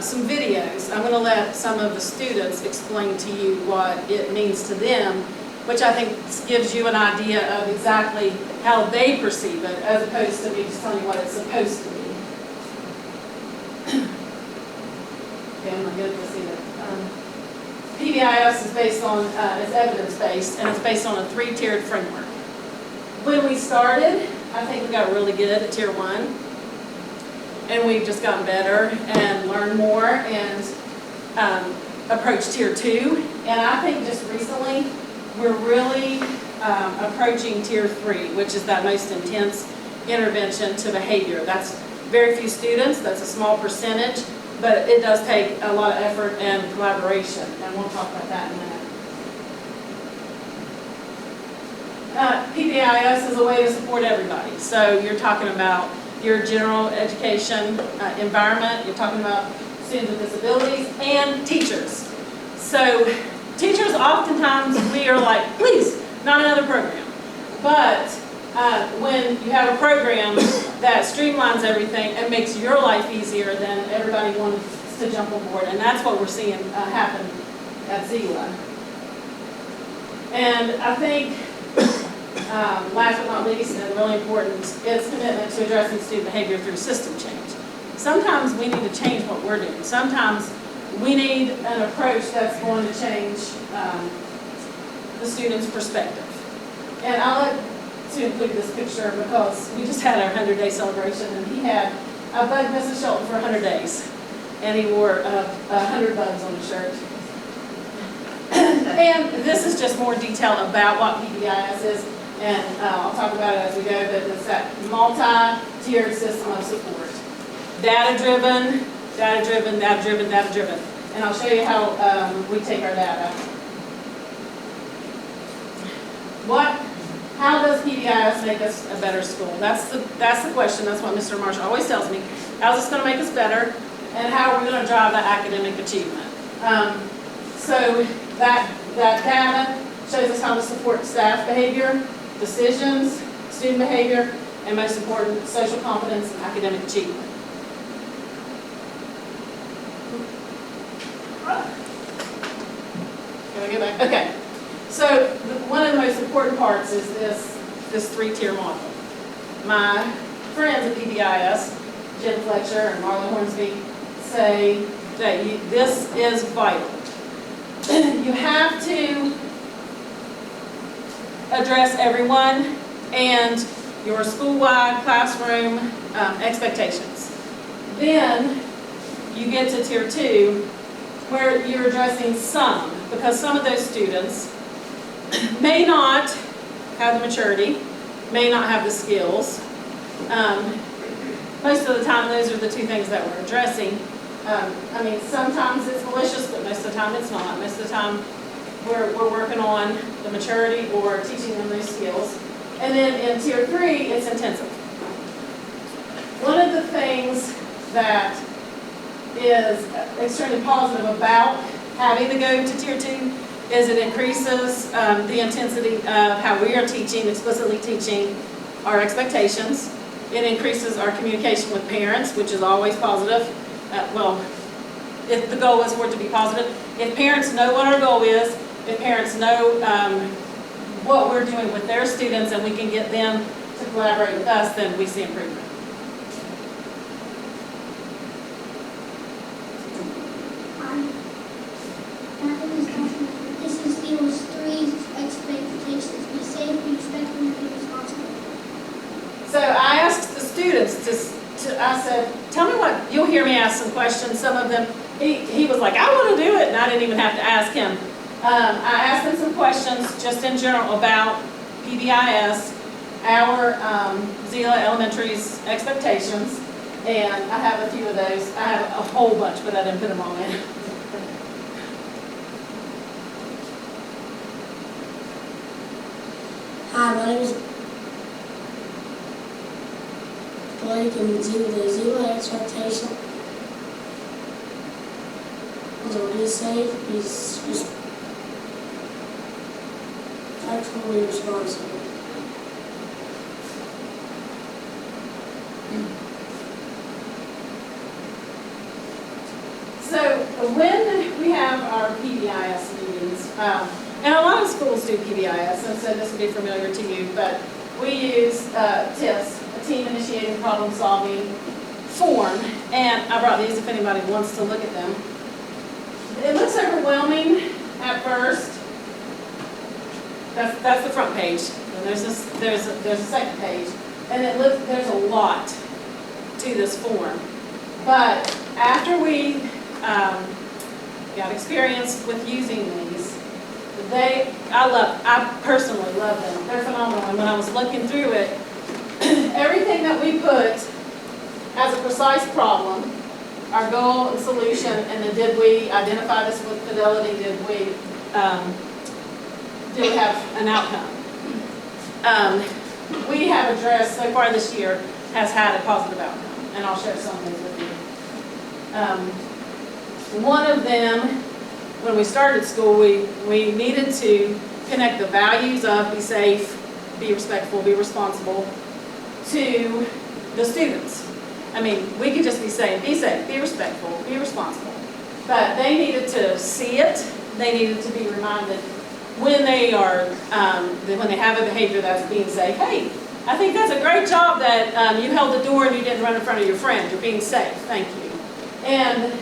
some videos. I'm going to let some of the students explain to you what it means to them, which I think gives you an idea of exactly how they perceive it, as opposed to me just telling you what it's supposed to be. Okay, I'm not good to see that. PBIS is based on, it's evidence-based, and it's based on a 3-tiered framework. When we started, I think we got really good at Tier 1, and we've just gotten better and learned more and approached Tier 2. And I think just recently, we're really approaching Tier 3, which is that most intense intervention to behavior. That's very few students, that's a small percentage, but it does take a lot of effort and collaboration, and we'll talk about that in a minute. PBIS is a way to support everybody. So you're talking about your general education environment, you're talking about students with disabilities, and teachers. So teachers, oftentimes we are like, please, not another program. But when you have a program that streamlines everything and makes your life easier, then everybody wants to jump on board, and that's what we're seeing happen at Zila. And I think, last but not least, and really important, is commitment to addressing student behavior through system change. Sometimes we need to change what we're doing. Sometimes we need an approach that's going to change the student's perspective. And I like to include this picture because we just had our 100-day celebration, and he had I bugged Mrs. Shelton for 100 days, and he wore 100 bugs on his shirt. And this is just more detail about what PBIS is, and I'll talk about it as we go, but it's that multi-tiered system of support. Data-driven, data-driven, data-driven, data-driven. And I'll show you how we take our data. How does PBIS make us a better school? That's the question. That's what Mr. Marshall always tells me. How's this going to make us better? And how are we going to drive that academic achievement? So that data shows us how to support staff behavior, decisions, student behavior, and most important, social competence and academic achievement. Can we go back? Okay. So one of the most important parts is this three-tier model. My friends at PBIS, Jim Fletcher and Marla Hornsby, say that this is vital. You have to address everyone and your school-wide classroom expectations. Then you get to tier 2, where you're addressing some, because some of those students may not have the maturity, may not have the skills. Most of the time, those are the two things that we're addressing. I mean, sometimes it's malicious, but most of the time it's not. Most of the time, we're working on the maturity or teaching them those skills. And then in tier 3, it's intensive. One of the things that is extremely positive about having to go to tier 2 is it increases the intensity of how we are teaching, explicitly teaching our expectations. It increases our communication with parents, which is always positive. Well, if the goal is for it to be positive. If parents know what our goal is, if parents know what we're doing with their students and we can get them to collaborate with us, then we see improvement. This is those 3 expectations. Be safe, be respectful, and be responsible. So I asked the students I said, tell me what, you'll hear me ask some questions. Some of them, he was like, I want to do it, and I didn't even have to ask him. I asked them some questions just in general about PBIS, our Zila Elementary's expectations, and I have a few of those. I have a whole bunch, but I didn't put them all in. Hi, my name is Blake, and the Zila expectation is to be safe, be respectful, and responsible. So when we have our PBIS meetings, and a lot of schools do PBIS, and so this will be familiar to you, but we use TIPS, a team-initiated problem-solving form, and I brought these if anybody wants to look at them. It looks overwhelming at first. That's the front page, and there's a second page, and there's a lot to this form. But after we got experience with using these, I personally love them. They're phenomenal. And when I was looking through it, everything that we put as a precise problem, our goal and solution, and then did we identify this with fidelity? Did we have an outcome? We have addressed so far this year has had a positive outcome, and I'll share some of these with you. One of them, when we started school, we needed to connect the values of be safe, be respectful, be responsible to the students. I mean, we could just be saying, be safe, be respectful, be responsible. But they needed to see it, they needed to be reminded when they are, when they have a behavior that's being safe. Hey, I think that's a great job that you held the door and you didn't run in front of your friend. You're being safe. Thank you. And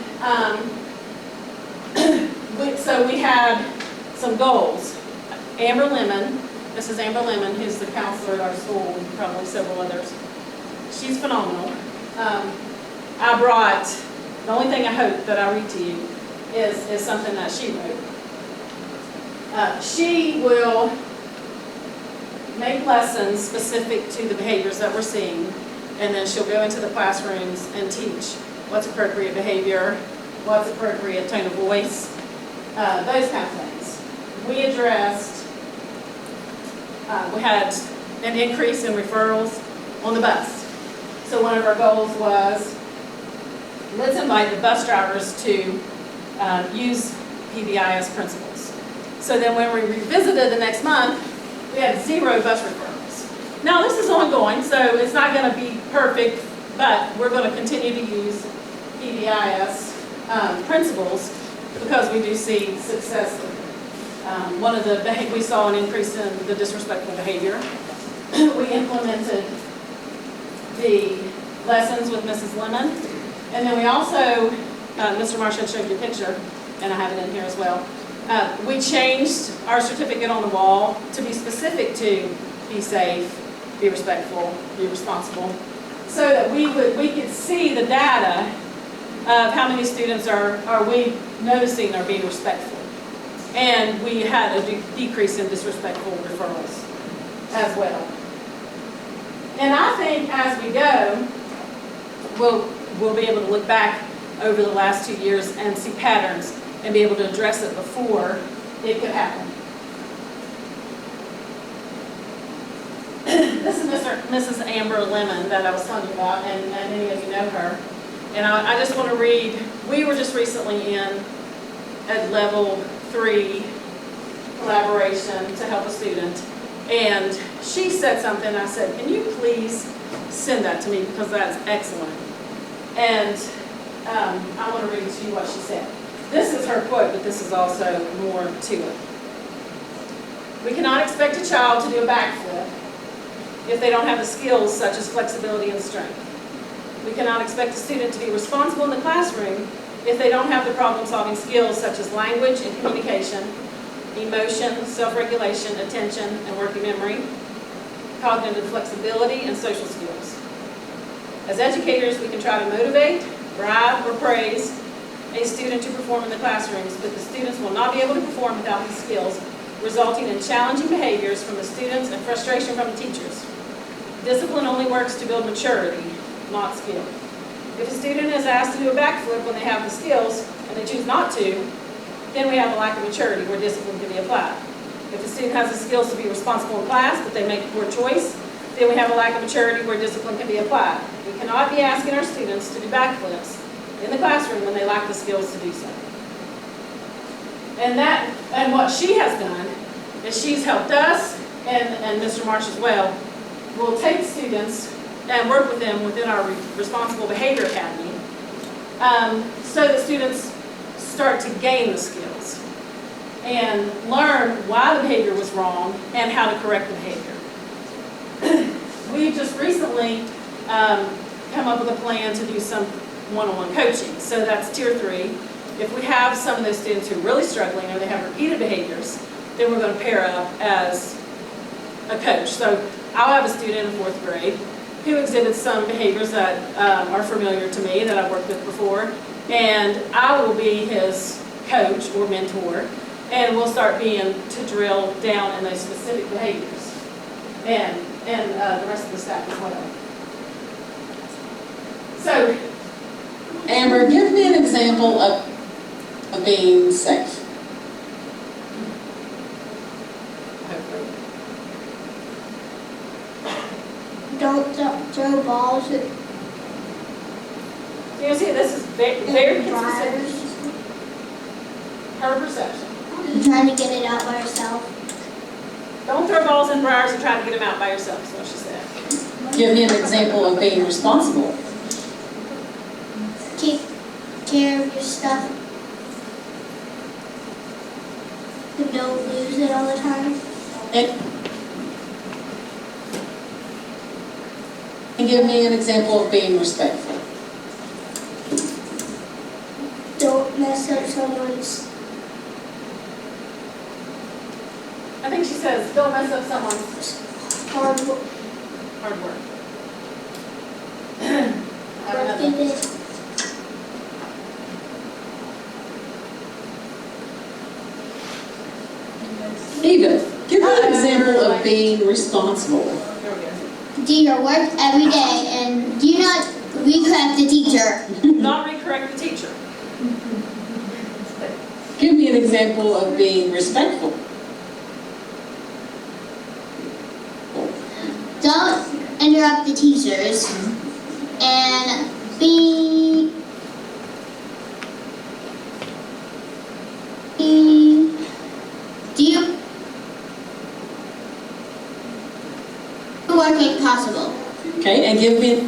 so we had some goals. Amber Lemon, Mrs. Amber Lemon, who's the counselor at our school, and probably several others. She's phenomenal. I brought, the only thing I hope that I read to you is something that she wrote. She will make lessons specific to the behaviors that we're seeing, and then she'll go into the classrooms and teach what's appropriate behavior, what's appropriate tone of voice, those kind of things. We addressed, we had an increase in referrals on the bus. So one of our goals was, let's invite the bus drivers to use PBIS principles. So then when we revisited the next month, we had 0 bus referrals. Now this is ongoing, so it's not going to be perfect, but we're going to continue to use PBIS principles because we do see success with it. One of the, we saw an increase in the disrespectful behavior. We implemented the lessons with Mrs. Lemon. And then we also, Mr. Marshall showed you a picture, and I have it in here as well. We changed our certificate on the wall to be specific to be safe, be respectful, be responsible, so that we could see the data of how many students are we noticing are being respectful. And we had a decrease in disrespectful referrals as well. And I think as we go, we'll be able to look back over the last 2 years and see patterns and be able to address it before it could happen. This is Mrs. Amber Lemon that I was telling you about, and many of you know her. And I just want to read, we were just recently in at level 3 collaboration to help a student. And she said something, I said, can you please send that to me because that's excellent. And I want to read to you what she said. This is her quote, but this is also more to it. We cannot expect a child to do a backflip if they don't have the skills such as flexibility and strength. We cannot expect a student to be responsible in the classroom if they don't have the problem-solving skills such as language and communication, emotion, self-regulation, attention, and working memory, cognitive flexibility, and social skills. As educators, we can try to motivate, bribe, or praise a student to perform in the classrooms, but the students will not be able to perform without these skills, resulting in challenging behaviors from the students and frustration from the teachers. Discipline only works to build maturity, not skill. If a student is asked to do a backflip when they have the skills and they choose not to, then we have a lack of maturity where discipline can be applied. If a student has the skills to be responsible in class, but they make a poor choice, then we have a lack of maturity where discipline can be applied. We cannot be asking our students to do backflips in the classroom when they lack the skills to do so. And what she has done is she's helped us, and Mr. Marsh as well, will take students and work with them within our Responsible Behavior Academy so that students start to gain the skills and learn why the behavior was wrong and how to correct the behavior. We've just recently come up with a plan to do some one-on-one coaching. So that's tier 3. If we have some of those students who are really struggling or they have repeated behaviors, then we're going to pair up as a coach. So I'll have a student in 4th grade who exhibits some behaviors that are familiar to me that I've worked with before, and I will be his coach or mentor, and we'll start being to drill down in those specific behaviors, and the rest of the staff as well. So, Amber, give me an example of being safe. Don't throw balls at you see, this is very specific. Her perception. Trying to get it out by herself. Don't throw balls in briars and try to get them out by yourself, is what she said. Give me an example of being responsible. Take care of your stuff who don't lose it all the time. And give me an example of being respectful. Don't mess up someone's. I think she says, don't mess up someone's Hard work. hard work. I have another. Eva, give me an example of being responsible. Here we go. Do your work every day and do not recorrect the teacher. Not recorrect the teacher. Give me an example of being respectful. Don't interrupt the teachers and do your work if possible. Okay, and give me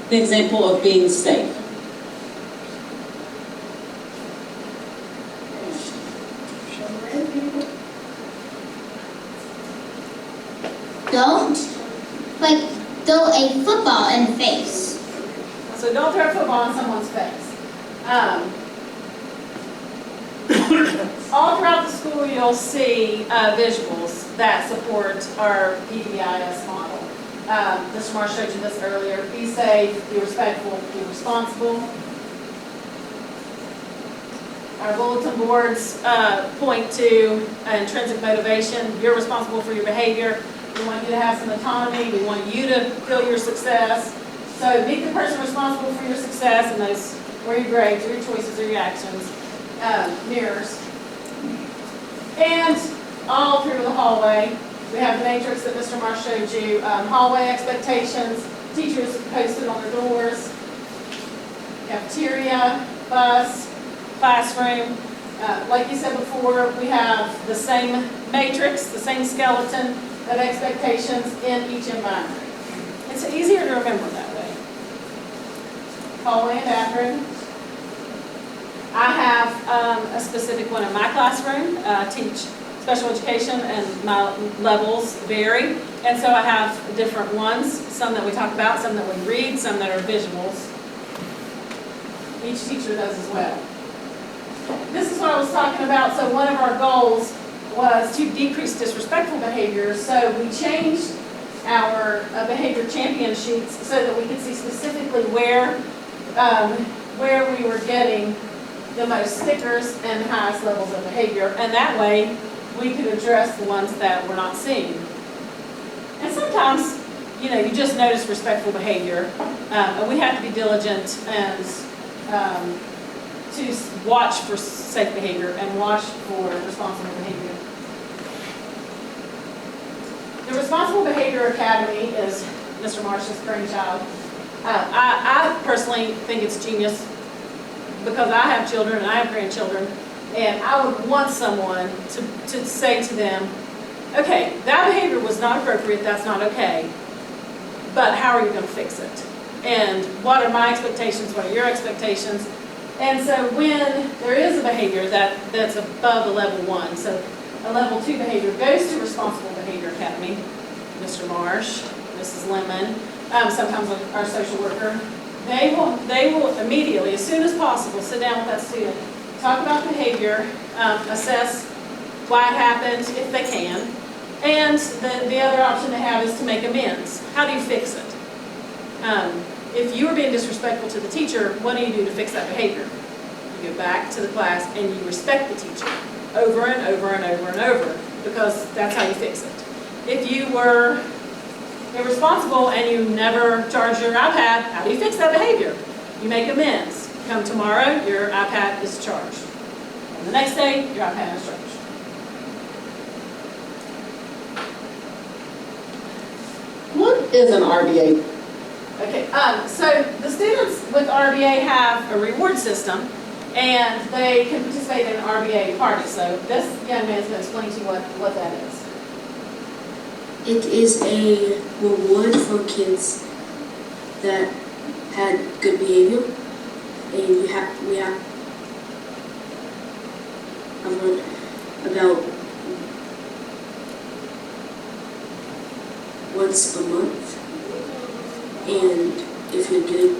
an example of being safe. Don't throw a football in the face. So don't throw a football in someone's face. All throughout the school, you'll see visuals that support our PBIS model. Mr. Marsh showed you this earlier. Be safe, be respectful, be responsible. Our bulletin boards point to intrinsic motivation. You're responsible for your behavior. We want you to have some autonomy. We want you to feel your success. So make the person responsible for your success and those were your grades, or your choices, or your actions. Mirrors. And all through the hallway, we have the matrix that Mr. Marsh showed you. Hallway expectations, teachers posted on their doors, cafeteria, bus, classroom. Like you said before, we have the same matrix, the same skeleton of expectations in each environment. It's easier to remember that way. Hallway and bathroom. I have a specific one in my classroom. I teach special education and my levels vary. And so I have different ones, some that we talk about, some that we read, some that are visuals. Each teacher does as well. This is what I was talking about. So one of our goals was to decrease disrespectful behaviors. So we changed our behavior champion sheets so that we could see specifically where we were getting the most stickers and highest levels of behavior. And that way we could address the ones that we're not seeing. And sometimes, you know, you just notice respectful behavior. And we have to be diligent and to watch for safe behavior and watch for responsible behavior. The Responsible Behavior Academy is Mr. Marsh's brainchild. I personally think it's genius because I have children and I have grandchildren, and I would want someone to say to them, okay, that behavior was not appropriate, that's not okay, but how are you going to fix it? And what are my expectations, what are your expectations? And so when there is a behavior that's above a level 1, so a level 2 behavior goes to Responsible Behavior Academy, Mr. Marsh, Mrs. Lemon, sometimes our social worker, they will immediately, as soon as possible, sit down with that student, talk about behavior, assess why it happened, if they can, and the other option they have is to make amends. How do you fix it? If you are being disrespectful to the teacher, what do you do to fix that behavior? You go back to the class and you respect the teacher over and over and over and over, because that's how you fix it. If you were irresponsible and you never charged your iPad, how do you fix that behavior? You make amends. Come tomorrow, your iPad is charged. And the next day, your iPad is charged. What is an RBA? Okay, so the students with RBA have a reward system, and they can participate in an RBA party. So this young man is going to explain to you what that is. It is a reward for kids that had good behavior, and I've learned about once a month, and if you're good,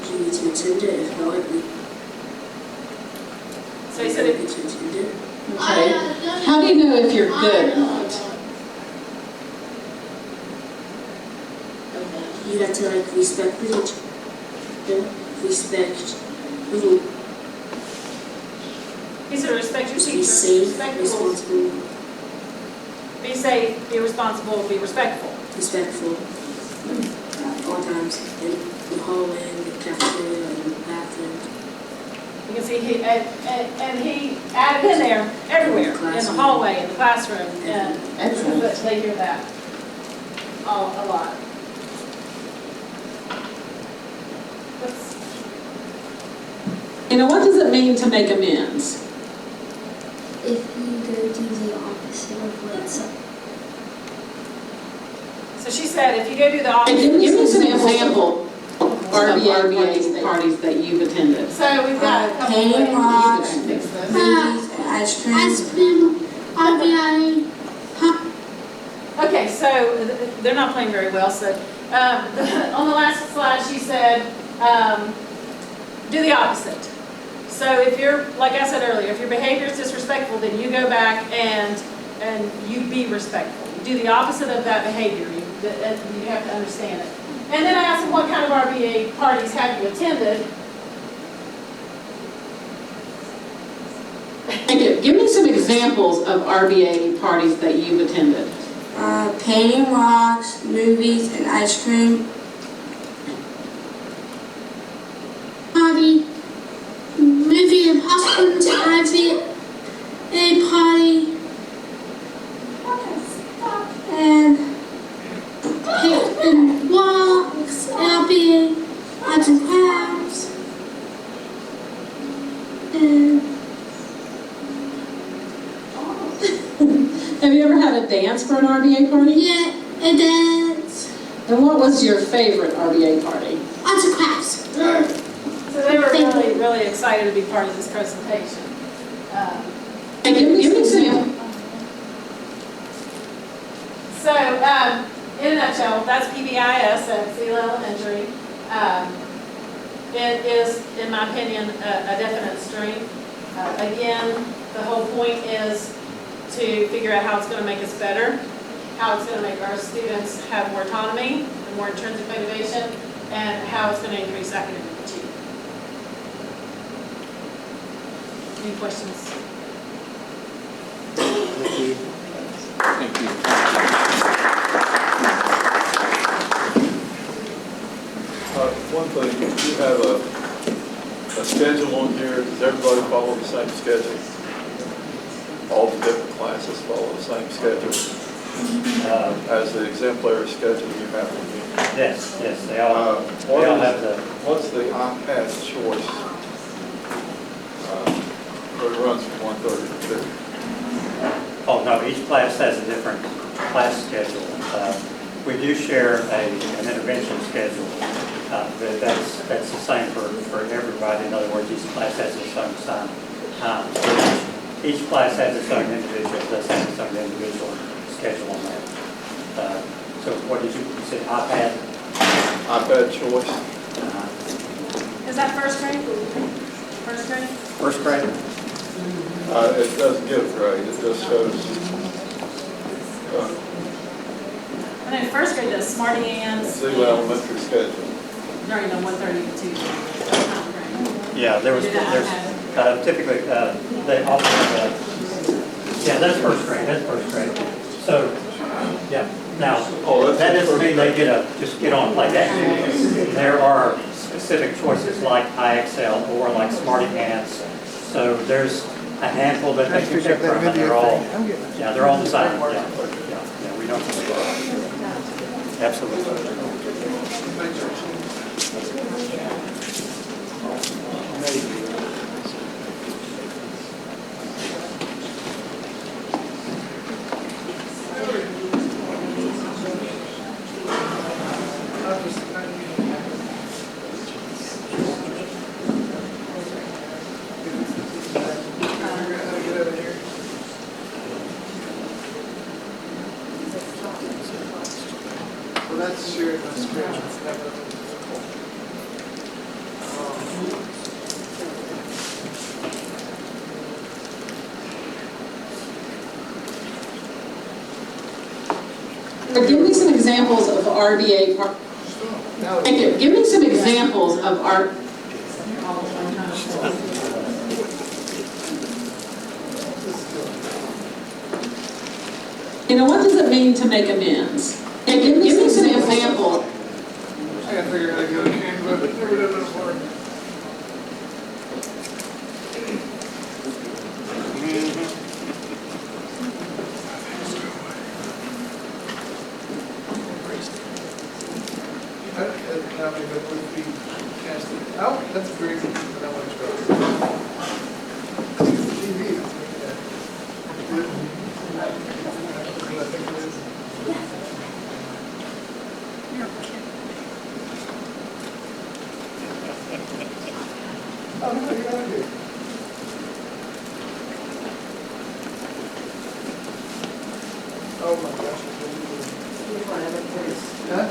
you need to attend it. If not, So he said you need to attend it. Okay. How do you know if you're good or not? You have to like respect the teacher, respect little. he said respect your Be teacher, safe, respect the rules. responsible, Be safe, be responsible, be respectful. respectful. All times in the hallway, in the cafeteria, in the bathroom. You can see and he added in there everywhere, in the hallway, in the classroom, and Excellent. they hear that a lot. What does it mean to make amends? If you go do the opposite of what's up. So she said, if you go do the And opposite. give me some example of RBA parties that you've attended. So we've got a couple Painting of rocks, ways to fix this. movies, ice cream, RBI, Okay, so they're not playing very well, so on the last slide, she said, do the opposite. So if you're, like I said earlier, if your behavior is disrespectful, then you go back and you be respectful. You do the opposite of that behavior. You have to understand it. And then I asked them, what kind of RBA parties have you attended? Thank you. Give me some examples of RBA parties that you've attended. painting rocks, movies, and ice cream. Party, movie Impossible to Ivy, a party, and walks, LBA, arts and crafts, and Have you ever had a dance for an RBA party? yeah, a dance, And what was your favorite RBA party? arts and crafts. So they were really, really excited to be part of this presentation. And give me some. So, in a nutshell, that's PBIS at Seal Elementary. It is, in my opinion, a definite strength. Again, the whole point is to figure out how it's going to make us better, how it's going to make our students have more autonomy and more intrinsic motivation, and how it's going to increase academic achievement. Any questions? Thank you. One thing, you have a schedule on here. Does everybody follow the same schedule? All the different classes follow the same schedule as the exemplary schedule you have on here? Yes, they all have the. What's the iPad choice? It runs from 1:30 to 2. Oh, no, each class has a different class schedule. We do share an intervention schedule, but that's the same for everybody. In other words, each class has its own assigned time. So each class has its own individual, does have its own individual schedule on that. So what did you say, iPad? iPad choice. Is that first grade? First grade? First grade? It doesn't give a grade, it just shows. I know first grade does Smarty Ants. It's the elementary schedule. During the 1:30 to 2. Yeah, there's typically, they often have, that's first grade. So, yeah, now, that doesn't mean they just get on like that. There are specific choices like IXL or like Smarty Ants. So there's a handful that they can pick from, and they're all designed. Yeah, we don't. Absolutely. Well, that's sharing my screen. Give me some examples of RBA. Thank you. Give me some examples of our. You know, what does it mean to make amends? Yeah, give me some examples. I gotta figure out how to go to Canva, but never done it before. Oh, that's great. But I want to try. TV. I think it is. Oh, no, you're not here. Oh my gosh. Huh?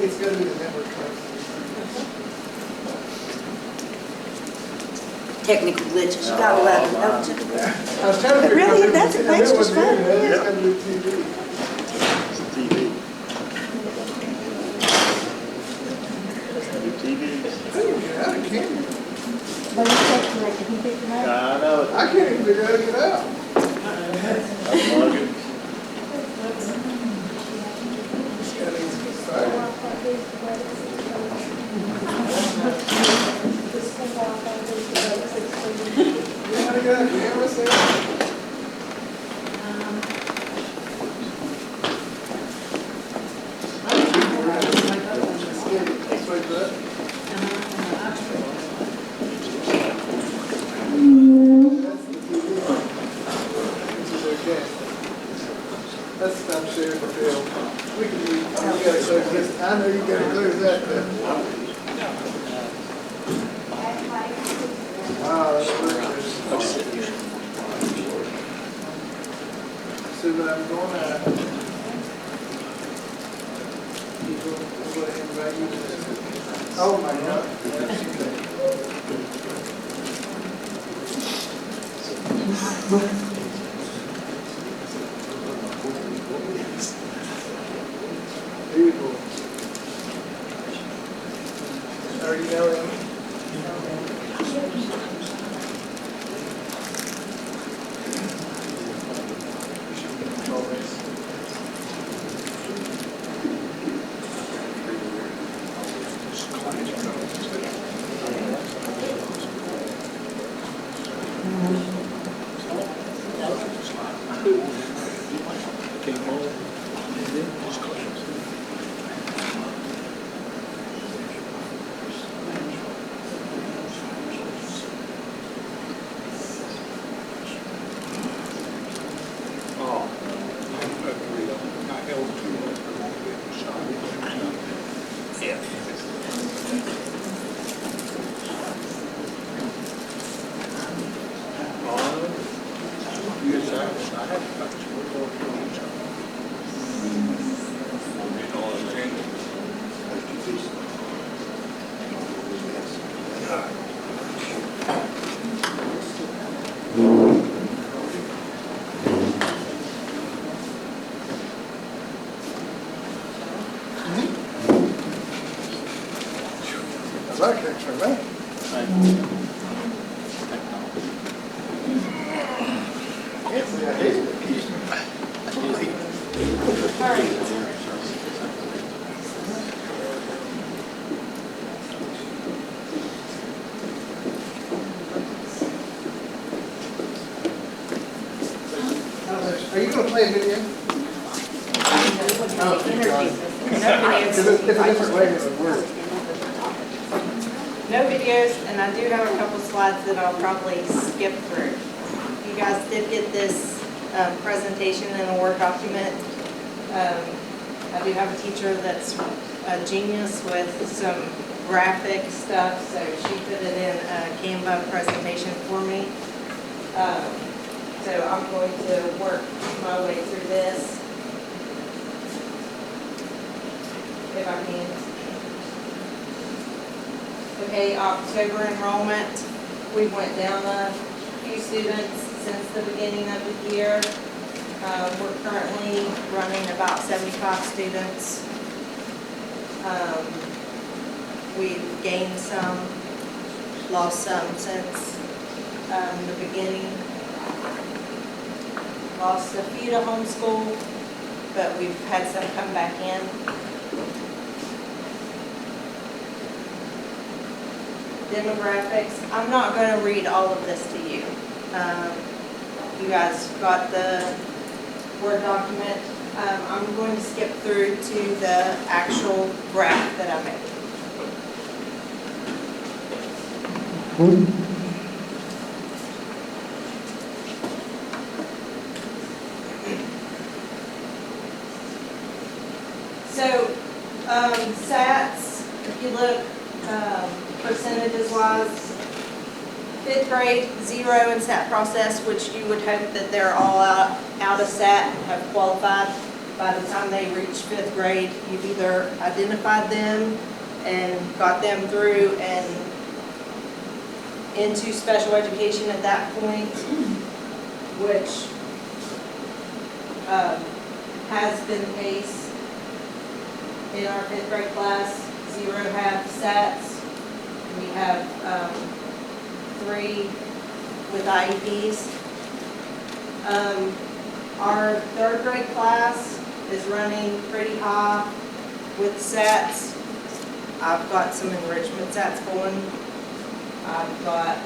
It's gonna be the network card. Technical glitches, you gotta let them know to. I was trying to figure out. Really, that's an extra fun. It's gotta be TV. Yeah, I can't. But you check to like, can you pick them up? I know. I can't even figure out how to get out. Unplug it. Let's stop sharing the bill. We can do, you gotta close this. I know you gotta close that then. Wow, that's good. See what I'm going at. Oh my God. Beautiful. Are you yelling? That kicks for me. Are you going to play a video? Oh, thank God. It's a different way it would work. No videos, and I do have a couple slides that I'll probably skip through. You guys did get this presentation in a Word document. I do have a teacher that's a genius with some graphic stuff, so she put it in a Canva presentation for me. So I'm going to work my way through this, if I can. Okay, October enrollment, we went down a few students since the beginning of the year. We're currently running about 75 students. We've gained some, lost some since the beginning. Lost a few to homeschool, but we've had some come back in. Demographics, I'm not going to read all of this to you. You guys got the Word document. I'm going to skip through to the actual graph that I made. So, SATs, if you look percentages-wise, 5th grade, 0 in SAT process, which you would hope that they're all out of SAT and have qualified. By the time they reach 5th grade, you've either identified them and got them through and into special education at that point, which has been the case in our 5th grade class. 0 have SATs. We have 3 with IEPs. Our 3rd grade class is running pretty high with SATs. I've got some enrichment SATs going. I've got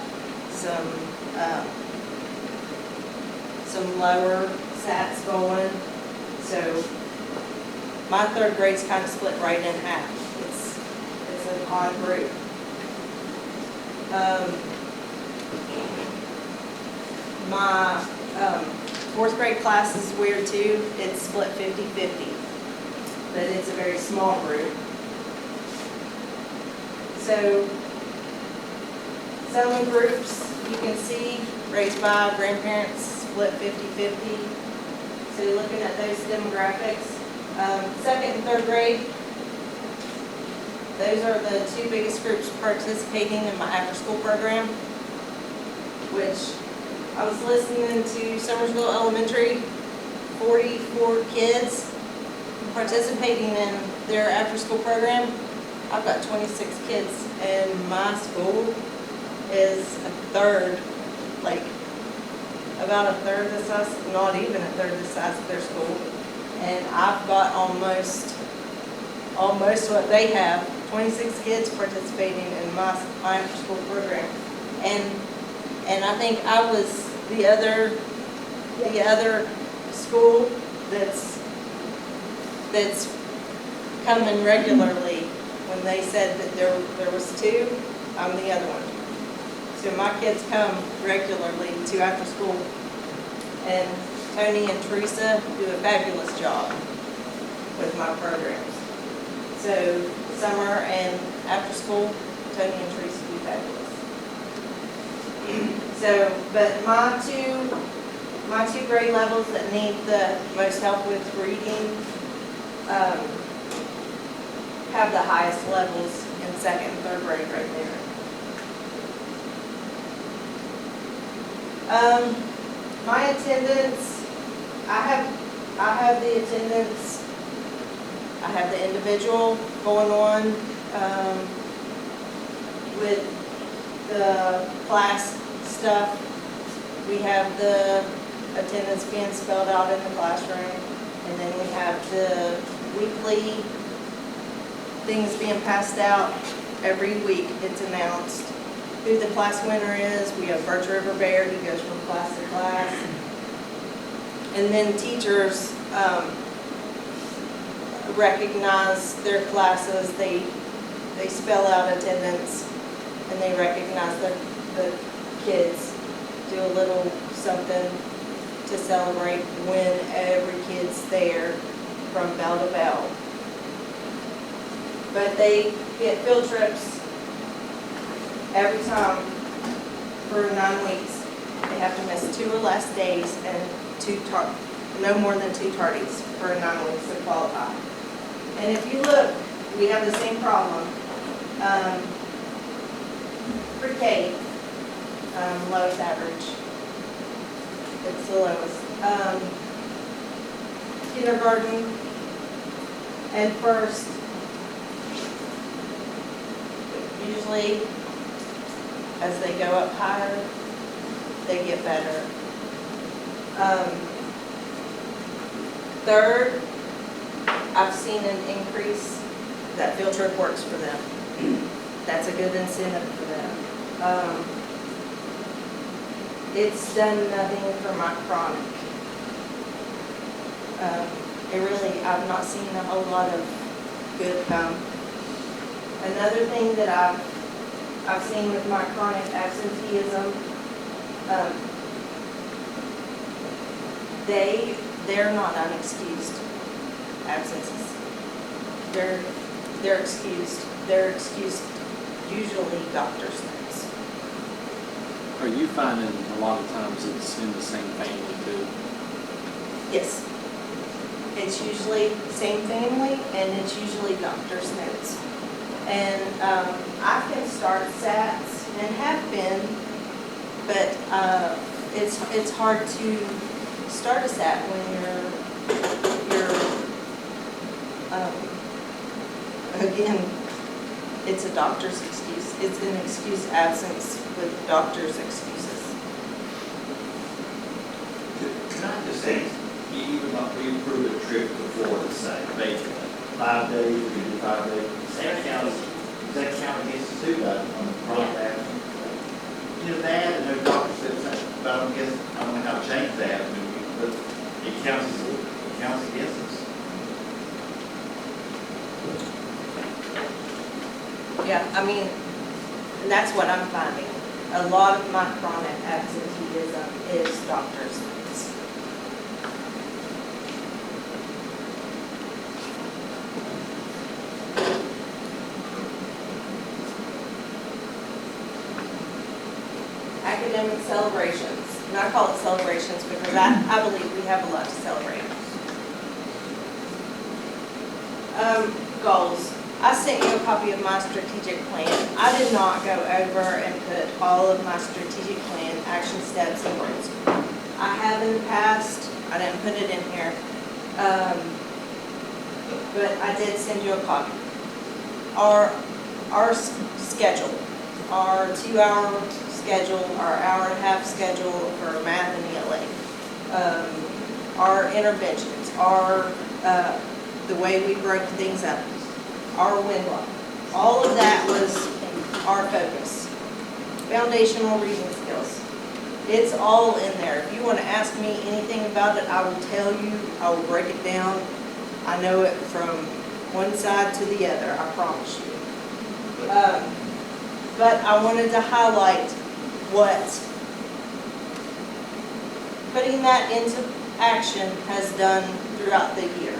some lower SATs going. So my 3rd grade's kind of split right in half. It's an odd group. My 4th grade class is weird too. It's split 50-50, but it's a very small group. So some groups you can see raised by grandparents split 50-50. So looking at those demographics, 2nd and 3rd grade, those are the 2 biggest groups participating in my after-school program, which I was listening to Summersville Elementary, 44 kids participating in their after-school program. I've got 26 kids, and my school is a third, like about a third the size, not even a third the size of their school. And I've got almost what they have, 26 kids participating in my after-school program. And I think I was the other school that's coming regularly. When they said that there was 2, I'm the other one. So my kids come regularly to after school, and Tony and Teresa do a fabulous job with my programs. So summer and after school, Tony and Teresa do fabulous. So, but my two grade levels that need the most help with reading have the highest levels in 2nd and 3rd grade right there. My attendance, I have the attendance, I have the individual going on with the class stuff. We have the attendance being spelled out in the classroom, and then we have the weekly things being passed out. Every week it's announced who the class winner is. We have Birch River Bear, he goes from class to class. And then teachers recognize their classes. They spell out attendance, and they recognize the kids, do a little something to celebrate when every kid's there from bell to bell. But they get field trips every time for 9 weeks. They have to miss 2 or less days and no more than 2 tardies for a 9 weeks to qualify. And if you look, we have the same problem. Pre-K, lowest average. It's the lowest. Kindergarten and first, usually as they go up higher, they get better. Third, I've seen an increase. That field trip works for them. That's a good incentive for them. It's done nothing for my chronic. I've not seen a whole lot of good come. Another thing that I've seen with my chronic absenteeism, they're not unexcused absences. They're excused. They're excused usually doctor's notes. Are you finding a lot of times it's in the same family too? Yes. It's usually same family and it's usually doctor's notes. And I can start SATs and have been, but it's hard to start a SAT when you're again, it's a doctor's excuse. It's an excuse absence with doctor's excuses. Can I just say, we approved a trip to Florida, say, basically, 5 days, we do 5 days. Santa County, does that count against the suit on the chronic absence? You know, that, and no doctor said that, but I don't know how to change that, but it counts against us. Yeah, I mean, and that's what I'm finding. A lot of my chronic absenteeism is doctor's notes. Academic celebrations. And I call it celebrations because I believe we have a lot to celebrate. Goals. I sent you a copy of my strategic plan. I did not go over and put all of my strategic plan action steps and goals. I have in the past. I didn't put it in here. But I did send you a copy. Our schedule, our 2-hour schedule, our hour-and-a-half schedule for math and ELA, our interventions, the way we broke things up, our win block. All of that was our focus. Foundational reading skills. It's all in there. If you want to ask me anything about it, I will tell you. I will break it down. I know it from one side to the other, I promise you. But I wanted to highlight what putting that into action has done throughout the year.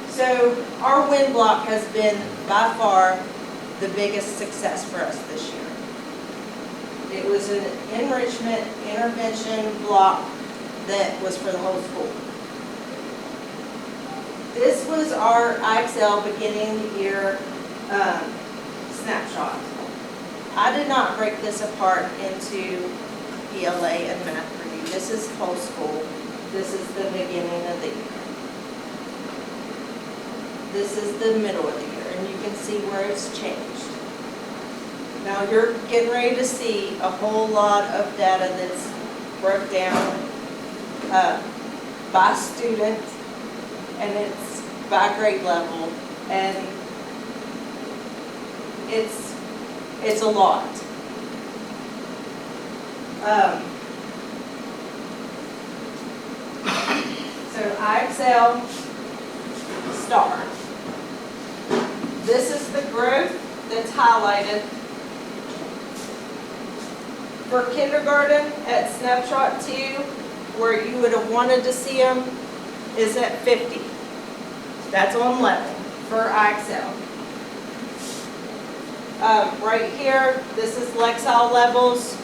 So our win block has been by far the biggest success for us this year. It was an enrichment intervention block that was for the whole school. This was our IXL beginning of the year snapshot. I did not break this apart into ELA and math review. This is whole school. This is the beginning of the year. This is the middle of the year, and you can see where it's changed. Now you're getting ready to see a whole lot of data that's broke down by student, and it's by grade level, and it's a lot. So IXL star. This is the growth that's highlighted. For kindergarten at snapshot 2, where you would have wanted to see them, is at 50. That's on level for IXL. Right here, this is Lexile levels.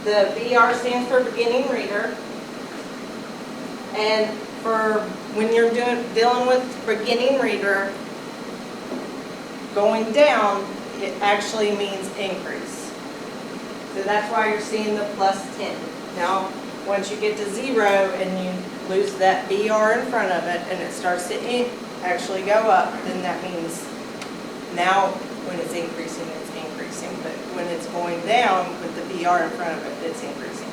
the BR stands for beginning reader. And for when you're dealing with beginning reader, going down, it actually means increase. So that's why you're seeing the plus 10. Now, once you get to 0 and you lose that BR in front of it and it starts to actually go up, then that means now when it's increasing, it's increasing. But when it's going down with the BR in front of it, it's increasing.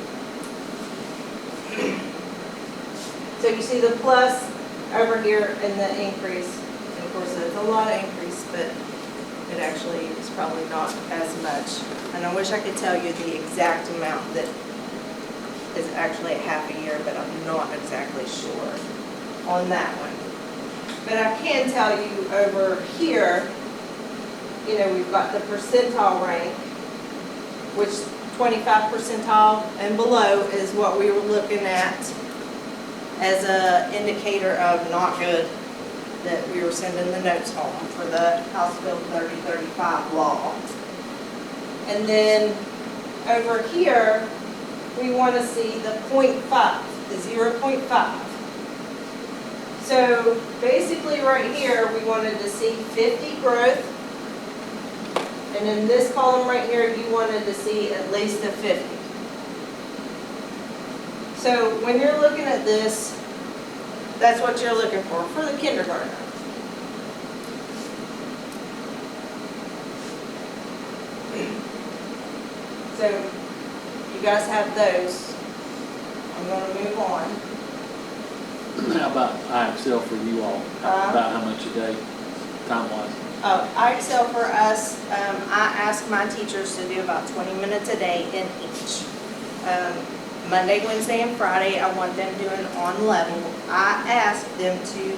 So you see the plus over here and the increase. And of course, it's a lot of increase, but it actually is probably not as much. And I wish I could tell you the exact amount that is actually a half a year, but I'm not exactly sure on that one. But I can tell you over here, you know, we've got the percentile rank, which 25 percentile and below is what we were looking at as an indicator of not good, that we were sending the notes home for the House Bill 3035 law. And then over here, we want to see the 0.5, the 0.5. So basically right here, we wanted to see 50 growth. And in this column right here, you wanted to see at least a 50. So when you're looking at this, that's what you're looking for the kindergartner. So you guys have those. I'm going to move on. How about IXL for you all? About how much a day, time-wise? IXL for us, I ask my teachers to do about 20 minutes a day in each. Monday, Wednesday, and Friday, I want them doing on level. I ask them to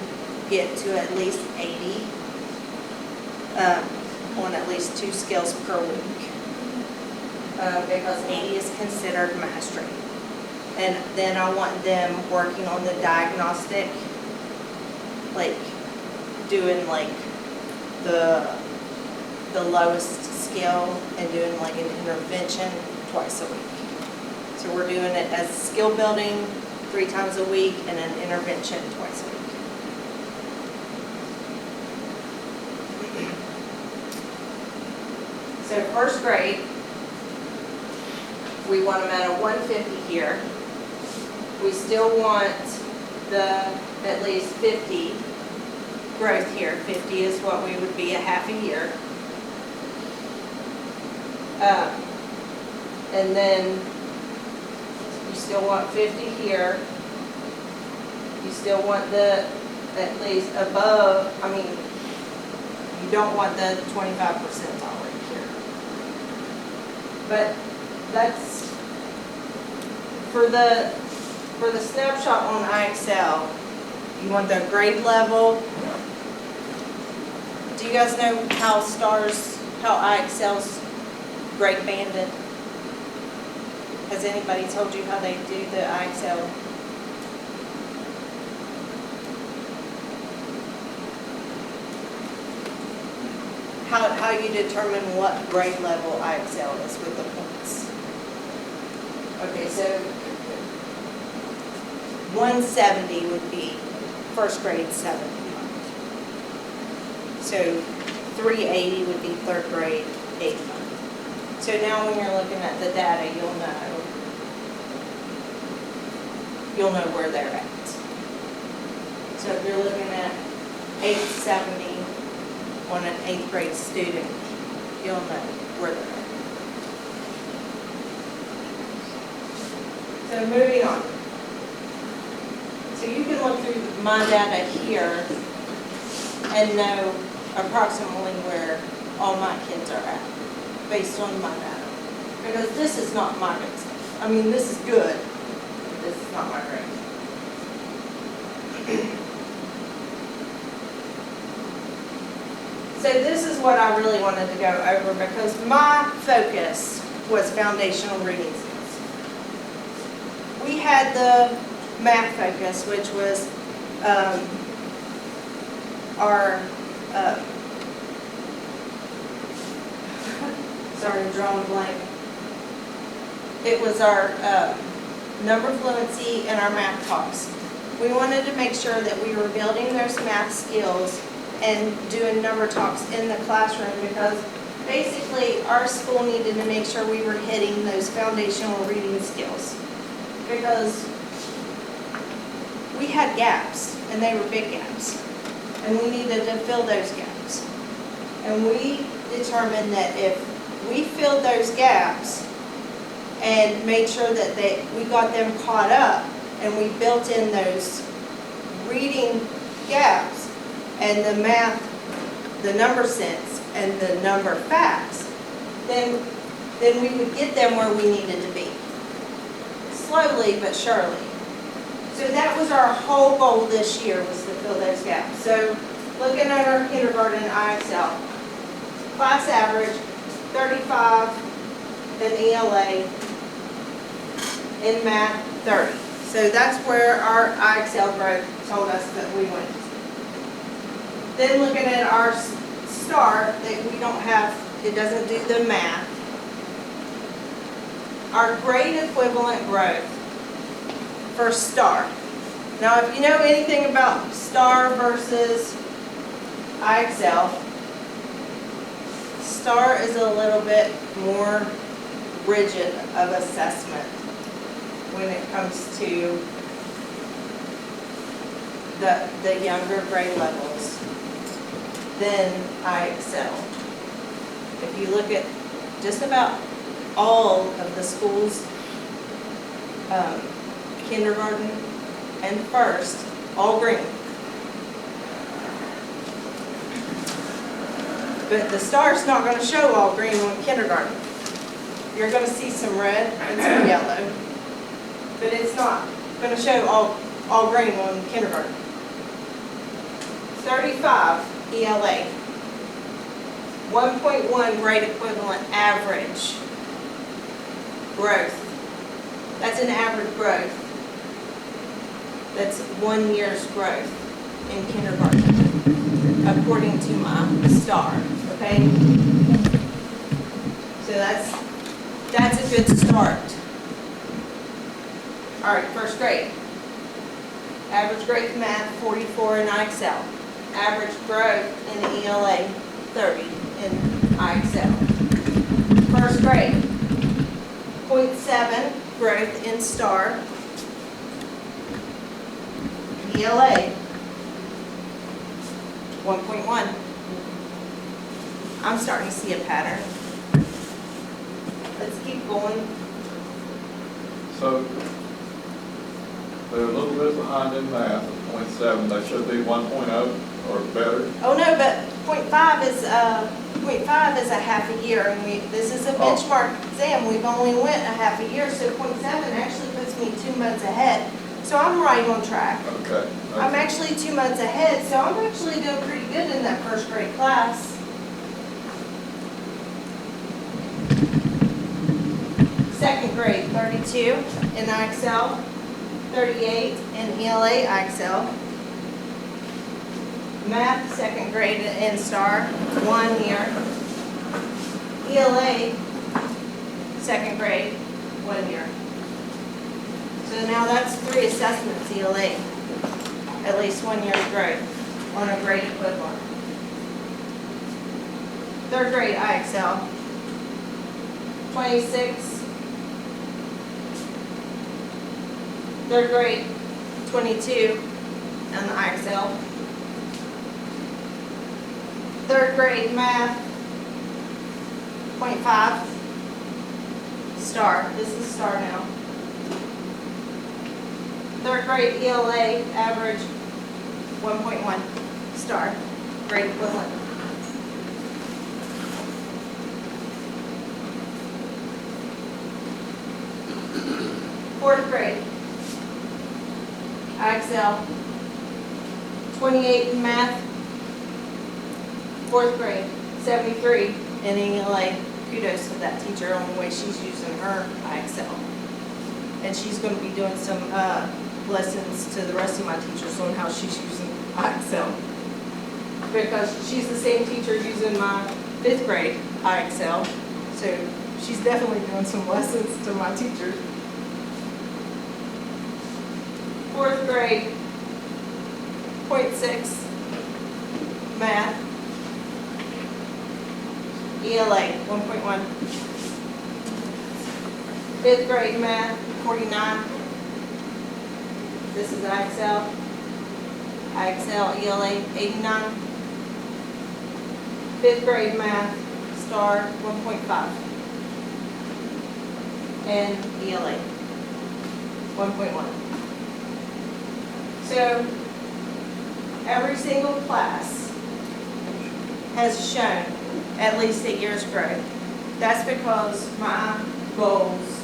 get to at least 80 on at least 2 skills per week. Because 80 is considered mastery. And then I want them working on the diagnostic, like doing like the lowest skill and doing like an intervention twice a week. So we're doing it as skill building 3 times a week and an intervention twice a week. So first grade, we want them at a 150 here. We still want the at least 50 growth here. 50 is what we would be a half a year. And then you still want 50 here. You still want the at least above, I mean, you don't want the 25 percentile right here. But that's for the snapshot on IXL. You want the grade level. Do you guys know how IXL's grade banded? Has anybody told you how they do the IXL? How you determine what grade level IXL is with the points? Okay, so 170 would be first grade 70. So 380 would be third grade 80. So now when you're looking at the data, you'll know where they're at. So if you're looking at 870 on an 8th grade student, you'll know where they're at. So moving on. So you can look through my data here and know approximately where all my kids are at based on my data. Because this is not my grade stuff. I mean, this is good, but this is not my grade. So this is what I really wanted to go over because my focus was foundational reading skills. We had the math focus, which was our, sorry, I'm drawing a blank. it was our number fluency and our math talks. We wanted to make sure that we were building those math skills and doing number talks in the classroom because basically our school needed to make sure we were hitting those foundational reading skills because we had gaps and they were big gaps and we needed to fill those gaps. And we determined that if we filled those gaps and made sure that we got them caught up and we built in those reading gaps and the math, the number sense, and the number facts, then we would get them where we needed to be. Slowly but surely. So that was our whole goal this year, was to fill those gaps. So looking at our kindergarten IXL, class average, 35 in ELA, in math, 30. So that's where our IXL growth told us that we went. Then looking at our STAR, that we don't have, it doesn't do the math. Our grade equivalent growth for STAR. Now if you know anything about STAR versus IXL, STAR is a little bit more rigid of assessment when it comes to the younger grade levels than IXL. If you look at just about all of the schools, kindergarten and first, all green. But the STAR's not going to show all green on kindergarten. You're going to see some red and some yellow, but it's not going to show all green on kindergarten. 35 ELA, 1.1 grade equivalent average growth. That's an average growth. That's 1 year's growth in kindergarten, according to my STAR, okay? So that's a good start. All right, first grade. Average growth in math, 44 in IXL. Average growth in ELA, 30 in IXL. First grade, 0.7 growth in STAR. ELA, 1.1. I'm starting to see a pattern. Let's keep going. So they're a little bit behind in math at 0.7. They should be 1.0 or better. Oh no, but 0.5 is a half a year, and this is a benchmark exam. We've only went a half a year, so 0.7 actually puts me 2 months ahead. So I'm right on track. Okay. I'm actually 2 months ahead, so I'm actually doing pretty good in that first grade class. Second grade, 32 in IXL, 38 in ELA IXL. Math, second grade in STAR, 1 year. ELA, second grade, 1 year. So now that's 3 assessments, ELA, at least 1 year's growth on a grade equivalent. Third grade IXL, 26. Third grade, 22 on the IXL. Third grade math, 0.5. STAR, this is STAR now. Third grade ELA average, 1.1. STAR, grade equivalent. Fourth grade, IXL, 28 in math. Fourth grade, 73 in ELA. Kudos to that teacher on the way she's using her IXL. And she's going to be doing some lessons to the rest of my teachers on how she's using IXL. Because she's the same teacher using my 5th grade IXL. So she's definitely doing some lessons to my teachers. 4th grade, 0.6 math. ELA, 1.1. 5th grade math, 49. This is IXL. IXL, ELA, 89. 5th grade math, STAR, 1.5. And ELA, 1.1. So, every single class has shown at least a year's growth. That's because my goals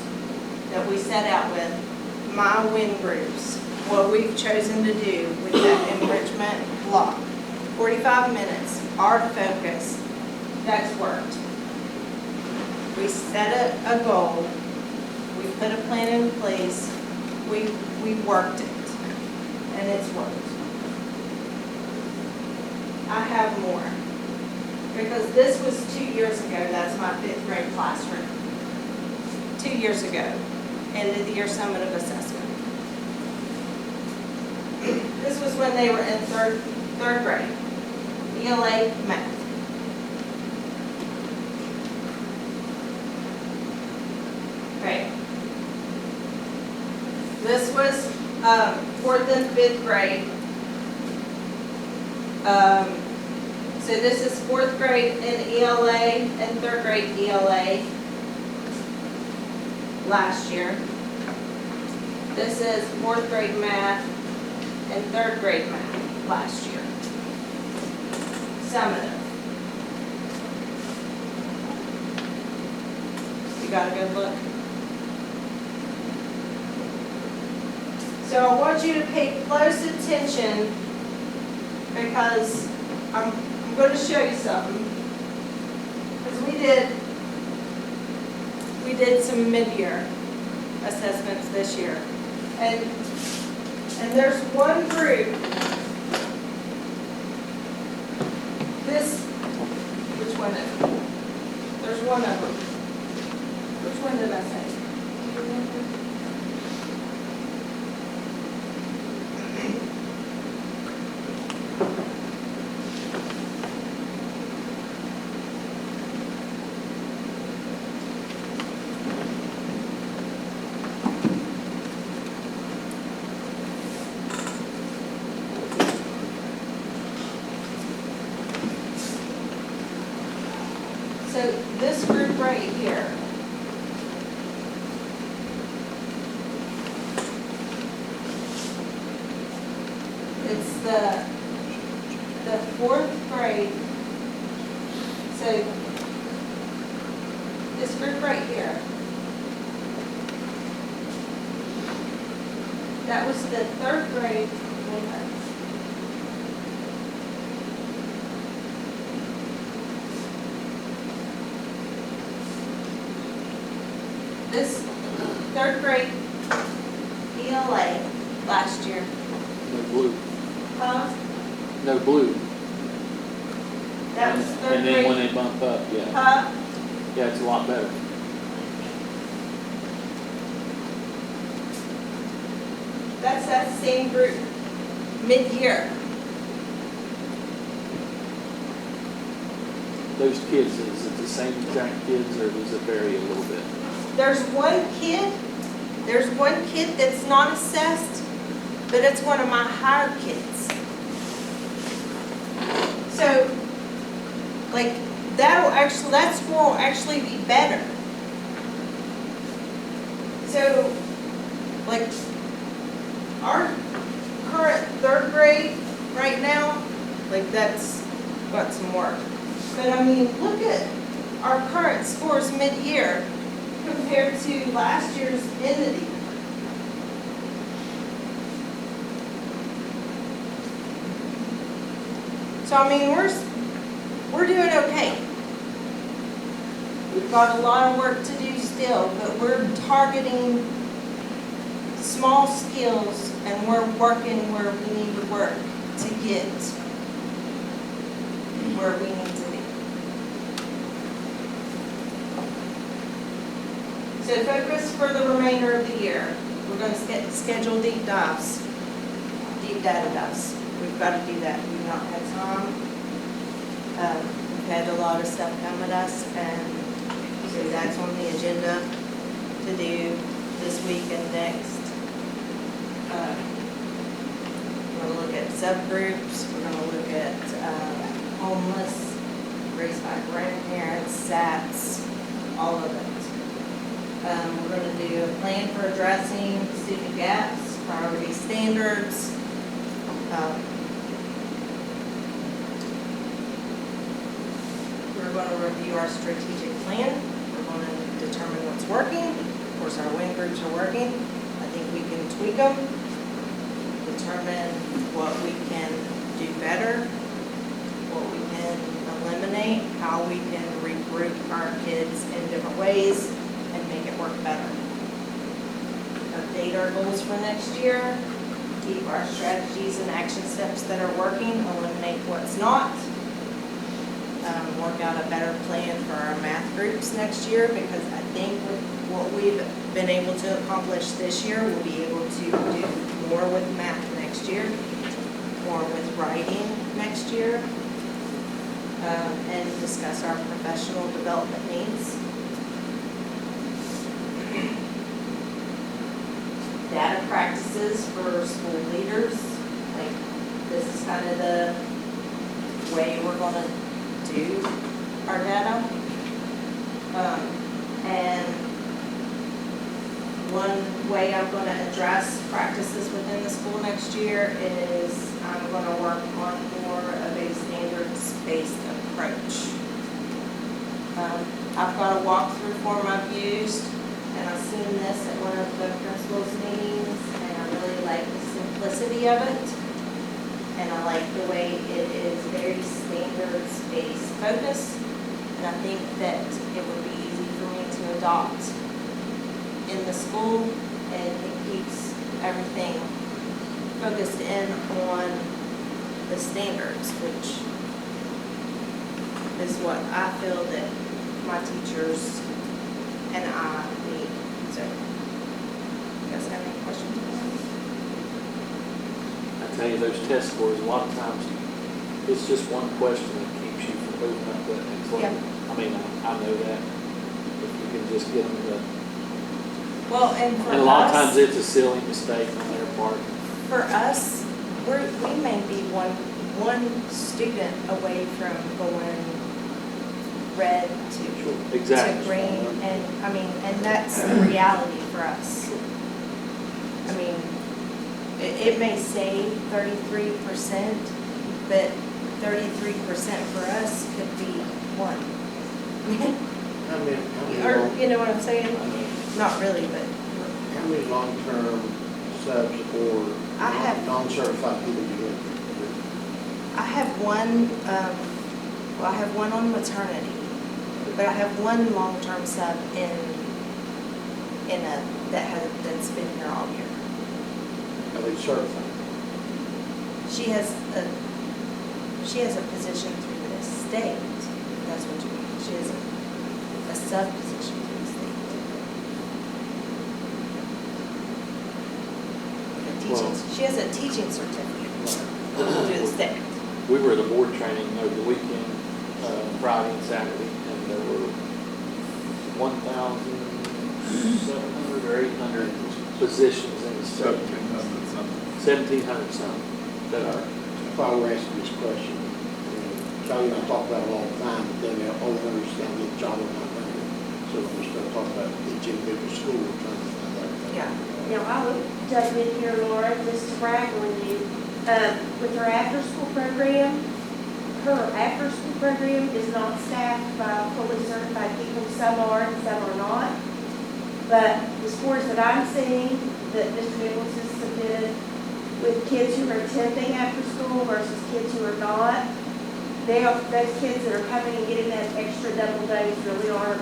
that we set out with, my win groups, what we've chosen to do with that enrichment block, 45 minutes, our focus, that's worked. We set a goal, we put a plan in place, we worked it, and it's worked. I have more. Because this was 2 years ago, that's my 5th grade classroom. 2 years ago, end of the year summative assessment. This was when they were in third grade, ELA math. Okay. This was 4th and 5th grade. So this is 4th grade in ELA and 3rd grade ELA last year. This is 4th grade math and 3rd grade math last year. Summative. You got a good look? So I want you to pay close attention because I'm going to show you something. Because we did some mid-year assessments this year. And there's one group, which one is it? There's one of them. Which one did I say? Do you remember? So this group right here, it's the 4th grade. So this group right here, that was the 3rd grade. This 3rd grade ELA last year. No blue. Huh? No blue. That was 3rd grade. And then when they bump up, yeah. Huh? Yeah, it's a lot better. That's that same group, mid-year. Those kids, is it the same exact kids or does it vary a little bit? There's one kid that's not assessed, but it's one of my higher kids. So, like, that score will actually be better. So, like, our current 3rd grade right now, like, that's got some work. But I mean, look at our current scores mid-year compared to last year's end of the year. So I mean, we're doing okay. We've got a lot of work to do still, but we're targeting small skills and we're working where we need to work to get where we need to be. So focus for the remainder of the year. We're going to schedule deep dives, deep data dives. We've got to do that. We've not had time. We've had a lot of stuff come at us, and so that's on the agenda to do this week and next. We're going to look at subgroups. We're going to look at homeless, raised by grandparents, SATs, all of it. We're going to do a plan for addressing student gaps, priority standards. We're going to review our strategic plan. We're going to determine what's working. Of course, our wing groups are working. I think we can tweak them, determine what we can do better, what we can eliminate, how we can regroup our kids in different ways and make it work better. Update our goals for next year, keep our strategies and action steps that are working, eliminate what's not. Work out a better plan for our math groups next year, because I think with what we've been able to accomplish this year, we'll be able to do more with math next year, more with writing next year, and discuss our professional development needs. Data practices for school leaders. Like, this is kind of the way we're going to do our data. And one way I'm going to address practices within the school next year is I'm going to work on more of a standards-based approach. I've got a walkthrough form I've used, and I've seen this at one of the principals' meetings, and I really like the simplicity of it. And I like the way it is very standards-based focus. And I think that it would be easy for me to adopt in the school, and it keeps everything focused in on the standards, which is what I feel that my teachers and I need. So, you guys have any questions? I tell you, those test scores, a lot of times, it's just one question that keeps you from moving up that next level. Yeah. I mean, I know that. If you can just get them to. Well, and for us. And a lot of times it's a silly mistake on their part. For us, we may be one student away from going red to green, and I mean, and that's the reality for us. I mean, it may say 33%, but 33% for us could be 1. Or, you know what I'm saying? Not really, but. How many long-term subs or non-certified people do you have? I have one, I have one on maternity, but I have one long-term sub that's been here all year. Are they certified? She has a position through the state. That's what you mean. She has a sub position through the state. She has a teaching certificate through the state. We were at a board training over the weekend, Friday and Saturday, and there were 1,700 or 800 positions in the state. 1,700 something that are. That's why we're asking this question. Charlie and I talk about it all the time, but then they'll only understand the job of my money. So we're just going to talk about each individual school, we're trying to find out. Yeah. Now, I would jump in here, Laura, just to brag on you. With her after-school program, her after-school program is not staffed by fully certified people. Some are and some are not. But the scores that I'm seeing that Mr. Nichols has submitted with kids who are attending after school versus kids who are not, those kids that are coming and getting that extra double dose really are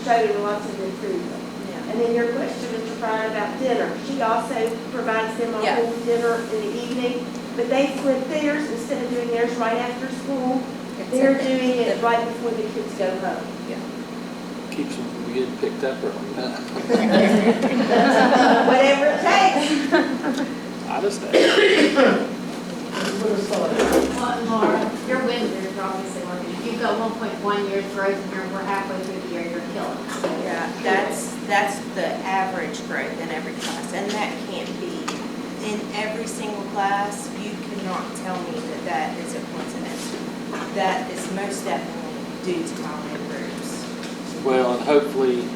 showing lots of improvement. Yeah. And then your question, Mr. Pryor, about dinner. She also provides them a whole dinner in the evening, but they flip theirs instead of doing theirs right after school. They're doing it right before the kids go home. Yeah. keeps them from getting picked up early. Whatever it takes. I understand. Well, Laura, your winter's obviously working. If you've got 1.1 years growth and we're halfway through the year, you're killing us. Yeah, that's the average growth in every class, and that can't be. In every single class, you cannot tell me that that is a coincidence. That is most definitely due to my groups. Well, and hopefully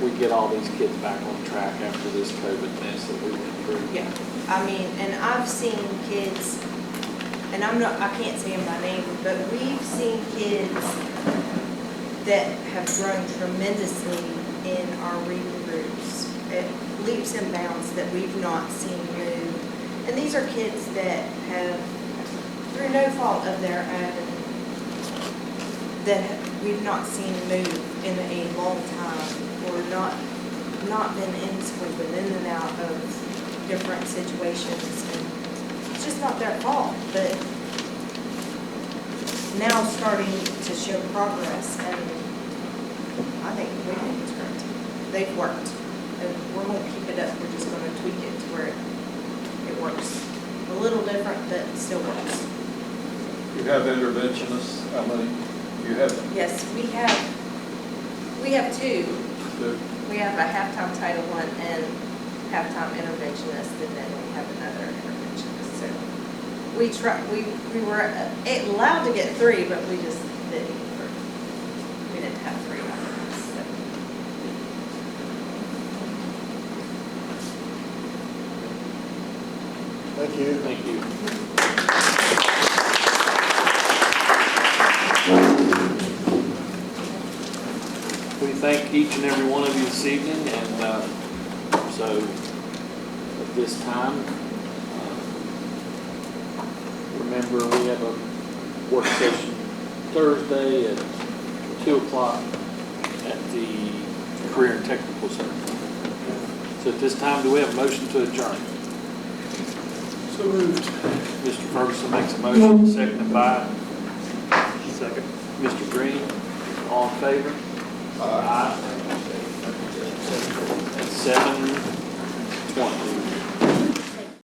we get all these kids back on track after this COVID mess that we went through. Yeah, I mean, and I've seen kids, and I can't say them by name, but we've seen kids that have grown tremendously in our reading groups at leaps and bounds that we've not seen move. And these are kids that have, through no fault of their own, that we've not seen move in a long time, or not been in school, but in and out of different situations. And it's just not their fault, but now starting to show progress, and I think it's great. They've worked, and we're going to keep it up. We're just going to tweak it to where it works. A little different, but it still works. You have interventionists, how many? You have them? Yes, we have two. Two. We have a halftime Title I and halftime interventionist, and then we have another interventionist. So we were allowed to get three, but we just didn't. We didn't have three others. So. Thank you. Thank you. We thank each and every one of you this evening, and so at this time, remember we have a work session Thursday at 2 o'clock at the Career and Technical Center. So at this time, do we have a motion to adjourn? So moved. Mr. Ferguson makes a motion, seconded by? Second. Mr. Green, all in favor? Aye. At 7:20.